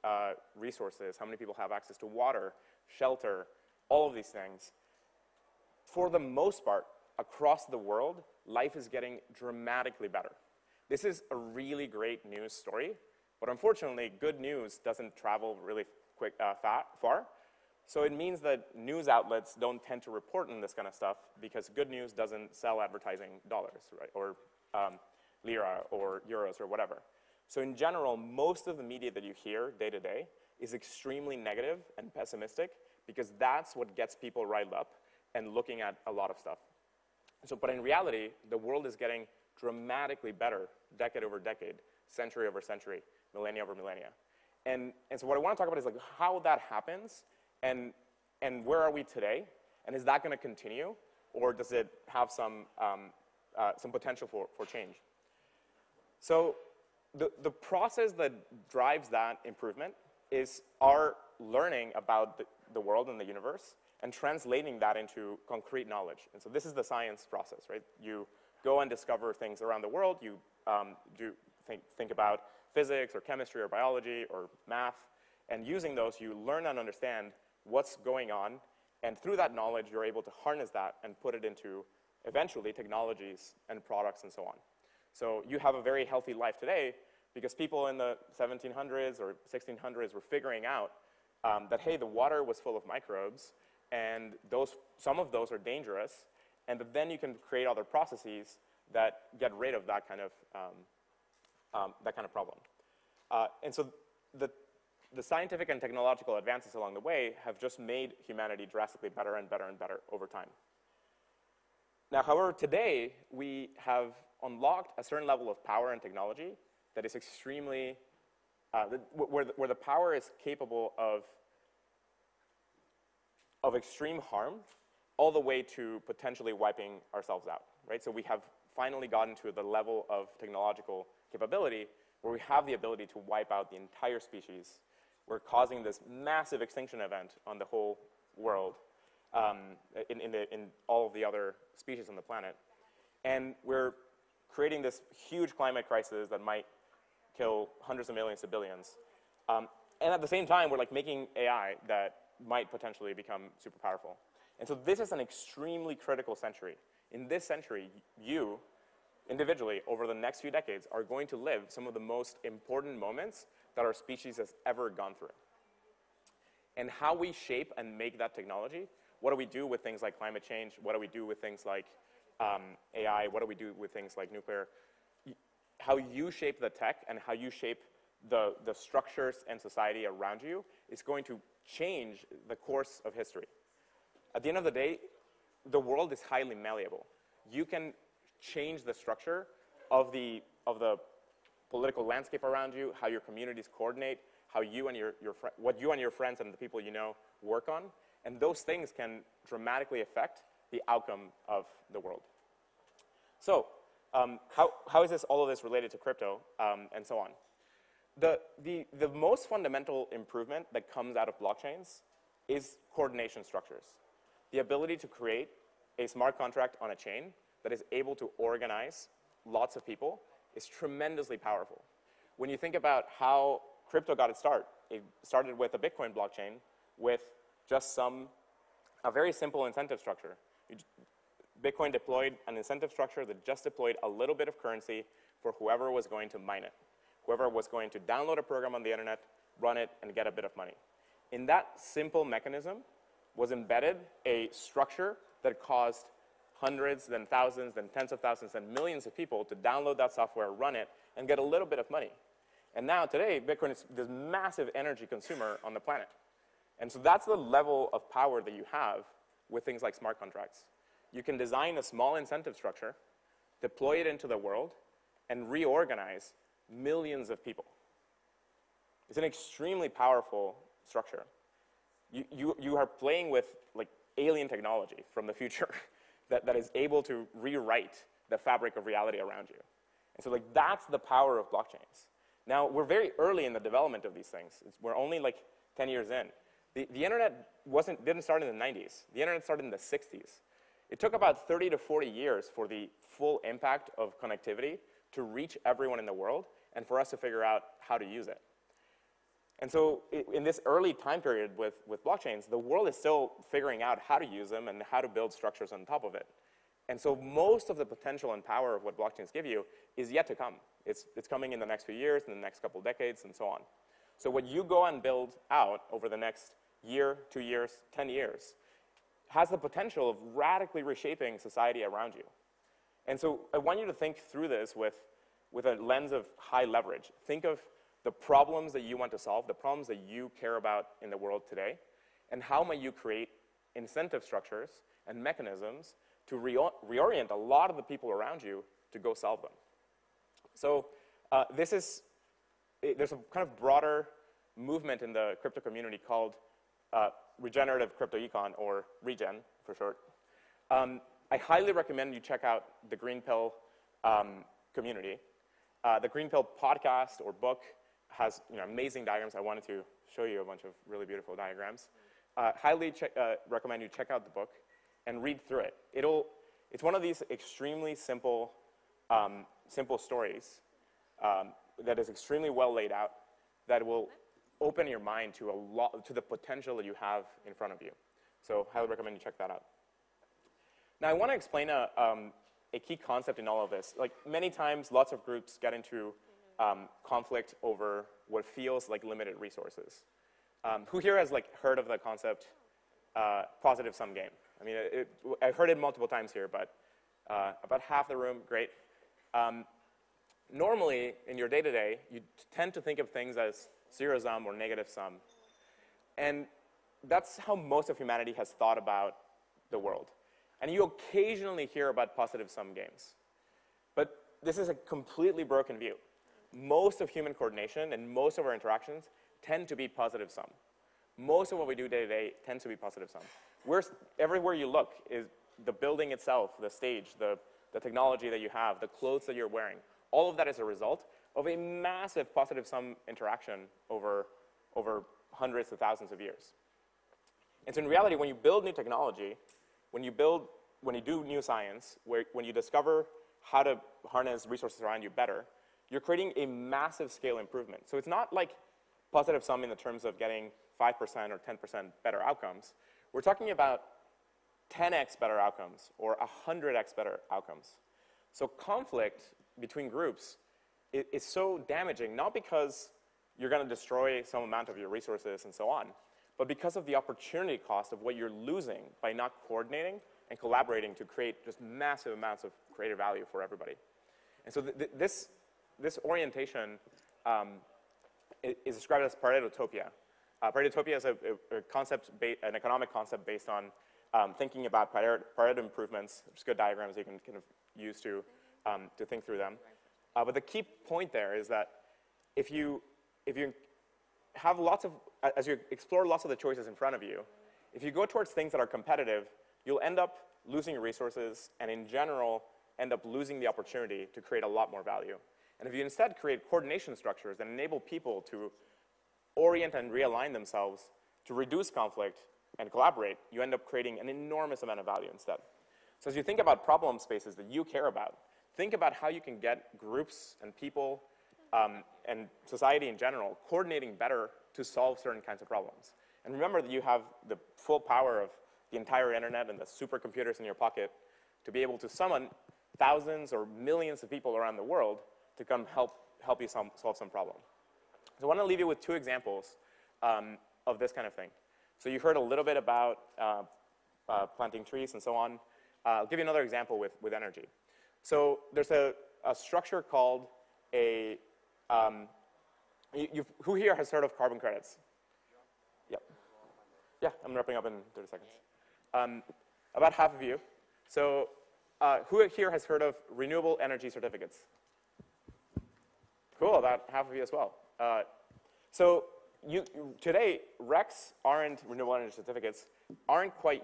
resources, how many people have access to water, shelter, all of these things. For the most part, across the world, life is getting dramatically better. This is a really great news story, but unfortunately, good news doesn't travel really far. So it means that news outlets don't tend to report on this kind of stuff because good news doesn't sell advertising dollars, right? Or lira or euros or whatever. So in general, most of the media that you hear day to day is extremely negative and pessimistic because that's what gets people riled up and looking at a lot of stuff. So, but in reality, the world is getting dramatically better decade over decade, century over century, millennia over millennia. And so what I want to talk about is like how that happens and where are we today? And is that going to continue? Or does it have some potential for change? So the process that drives that improvement is our learning about the world and the universe and translating that into concrete knowledge. And so this is the science process, right? You go and discover things around the world. You think about physics or chemistry or biology or math. And using those, you learn and understand what's going on. And through that knowledge, you're able to harness that and put it into, eventually, technologies and products and so on. So you have a very healthy life today because people in the 1700s or 1600s were figuring out that, hey, the water was full of microbes, and some of those are dangerous, and then you can create other processes that get rid of that kind of that kind of problem. And so the scientific and technological advances along the way have just made humanity drastically better and better and better over time. Now, however, today we have unlocked a certain level of power and technology that is extremely, where the power is capable of extreme harm all the way to potentially wiping ourselves out, right? So we have finally gotten to the level of technological capability where we have the ability to wipe out the entire species. We're causing this massive extinction event on the whole world, in all of the other species on the planet. And we're creating this huge climate crisis that might kill hundreds of millions to billions. And at the same time, we're like making AI that might potentially become super powerful. And so this is an extremely critical century. In this century, you, individually, over the next few decades, are going to live some of the most important moments that our species has ever gone through. And how we shape and make that technology, what do we do with things like climate change? What do we do with things like AI? What do we do with things like nuclear? How you shape the tech and how you shape the structures and society around you is going to change the course of history. At the end of the day, the world is highly malleable. You can change the structure of the political landscape around you, how your communities coordinate, how you and what you and your friends and the people you know work on, and those things can dramatically affect the outcome of the world. So, how is all of this related to crypto, and so on? The most fundamental improvement that comes out of blockchains is coordination structures. The ability to create a smart contract on a chain that is able to organize lots of people is tremendously powerful. When you think about how crypto got its start, it started with a Bitcoin blockchain with just a very simple incentive structure. Bitcoin deployed an incentive structure that just deployed a little bit of currency for whoever was going to mine it, whoever was going to download a program on the internet, run it, and get a bit of money. In that simple mechanism was embedded a structure that caused hundreds, then thousands, then tens of thousands, and millions of people to download that software, run it, and get a little bit of money. And now today, Bitcoin is this massive energy consumer on the planet. And so that's the level of power that you have with things like smart contracts. You can design a small incentive structure, deploy it into the world, and reorganize millions of people. It's an extremely powerful structure. You are playing with like alien technology from the future that is able to rewrite the fabric of reality around you. And so like that's the power of blockchains. Now, we're very early in the development of these things. We're only like 10 years in. The internet didn't start in the 90s. The internet started in the 60s. It took about 30 to 40 years for the full impact of connectivity to reach everyone in the world and for us to figure out how to use it. And so in this early time period with blockchains, the world is still figuring out how to use them and how to build structures on top of it. And so most of the potential and power of what blockchains give you is yet to come. It's coming in the next few years, in the next couple decades, and so on. So what you go and build out over the next year, 2 years, 10 years, has the potential of radically reshaping society around you. And so I want you to think through this with a lens of high leverage. Think of the problems that you want to solve, the problems that you care about in the world today, and how might you create incentive structures and mechanisms to reorient a lot of the people around you to go solve them. So there's a kind of broader movement in the crypto community called regenerative crypto econ, or regen for short. I highly recommend you check out the Green Pill community. The Green Pill podcast or book has amazing diagrams. I wanted to show you a bunch of really beautiful diagrams. Highly recommend you check out the book and read through it. It's one of these extremely simple stories that is extremely well laid out that will open your mind to the potential that you have in front of you. So highly recommend you check that out. Now I want to explain a key concept in all of this. Like many times, lots of groups get into conflict over what feels like limited resources. Who here has heard of the concept positive sum game? I mean, I've heard it multiple times here, but about half the room, great. normally, in your day-to-day, you tend to think of things as zero-sum or negative sum. And that's how most of humanity has thought about the world. And you occasionally hear about positive-sum games. But this is a completely broken view. Most of human coordination and most of our interactions tend to be positive-sum. Most of what we do day-to-day tends to be positive-sum. Everywhere you look is the building itself, the stage, the technology that you have, the clothes that you're wearing. All of that is a result of a massive positive-sum interaction over hundreds of thousands of years. And so in reality, when you build new technology, when you do new science, when you discover how to harness resources around you better, you're creating a massive scale improvement. So it's not like positive sum in the terms of getting 5% or 10% better outcomes. We're talking about 10x better outcomes or 100x better outcomes. So conflict between groups is so damaging, not because you're going to destroy some amount of your resources and so on, but because of the opportunity cost of what you're losing by not coordinating and collaborating to create just massive amounts of creative value for everybody. And so this orientation is described as Paretotopia. Paretotopia is an economic concept based on thinking about Pareto improvements. There's good diagrams you can kind of use to think through them. But the key point there is that if you have as you explore lots of the choices in front of you, if you go towards things that are competitive, you'll end up losing resources and in general end up losing the opportunity to create a lot more value. And if you instead create coordination structures that enable people to orient and realign themselves to reduce conflict and collaborate, you end up creating an enormous amount of value instead. So as you think about problem spaces that you care about, think about how you can get groups and people and society in general coordinating better to solve certain kinds of problems. And remember that you have the full power of the entire internet and the supercomputers in your pocket to be able to summon thousands or millions of people around the world to come help you solve some problem. So I want to leave you with two examples of this kind of thing. So you heard a little bit about planting trees and so on. I'll give you another example with energy. So there's a structure called who here has heard of carbon credits? Yep. Yeah, I'm wrapping up in 30 seconds. About half of you. So who here has heard of renewable energy certificates? Cool, about half of you as well. So today, RECs renewable energy certificates aren't quite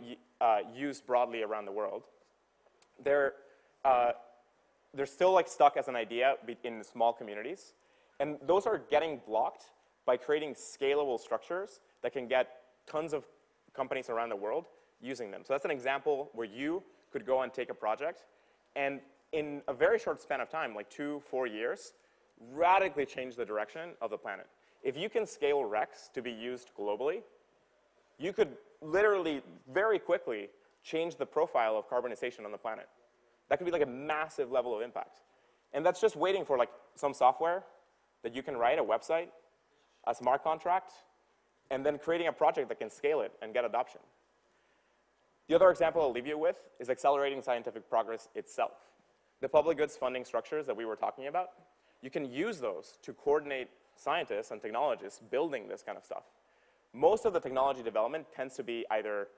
used broadly around the world. They're still like stuck as an idea in small communities. And those are getting blocked by creating scalable structures that can get tons of companies around the world using them. So that's an example where you could go and take a project and in a very short span of time, like 2-4 years, radically change the direction of the planet. If you can scale RECs to be used globally, you could literally very quickly change the profile of carbonization on the planet. That could be like a massive level of impact. And that's just waiting for like some software that you can write, a website, a smart contract, and then creating a project that can scale it and get adoption. The other example I'll leave you with is accelerating scientific progress itself. The public goods funding structures that we were talking about, you can use those to coordinate scientists and technologists building this kind of stuff. Most of the technology development tends to be either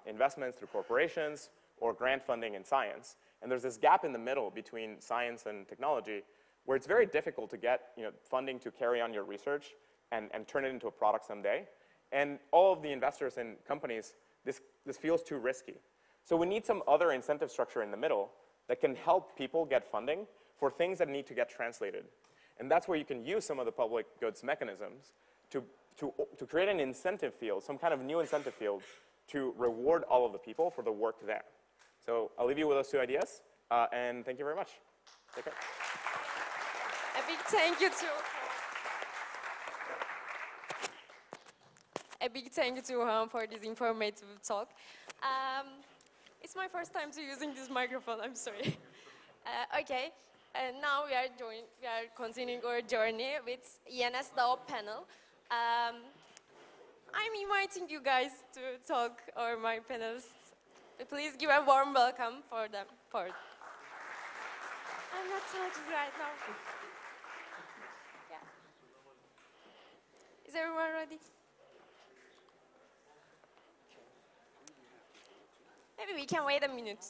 investments through corporations or grant funding in science. And there's this gap in the middle between science and technology where it's very difficult to get funding to carry on your research and turn it into a product someday. And all of the investors in companies, this feels too risky. So we need some other incentive structure in the middle that can help people get funding for things that need to get translated. And that's where you can use some of the public goods mechanisms to create an incentive field, some kind of new incentive field to reward all of the people for the work there. So I'll leave you with those two ideas, and thank you very much. Take care. A big thank you to him for this informative talk. It's my first time to using this microphone, I'm sorry. Okay, and now we are continuing our journey with ENS DAO panel. I'm inviting you guys to talk, or my panelists. Please give a warm welcome for them. I'm not smoking right now. Yeah. Is everyone ready? Maybe we can wait a minute.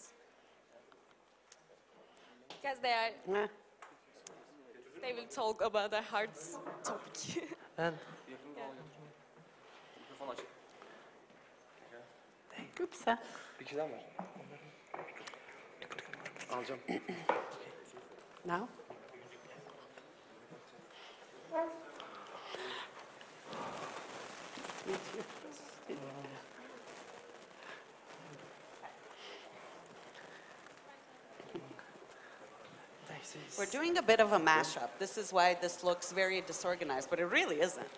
Because they will talk about a hard topic. And Oops. bir kişi daha var. Alacağım. Now? We're doing a bit of a mashup. This is why this looks very disorganized, but it really isn't.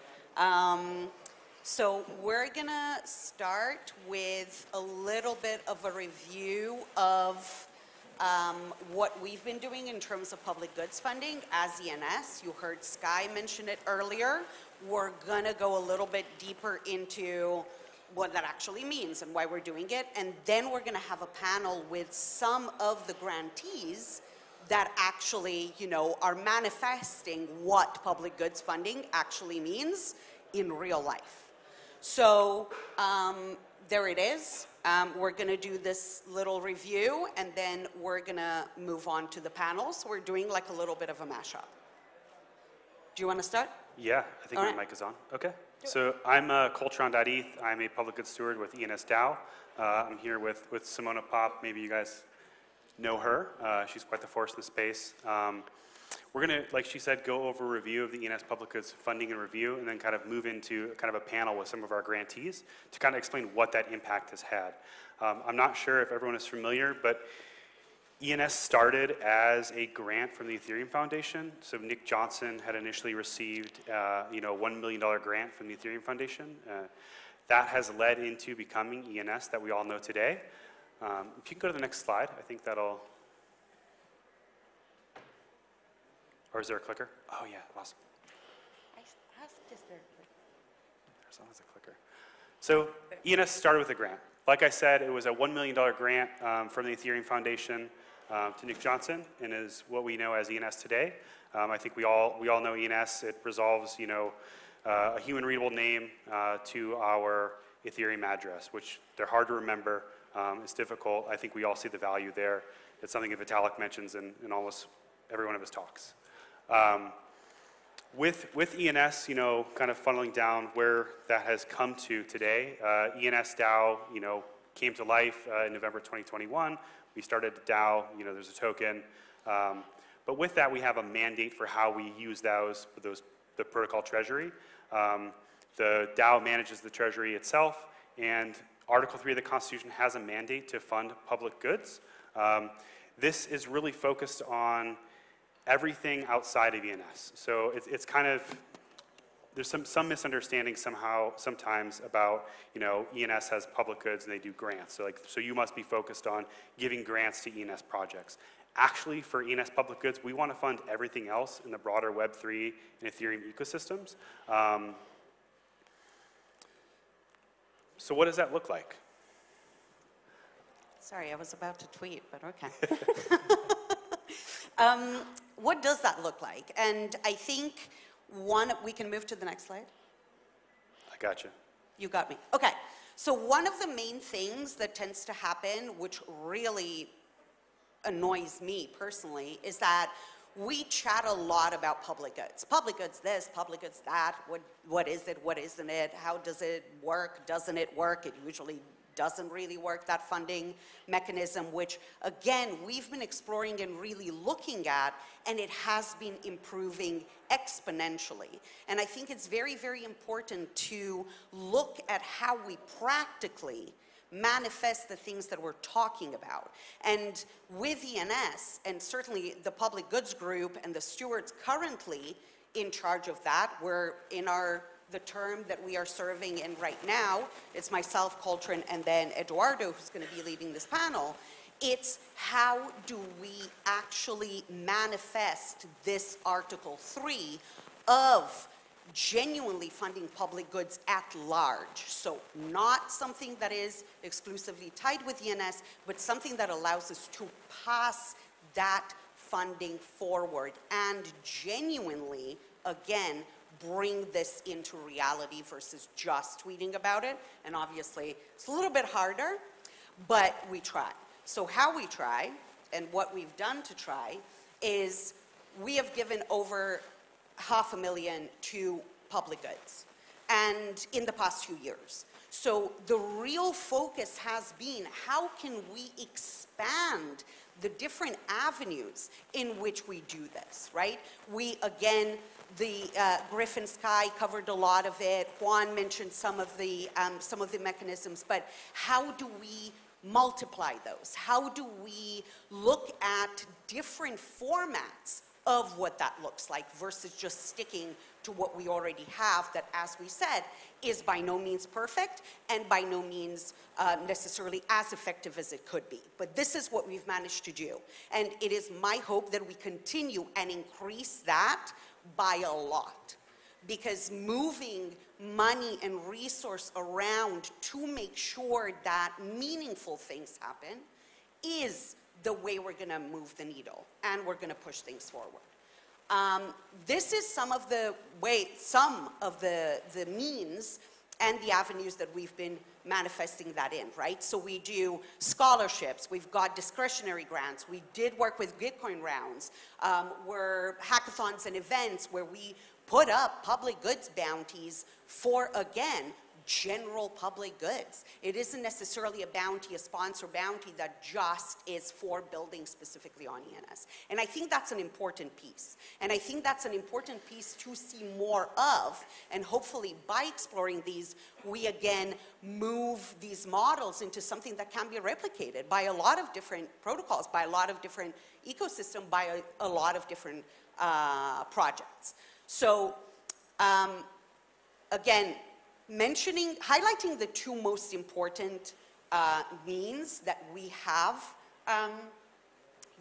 So we're gonna start with a little bit of a review of what we've been doing in terms of public goods funding as ENS. You heard Sky mention it earlier. We're gonna go a little bit deeper into what that actually means and why we're doing it. And then we're gonna have a panel with some of the grantees that actually, you know, are manifesting what public goods funding actually means in real life. So there it is. We're going to do this little review, and then we're going to move on to the panel. So we're doing like a little bit of a mashup. Do you want to start? Yeah, I think my mic is on. Okay. So I'm Coltron.eth. I'm a public goods steward with ENS DAO. I'm here with Simona Pop. Maybe you guys know her. She's quite the force in the space. We're going to, like she said, go over a review of the ENS public goods funding and review, and then kind of move into kind of a panel with some of our grantees to kind of explain what that impact has had. I'm not sure if everyone is familiar, but ENS started as a grant from the Ethereum Foundation. So Nick Johnson had initially received, $1 million grant from the Ethereum Foundation. That has led into becoming ENS that we all know today. If you can go to the next slide, I think that'll. Or is there a clicker? Oh yeah, awesome. There's always a clicker. So ENS started with a grant. Like I said, it was a $1 million grant from the Ethereum Foundation to Nick Johnson, and is what we know as ENS today. I think we all know ENS. It resolves, a human readable name to our Ethereum address, which they're hard to remember. It's difficult. I think we all see the value there. It's something that Vitalik mentions in almost every one of his talks. With ENS, kind of funneling down where that has come to today, ENS DAO, came to life in November 2021. We started a DAO, there's a token. But with that, we have a mandate for how we use the protocol treasury. The DAO manages the treasury itself, and Article 3 of the Constitution has a mandate to fund public goods. This is really focused on everything outside of ENS. So it's kind of, there's some misunderstanding sometimes about, ENS has public goods and they do grants. So you must be focused on giving grants to ENS projects. Actually, for ENS public goods, we want to fund everything else in the broader Web3 and Ethereum ecosystems. So what does that look like? Sorry, I was about to tweet, but okay. What does that look like? And I think we can move to the next slide. I got you. You got me. Okay. So one of the main things that tends to happen, which really annoys me personally, is that we chat a lot about public goods. Public goods this, public goods that, what is it, what isn't it, how does it work, doesn't it work? It usually doesn't really work, that funding mechanism, which again, we've been exploring and really looking at, and it has been improving exponentially. And I think it's very, very important to look at how we practically manifest the things that we're talking about. And with ENS, and certainly the public goods group and the stewards currently in charge of that, we're in the term that we are serving in right now, it's myself, Coltron, and then Eduardo, who's going to be leading this panel. It's how do we actually manifest this Article 3 of genuinely funding public goods at large. So not something that is exclusively tied with ENS, but something that allows us to pass that funding forward and genuinely, again, bring this into reality versus just tweeting about it. And obviously, it's a little bit harder, but we try. So how we try, and what we've done to try, is we have given over $500,000 to public goods, and in the past 2 years. So the real focus has been, how can we expand the different avenues in which we do this, right? We, again, the Griffin Sky covered a lot of it. Juan mentioned some of the mechanisms, but how do we multiply those? How do we look at different formats of what that looks like versus just sticking to what we already have that, as we said, is by no means perfect and by no means necessarily as effective as it could be. But this is what we've managed to do. And it is my hope that we continue and increase that by a lot. Because moving money and resource around to make sure that meaningful things happen is the way we're going to move the needle, and we're going to push things forward. This is some of the means and the avenues that we've been manifesting that in, right? So we do scholarships, we've got discretionary grants, we did work with Bitcoin rounds, we're hackathons and events where we put up public goods bounties for, again, general public goods. It isn't necessarily a bounty, a sponsor bounty that just is for building specifically on ENS. And I think that's an important piece. And I think that's an important piece to see more of, and hopefully by exploring these, we again move these models into something that can be replicated by a lot of different protocols, by a lot of different ecosystems, by a lot of different projects. So again, highlighting the two most important means that we have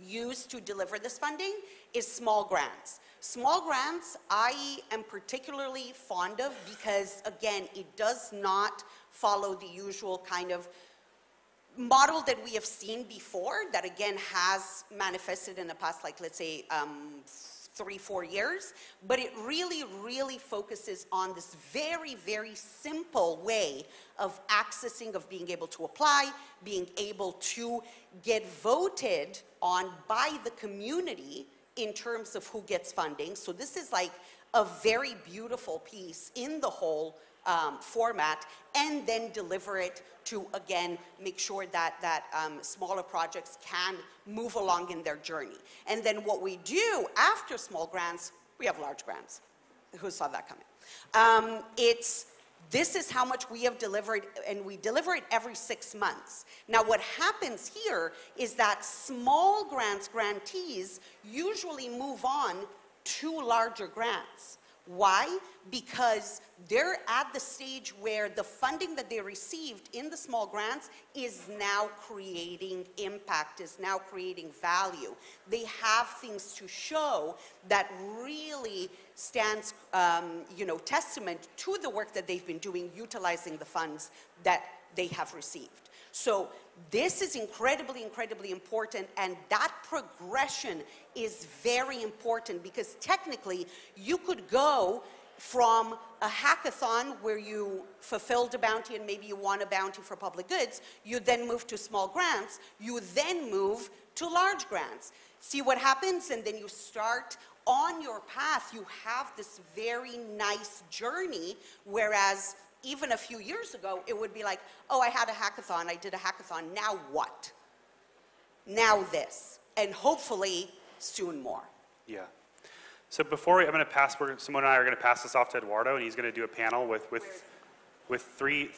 used to deliver this funding is small grants. Small grants I am particularly fond of because, again, it does not follow the usual kind of model that we have seen before that, again, has manifested in the past, like, let's say, 3-4 years, but it really, really focuses on this very, very simple way of accessing, of being able to apply, being able to get voted on by the community in terms of who gets funding. So this is like a very beautiful piece in the whole format, and then deliver it to, again, make sure that smaller projects can move along in their journey. And then what we do after small grants, we have large grants. Who saw that coming? This is how much we have delivered, and we deliver it every 6 months. Now, what happens here is that small grants grantees usually move on to larger grants. Why? Because they're at the stage where the funding that they received in the small grants is now creating impact, is now creating value. They have things to show that really stands, testament to the work that they've been doing, utilizing the funds that they have received. So this is incredibly, incredibly important, and that progression is very important because technically you could go from a hackathon where you fulfilled a bounty and maybe you won a bounty for public goods, you then move to small grants, you then move to large grants. See what happens, and then you start on your path. You have this very nice journey, whereas even a few years ago, it would be like, oh, I had a hackathon, I did a hackathon, now what? Now this, and hopefully soon more. Yeah. So before I'm going to pass, Simone and I are going to pass this off to Eduardo, and he's going to do a panel with three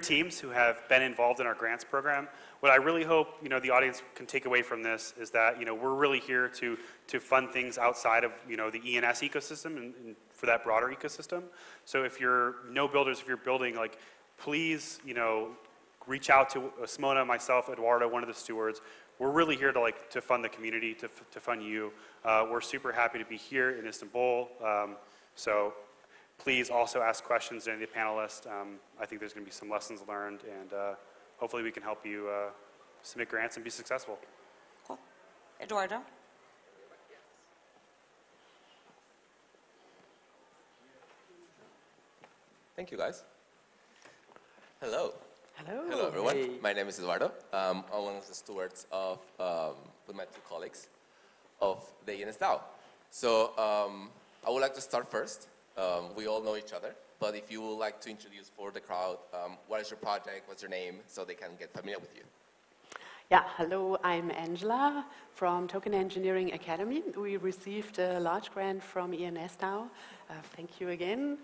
teams who have been involved in our grants program. What I really hope the audience can take away from this is that we're really here to fund things outside of the ENS ecosystem and for that broader ecosystem. So if you're builders, if you're building, like, please reach out to Simona, myself, Eduardo, one of the stewards. We're really here to fund the community, to fund you. We're super happy to be here in Istanbul. So please also ask questions to any of the panelists. I think there's going to be some lessons learned, and hopefully we can help you submit grants and be successful. Cool. Eduardo? Thank you, guys. Hello. Hello. Hello, everyone. Hey. My name is Eduardo. I'm one of the stewards of, with my two colleagues, of the ENS DAO. So I would like to start first. We all know each other, but if you would like to introduce for the crowd, what is your project, what's your name, so they can get familiar with you. Yeah, hello, I'm Angela from Token Engineering Academy. We received a large grant from ENS DAO. Thank you again.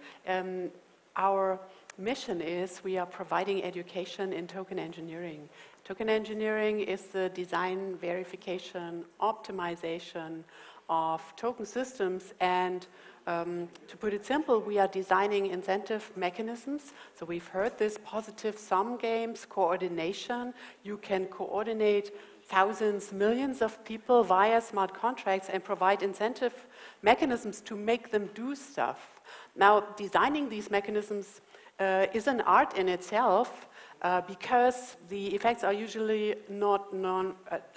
Our mission is we are providing education in token engineering. Token engineering is the design, verification, optimization of token systems, and to put it simple, we are designing incentive mechanisms. So we've heard this positive sum games, coordination. You can coordinate thousands, millions of people via smart contracts and provide incentive mechanisms to make them do stuff. Now, designing these mechanisms is an art in itself because the effects are usually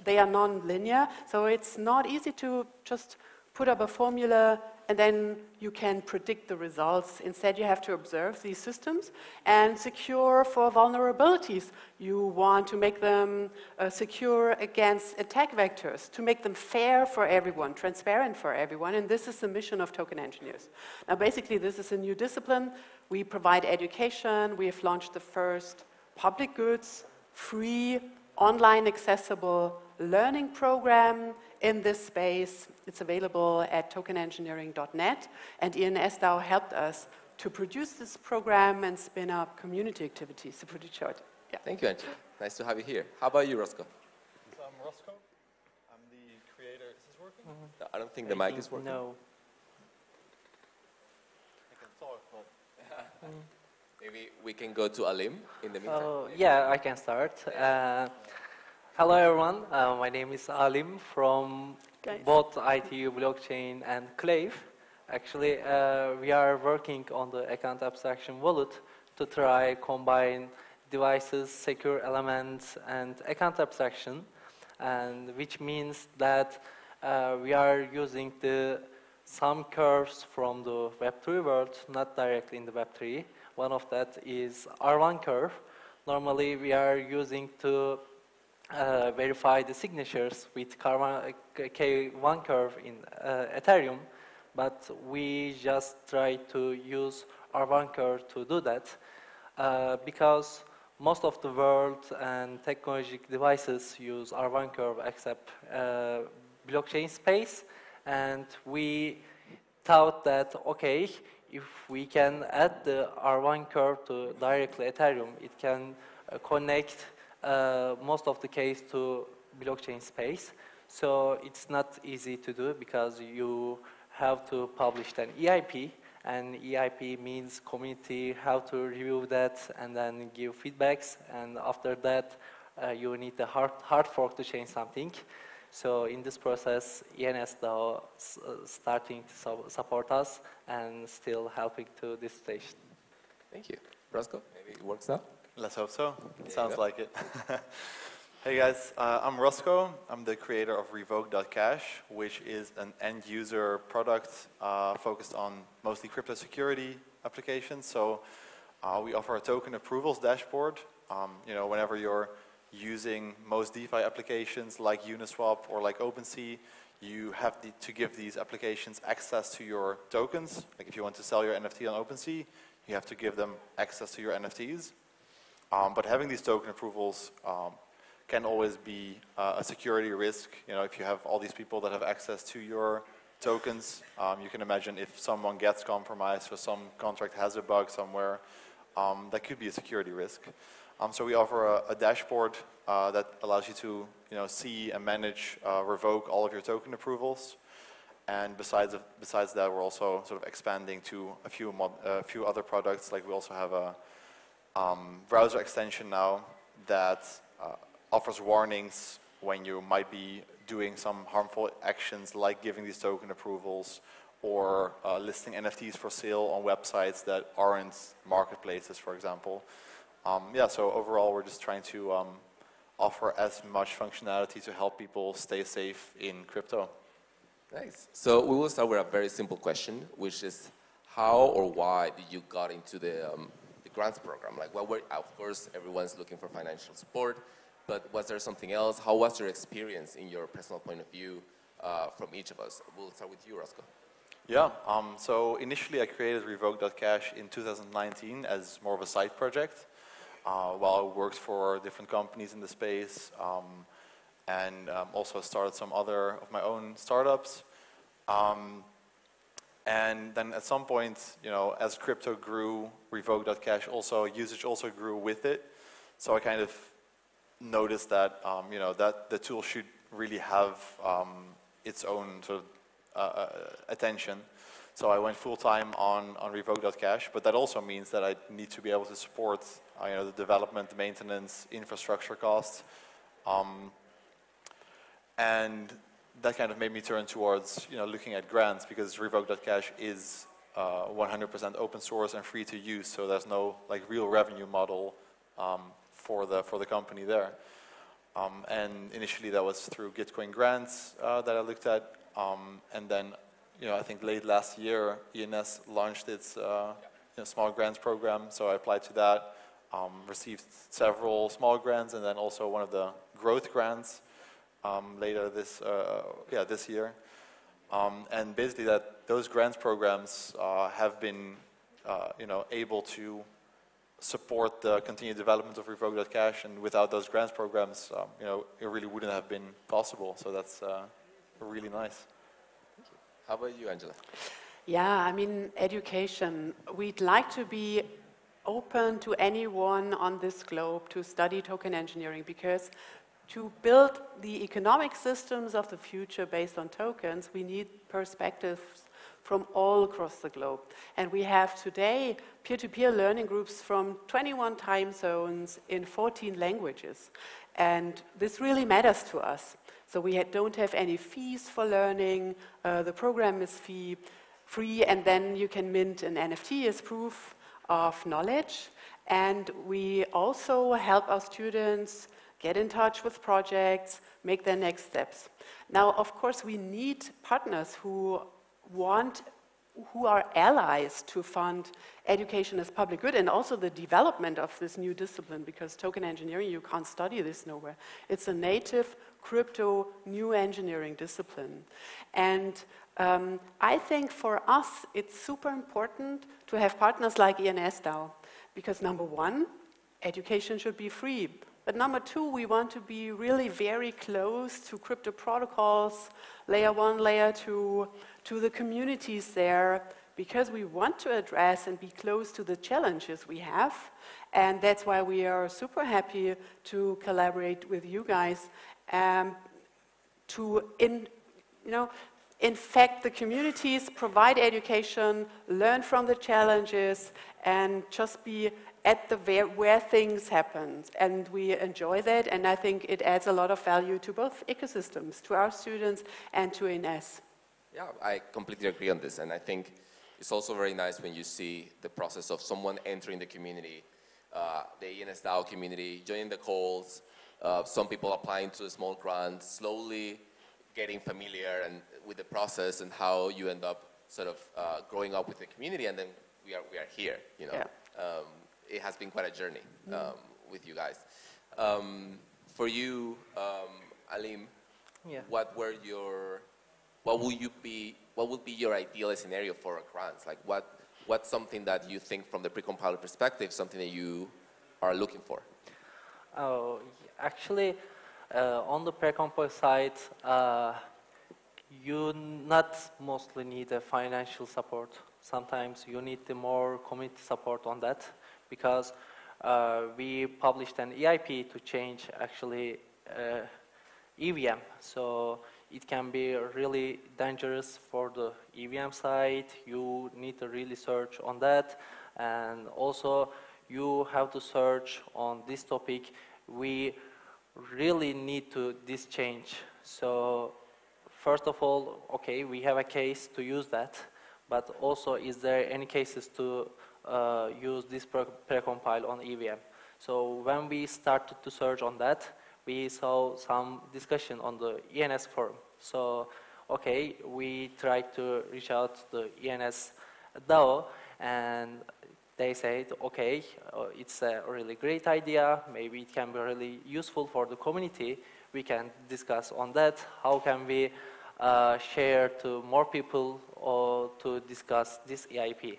they are non-linear, so it's not easy to just put up a formula and then you can predict the results. Instead, you have to observe these systems and secure for vulnerabilities. You want to make them secure against attack vectors, to make them fair for everyone, transparent for everyone, and this is the mission of token engineers. Now, basically, this is a new discipline. We provide education. We have launched the first public goods, free, online accessible learning program in this space. It's available at tokenengineering.net, and ENS DAO helped us to produce this program and spin up community activities, to put it short. Yeah. Thank you, Angie. Nice to have you here. How about you, Roscoe? So I'm Roscoe. I'm the creator. Is this working? I don't think the mic is working. No. I can talk, but... Maybe we can go to Alim in the meantime. Oh, yeah, I can start. Hello, everyone. My name is Alim from both ITU blockchain and Clave. Actually, we are working on the account abstraction wallet to try combine devices, secure elements, and account abstraction, and which means that we are using some curves from the Web3 world, not directly in the Web3. One of that is R1 curve. Normally, we are using to verify the signatures with K1 curve in Ethereum, but we just try to use R1 curve to do that because most of the world and technological devices use R1 curve except blockchain space, and we thought that, okay, if we can add the R1 curve to directly Ethereum, it can connect most of the case to blockchain space. So it's not easy to do because you have to publish an EIP, and EIP means community have to review that and then give feedbacks, and after that you need a hard fork to change something. So in this process, ENS DAO starting to support us and still helping to this stage. Thank you. Roscoe, maybe it works now? Let's hope so. There Sounds like it. Hey guys, I'm Roscoe. I'm the creator of Revoke.cash, which is an end-user product focused on mostly crypto security applications. So we offer a token approvals dashboard. You know, whenever you're using most DeFi applications like Uniswap or like OpenSea, you have to give these applications access to your tokens. Like if you want to sell your NFT on OpenSea, you have to give them access to your NFTs. But having these token approvals can always be a security risk. You know, if you have all these people that have access to your tokens, you can imagine if someone gets compromised or some contract has a bug somewhere, that could be a security risk. So we offer a dashboard that allows you to, you know, see and manage, revoke all of your token approvals. And besides that, we're also sort of expanding to a few other products. Like we also have a browser extension now that offers warnings when you might be doing some harmful actions, like giving these token approvals or listing NFTs for sale on websites that aren't marketplaces, for example. Yeah, so overall, we're just trying to offer as much functionality to help people stay safe in crypto. Nice. So we will start with a very simple question, which is how or why did you got into the grants program? Like, what were, of course, everyone's looking for financial support, but was there something else? How was your experience in your personal point of view from each of us? We'll start with you, Roscoe. Yeah, so initially I created Revoke.cash in 2019 as more of a side project while I worked for different companies in the space and also started some other of my own startups. And then at some point, you know, as crypto grew, Revoke.cash also, usage also grew with it. So I kind of noticed that, you know, that the tool should really have its own sort of attention. So I went full-time on Revoke.cash, but that also means that I need to be able to support you know, the development, the maintenance, infrastructure costs. And that kind of made me turn towards, you know, looking at grants, because Revoke.cash is 100% open source and free to use, so there's no like real revenue model for the company there. And initially that was through Gitcoin grants that I looked at, and then, you know, I think late last year ENS launched its you know, small grants program, so I applied to that, received several small grants, and then also one of the growth grants later this year. And basically those grants programs have been you know, able to support the continued development of Revoke.cash, and without those grants programs, you know, it really wouldn't have been possible. So that's really nice. How about you, Angela? Yeah, I mean, education. We'd like to be open to anyone on this globe to study token engineering, because to build the economic systems of the future based on tokens, we need perspectives from all across the globe. And we have today peer-to-peer learning groups from 21 time zones in 14 languages. And this really matters to us. So we don't have any fees for learning, the program is free, and then you can mint an NFT as proof of knowledge. And we also help our students get in touch with projects, make their next steps. Now, of course, we need partners who are allies to fund education as public good, and also the development of this new discipline, because token engineering, you can't study this nowhere. It's a native crypto new engineering discipline. And I think for us, it's super important to have partners like ENS DAO, because number one, education should be free. But number two, we want to be really very close to crypto protocols, layer 1, layer 2, to the communities there, because we want to address and be close to the challenges we have. And that's why we are super happy to collaborate with you guys to infect the communities, provide education, learn from the challenges, and just be at the where things happen. And we enjoy that, and I think it adds a lot of value to both ecosystems, to our students and to ENS. Yeah, I completely agree on this, and I think it's also very nice when you see the process of someone entering the community, the ENS DAO community, joining the calls, some people applying to small grants, slowly getting familiar and with the process, and how you end up sort of growing up with the community, and then we are here, you know. Yeah. It has been quite a journey with you guys. For you, Alim, what would be your ideal scenario for a grant? Like what's something that you think from the pre-compiler perspective, something that you are looking for? Actually, on the pre-compile side, you not mostly need a financial support. Sometimes you need the more community support on that, because we published an EIP to change actually EVM. So it can be really dangerous for the EVM side. You need to really search on that. And also you have to search on this topic. We really need to this change. So first of all, okay, we have a case to use that, but also is there any cases to use this precompile on EVM? So when we started to search on that, we saw some discussion on the ENS forum. So, okay, we tried to reach out to the ENS DAO, and they said, okay, it's a really great idea, maybe it can be really useful for the community. We can discuss on that, how can we share to more people or to discuss this EIP.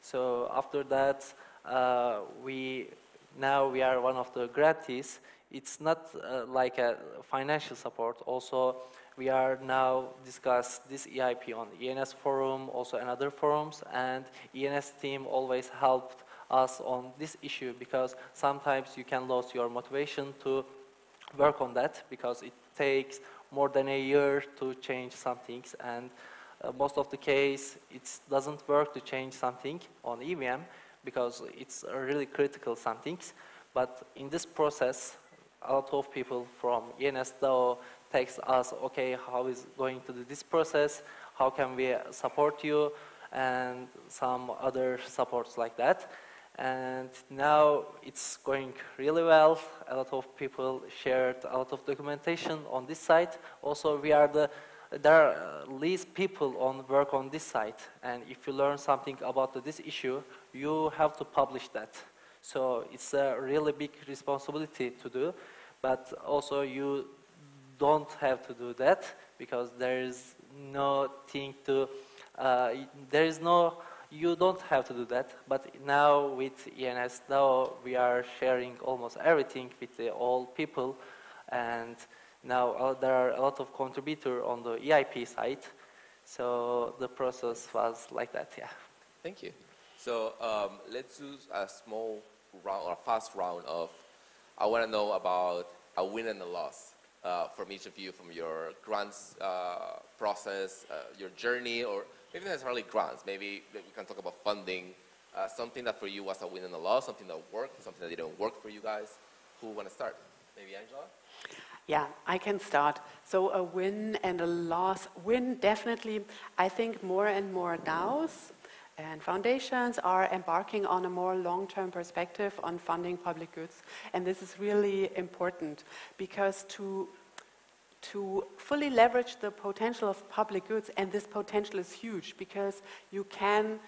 So after that, now we are one of the grantees. It's not like a financial support. Also, we are now discuss this EIP on ENS forum, also in other forums, and ENS team always helped us on this issue because sometimes you can lose your motivation to work on that because it takes more than a year to change some things, and most of the case it doesn't work to change something on EVM because it's really critical some things. But in this process, a lot of people from ENS DAO text us, okay, how is going to do this process, how can we support you, and some other supports like that. And now it's going really well. A lot of people shared a lot of documentation on this site. Also, there are least people on work on this site. And if you learn something about this issue, you have to publish that. So it's a really big responsibility to do. But also you don't have to do that because there is no thing to, you don't have to do that, but now with ENS DAO, we are sharing almost everything with all people, and now there are a lot of contributors on the EIP side, so the process was like that, yeah. Thank you. So let's do a small round, or fast round of, I want to know about a win and a loss from each of you, from your grants process, your journey, or maybe not necessarily grants. Maybe we can talk about funding, something that for you was a win and a loss, something that worked, something that didn't work for you guys. Who want to start? Maybe Angela? Yeah, I can start. So a win and a loss. Win, definitely. I think more and more DAOs and foundations are embarking on a more long-term perspective on funding public goods. And this is really important because to fully leverage the potential of public goods, and this potential is huge because you can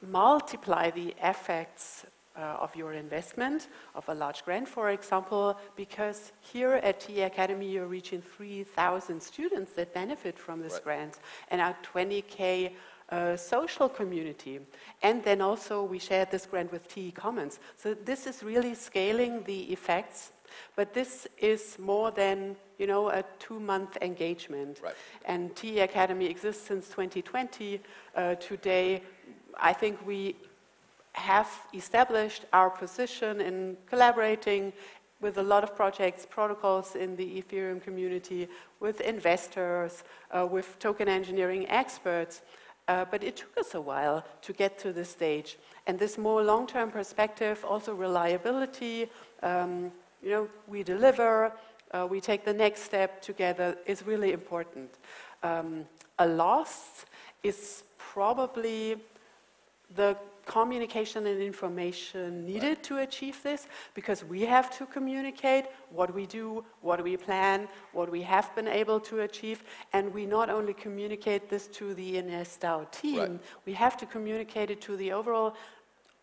multiply the effects of your investment, of a large grant, for example, because here at TE Academy you're reaching 3,000 students that benefit from this grant, and our 20K social community. And then also we shared this grant with TE Commons. So this is really scaling the effects, but this is more than, you know, a 2-month engagement. And TE Academy exists since 2020. Today, I think we have established our position in collaborating with a lot of projects, protocols in the Ethereum community, with investors, with token engineering experts. But it took us a while to get to this stage. And this more long-term perspective, also reliability, you know, we deliver, we take the next step together is really important. A loss is probably the communication and information needed to achieve this, because we have to communicate what we do, what we plan, what we have been able to achieve, and we not only communicate this to the ENS DAO team, we have to communicate it to the overall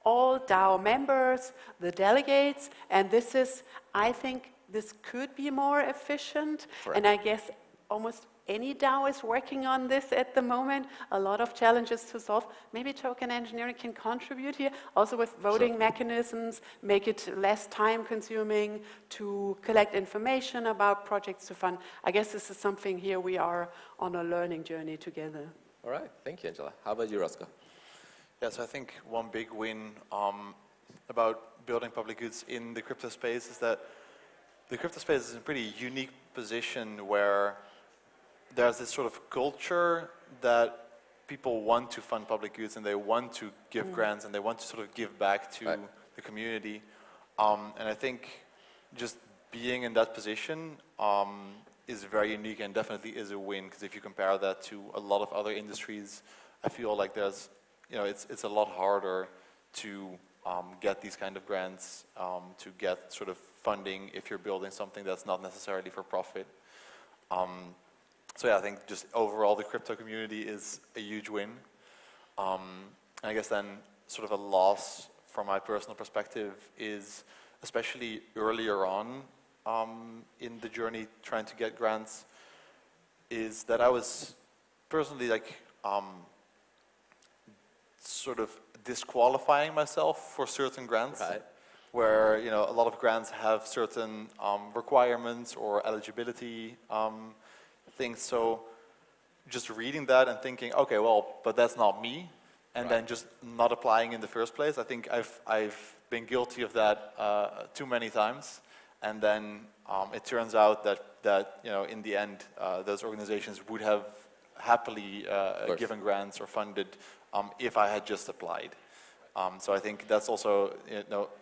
all DAO members, the delegates, and this is, I think, this could be more efficient, and I guess almost any DAO is working on this at the moment, a lot of challenges to solve. Maybe token engineering can contribute here, also with voting mechanisms, make it less time consuming to collect information about projects to fund. I guess this is something here we are on a learning journey together. All right, thank you, Angela. How about you, Roscoe? Yes, I think one big win about building public goods in the crypto space is that the crypto space is in a pretty unique position where there's this sort of culture that people want to fund public goods and they want to give grants and they want to sort of give back to the community. And I think just being in that position is very unique and definitely is a win, because if you compare that to a lot of other industries, I feel like there's, you know, it's a lot harder to get these kind of grants, to get sort of funding if you're building something that's not necessarily for profit. So yeah, I think just overall the crypto community is a huge win. I guess then sort of a loss from my personal perspective is, especially earlier on in the journey trying to get grants, is that I was personally like sort of disqualifying myself for certain grants, where a lot of grants have certain requirements or eligibility things. So just reading that and thinking, okay, well, but that's not me, and then just not applying in the first place. I think I've been guilty of that too many times, and then it turns out that in the end those organizations would have happily given grants or funded if I had just applied. So I think that's also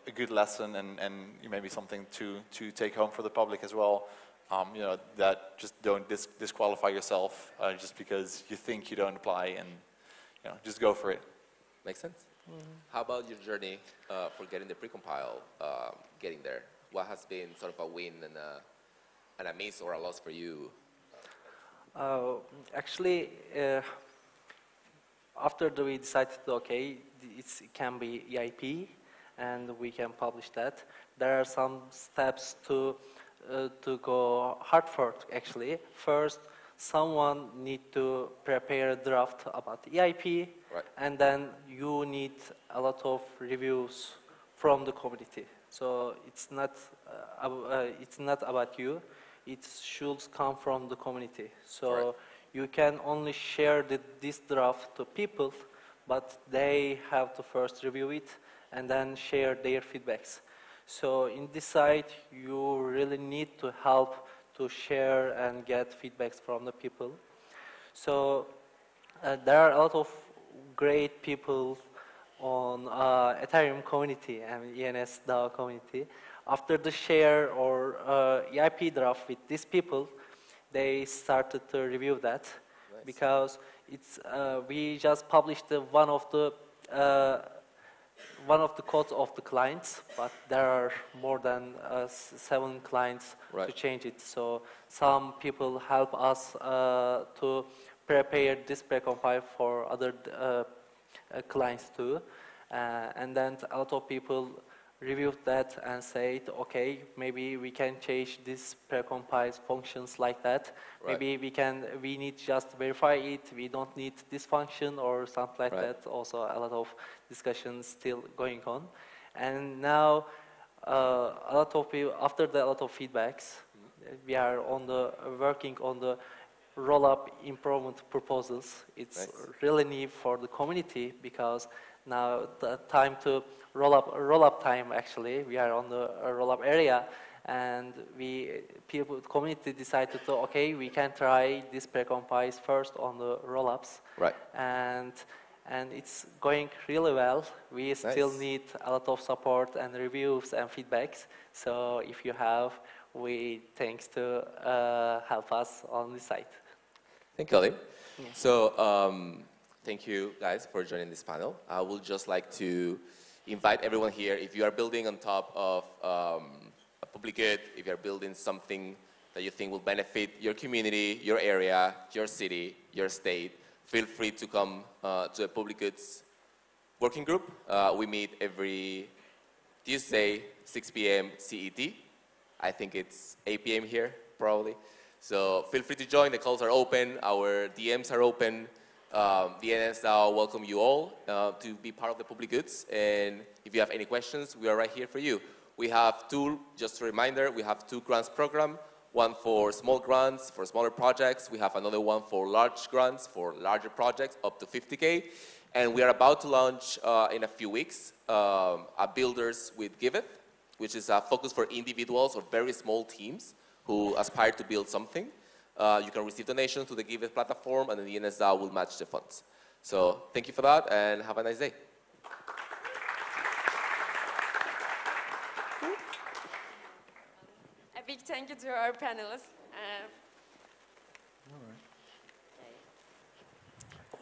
a good lesson, and maybe something to take home for the public as well. That just don't disqualify yourself just because you think you don't apply, and just go for it. Makes sense. How about your journey for getting the precompile, getting there? What has been sort of a win and a miss or a loss for you? Actually, after we decided, okay, it can be EIP, and we can publish that. There are some steps to go hard for it, actually. First, someone need to prepare a draft about EIP, and then you need a lot of reviews from the community. So it's not about you. It should come from the community. So you can only share this draft to people, but they have to first review it and then share their feedbacks. So in this side, you really need to help to share and get feedbacks from the people. So there are a lot of great people on Ethereum community and ENS DAO community. After the share or EIP draft with these people, they started to review that. Nice. Because it's we just published one of the codes of the clients, but there are more than 7 clients to change it. So some people help us to prepare this precompile for other clients too, and then a lot of people reviewed that and said, okay, maybe we can change this precompile functions like that. Maybe we need just verify it. We don't need this function or something like that. Also, a lot of discussions still going on, and now a lot of people, after a lot of feedbacks, we are working on the roll-up improvement proposals. It's really new for the community, because now the time to roll-up time, actually, we are on the roll-up area, and community decided to, okay, we can try this precompiles first on the roll-ups. And it's going really well. We still need a lot of support and reviews and feedbacks. So if you have, thanks to help us on this site. Thank you, Ali. So thank you guys for joining this panel. I would just like to invite everyone here, if you are building on top of a public good, if you are building something that you think will benefit your community, your area, your city, your state, feel free to come to a public goods working group. We meet every Tuesday, 6 p.m. CET. I think it's 8 p.m. here, probably. So feel free to join. The calls are open. Our DMs are open. The NSDAO welcome you all to be part of the public goods. And if you have any questions, we are right here for you. We have just a reminder, we have 2 grants program. One for small grants, for smaller projects. We have another one for large grants, for larger projects, up to 50K. And we are about to launch in a few weeks a Builders with Giveth, which is a focus for individuals or very small teams who aspire to build something. You can receive donations to the Giveth platform, and then the NSDAO will match the funds. So thank you for that, and have a nice day. A big thank you to our panelists.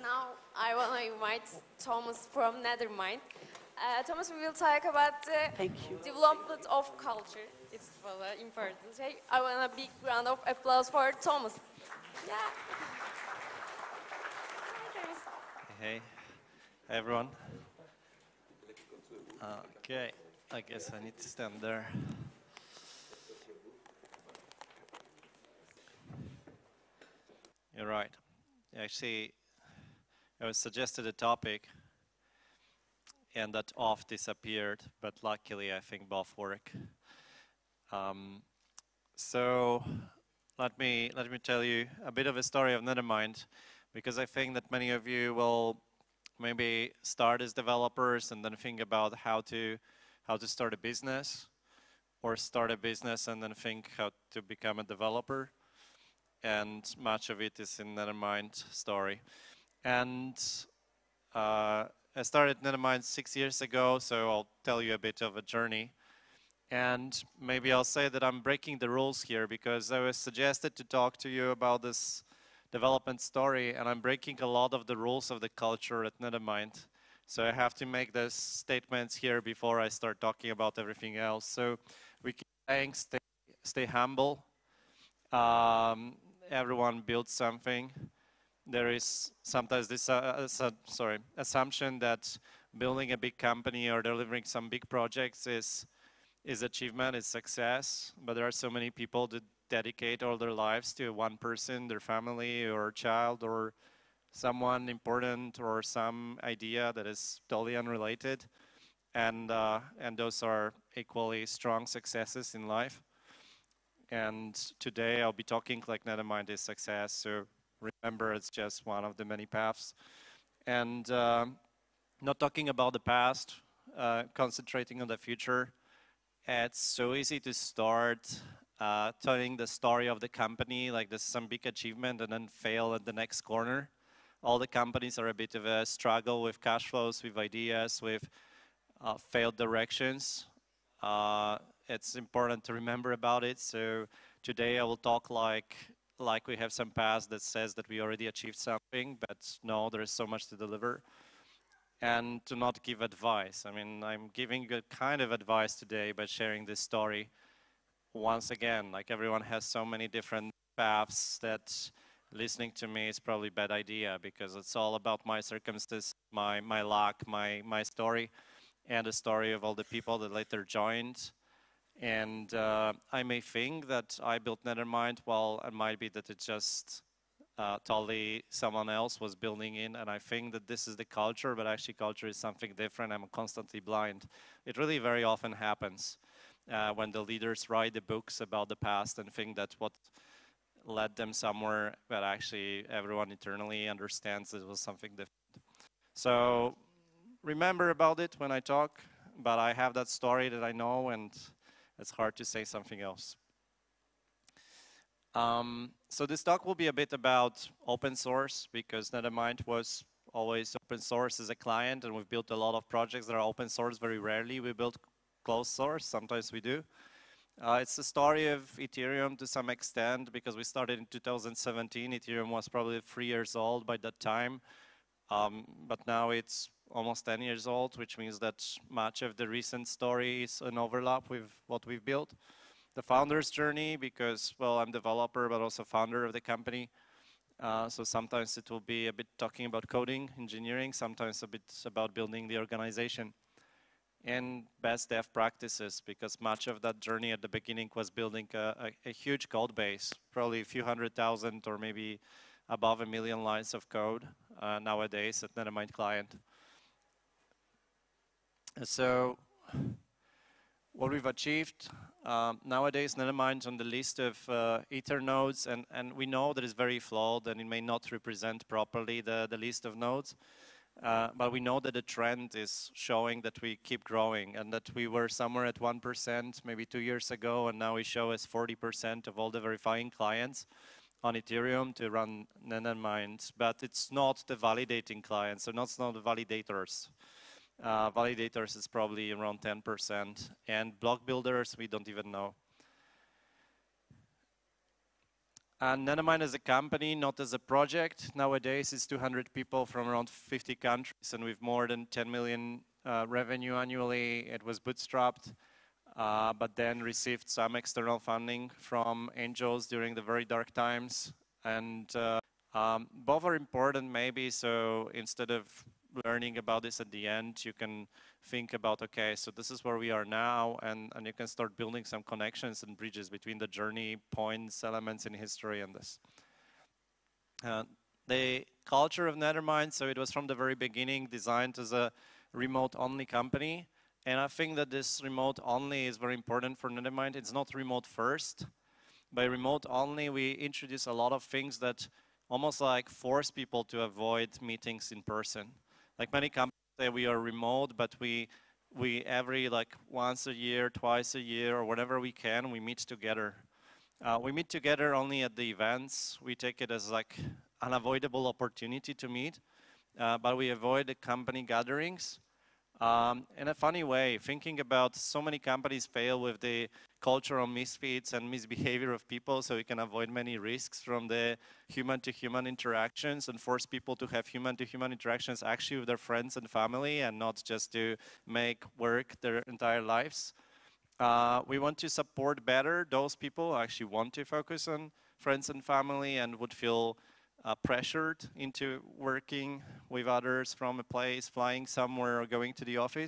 Now I want to invite Thomas from Nethermind. Thomas, we will talk about the development of culture. It's very important. Hey, I want a big round of applause for Thomas. Yeah. Hey, everyone. Okay, I guess I need to stand there. You're right. Actually, I was suggested a topic, and that off disappeared, but luckily I think both work. So let me tell you a bit of a story of Nethermind, because I think that many of you will maybe start as developers and then think about how to start a business, or start a business and then think how to become a developer. And much of it is in Nethermind story. And I started Nethermind 6 years ago, so I'll tell you a bit of a journey. And maybe I'll say that I'm breaking the rules here, because I was suggested to talk to you about this development story, and I'm breaking a lot of the rules of the culture at Nethermind. So I have to make those statements here before I start talking about everything else. So we keep saying stay humble. Everyone builds something. There is sometimes this assumption that building a big company or delivering some big projects is achievement, is success. But there are so many people that dedicate all their lives to one person, their family or child or someone important or some idea that is totally unrelated. And those are equally strong successes in life. And today I'll be talking like Nethermind is success, so remember it's just one of the many paths. And not talking about the past, concentrating on the future. It's so easy to start telling the story of the company, like this is some big achievement, and then fail at the next corner. All the companies are a bit of a struggle with cash flows, with ideas, with failed directions. It's important to remember about it. So today I will talk like we have some past that says that we already achieved something, but no, there is so much to deliver. And to not give advice. I mean, I'm giving a kind of advice today by sharing this story. Once again, like everyone has so many different paths that listening to me is probably a bad idea, because it's all about my circumstances, my luck, my story, and the story of all the people that later joined. And I may think that I built Nethermind, well, it might be that it's just totally someone else was building in, and I think that this is the culture, but actually culture is something different. I'm constantly blind. It really very often happens when the leaders write the books about the past and think that what led them somewhere, but actually everyone internally understands it was something different. So remember about it when I talk, but I have that story that I know, and it's hard to say something else. So this talk will be a bit about open source, because Nethermind was always open source as a client, and we've built a lot of projects that are open source. Very rarely we build closed source, sometimes we do. It's the story of Ethereum to some extent, because we started in 2017. Ethereum was probably 3 years old by that time, but now it's almost 10 years old, which means that much of the recent story is an overlap with what we've built. The founder's journey, because, well, I'm developer, but also founder of the company. So sometimes it will be a bit talking about coding, engineering, sometimes a bit about building the organization. And best dev practices, because much of that journey at the beginning was building a huge code base, probably a few 100,000 or maybe above 1 million lines of code nowadays at Nethermind client. So what we've achieved nowadays, Nethermind on the list of Ether nodes, and we know that it's very flawed and it may not represent properly the list of nodes, but we know that the trend is showing that we keep growing, and that we were somewhere at 1% maybe 2 years ago, and now we show as 40% of all the verifying clients on Ethereum to run Nethermind, but it's not the validating clients, so not the validators. Validators is probably around 10%, and block builders we don't even know. And Nethermind as a company, not as a project. Nowadays it's 200 people from around 50 countries, and with more than 10 million revenue annually. It was bootstrapped, but then received some external funding from angels during the very dark times. And both are important maybe, so instead of learning about this at the end, you can think about, okay, so this is where we are now, and you can start building some connections and bridges between the journey, points, elements in history and this. The culture of Nethermind, so it was from the very beginning designed as a remote-only company, and I think that this remote-only is very important for Nethermind. It's not remote first. By remote-only, we introduce a lot of things that almost like force people to avoid meetings in person. Like many companies say we are remote, but we every like once a year, twice a year, or whenever we can, we meet together. We meet together only at the events. We take it as like unavoidable opportunity to meet, but we avoid the company gatherings. In a funny way, thinking about so many companies fail with the cultural misfits and misbehavior of people, so we can avoid many risks from the human-to-human interactions and force people to have human-to-human interactions actually with their friends and family and not just to make work their entire lives. We want to support better those people who actually want to focus on friends and family and would feel pressured into working with others from a place, flying somewhere or going to the office.